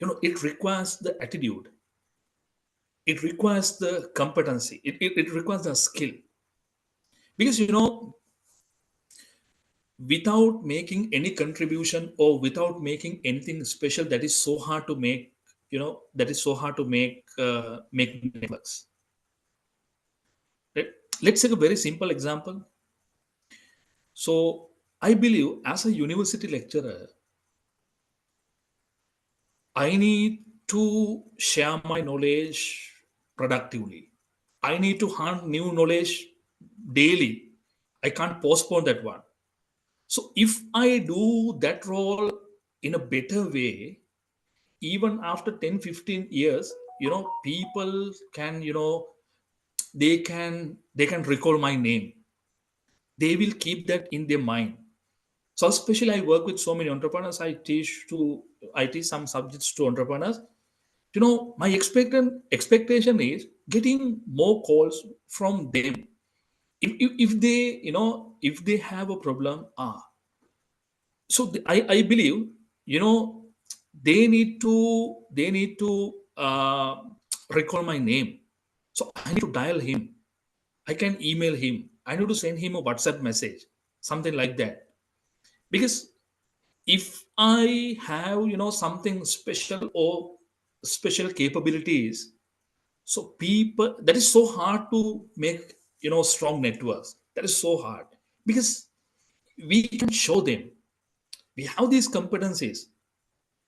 it requires the attitude, it requires the competency, it requires the skill. Because without making any contribution, or without making anything special, that is so hard to make networks. let's take a very simple example. So I believe as a university lecturer, I need to share my knowledge productively. I need to hunt new knowledge daily. I can't postpone that one. So if I do that role in a better way, even after 10-15 years, people can, they can recall my name. They will keep that in their mind. So especially I work with so many entrepreneurs. I teach some subjects to entrepreneurs. My expectation is getting more calls from them. If they, if they have a problem, I believe, they need to recall my name. So I need to dial him. I can email him. I need to send him a WhatsApp message, something like that. Because if I have, something special or special capabilities, so people, that is so hard to make, strong networks. That is so hard because we can show them we have these competencies.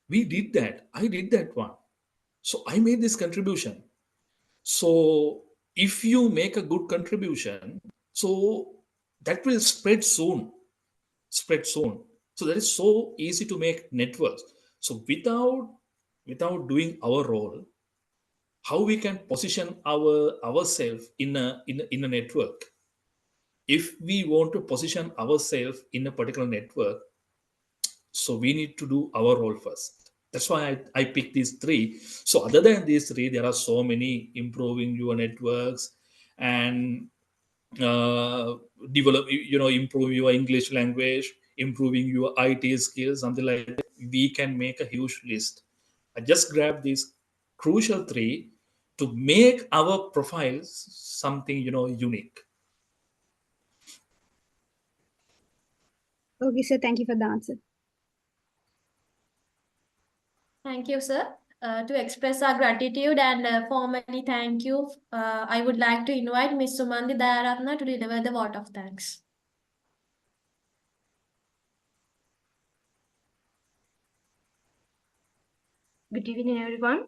We did that. I did that one. So I made this contribution. So if you make a good contribution, so that will spread soon. So that is so easy to make networks. So without doing our role, how we can position ourselves in a network. If we want to position ourselves in a particular network, so we need to do our role first. That's why I picked these three. So other than these three, there are so many: improving your networks and uh, develop, improve your English language, improving your IT skills, something like that. We can make a huge list. I just grabbed these crucial three to make our profiles something, unique. Okay, sir. Thank you for the answer. Thank you, sir. To express our gratitude and formally thank you, I would like to invite Ms. Sumandi Dayaratna to deliver the vote of thanks. Good evening, everyone.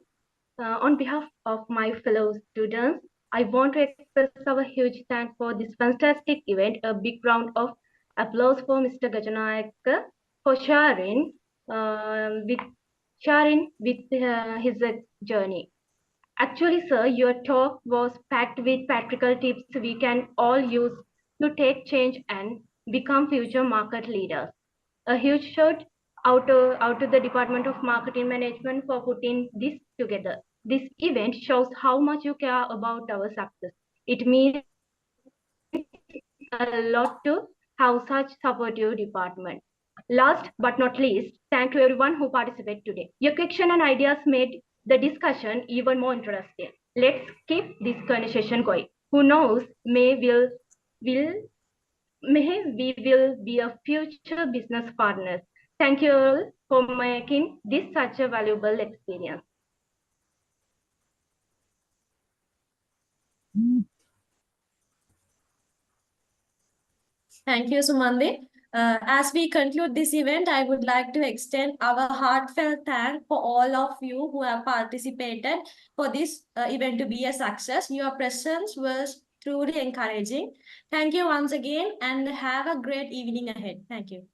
On behalf of my fellow students, I want to express our huge thanks for this fantastic event. A big round of applause for Mr. Gajanayaka for sharing with his journey. Actually, sir, your talk was packed with practical tips we can all use to take change and become future market leaders. A huge shout out to the Department of Marketing Management for putting this together. This event shows how much you care about our success. It means a lot to have such supportive department. Last but not least, thank to everyone who participated today. Your question and ideas made the discussion even more interesting. Let's keep this conversation going. Who knows, may we will be a future business partners. Thank you all for making this such a valuable experience. Thank you, Sumandi. As we conclude this event, I would like to extend our heartfelt thanks for all of you who have participated for this event to be a success. Your presence was truly encouraging. Thank you once again and have a great evening ahead. Thank you.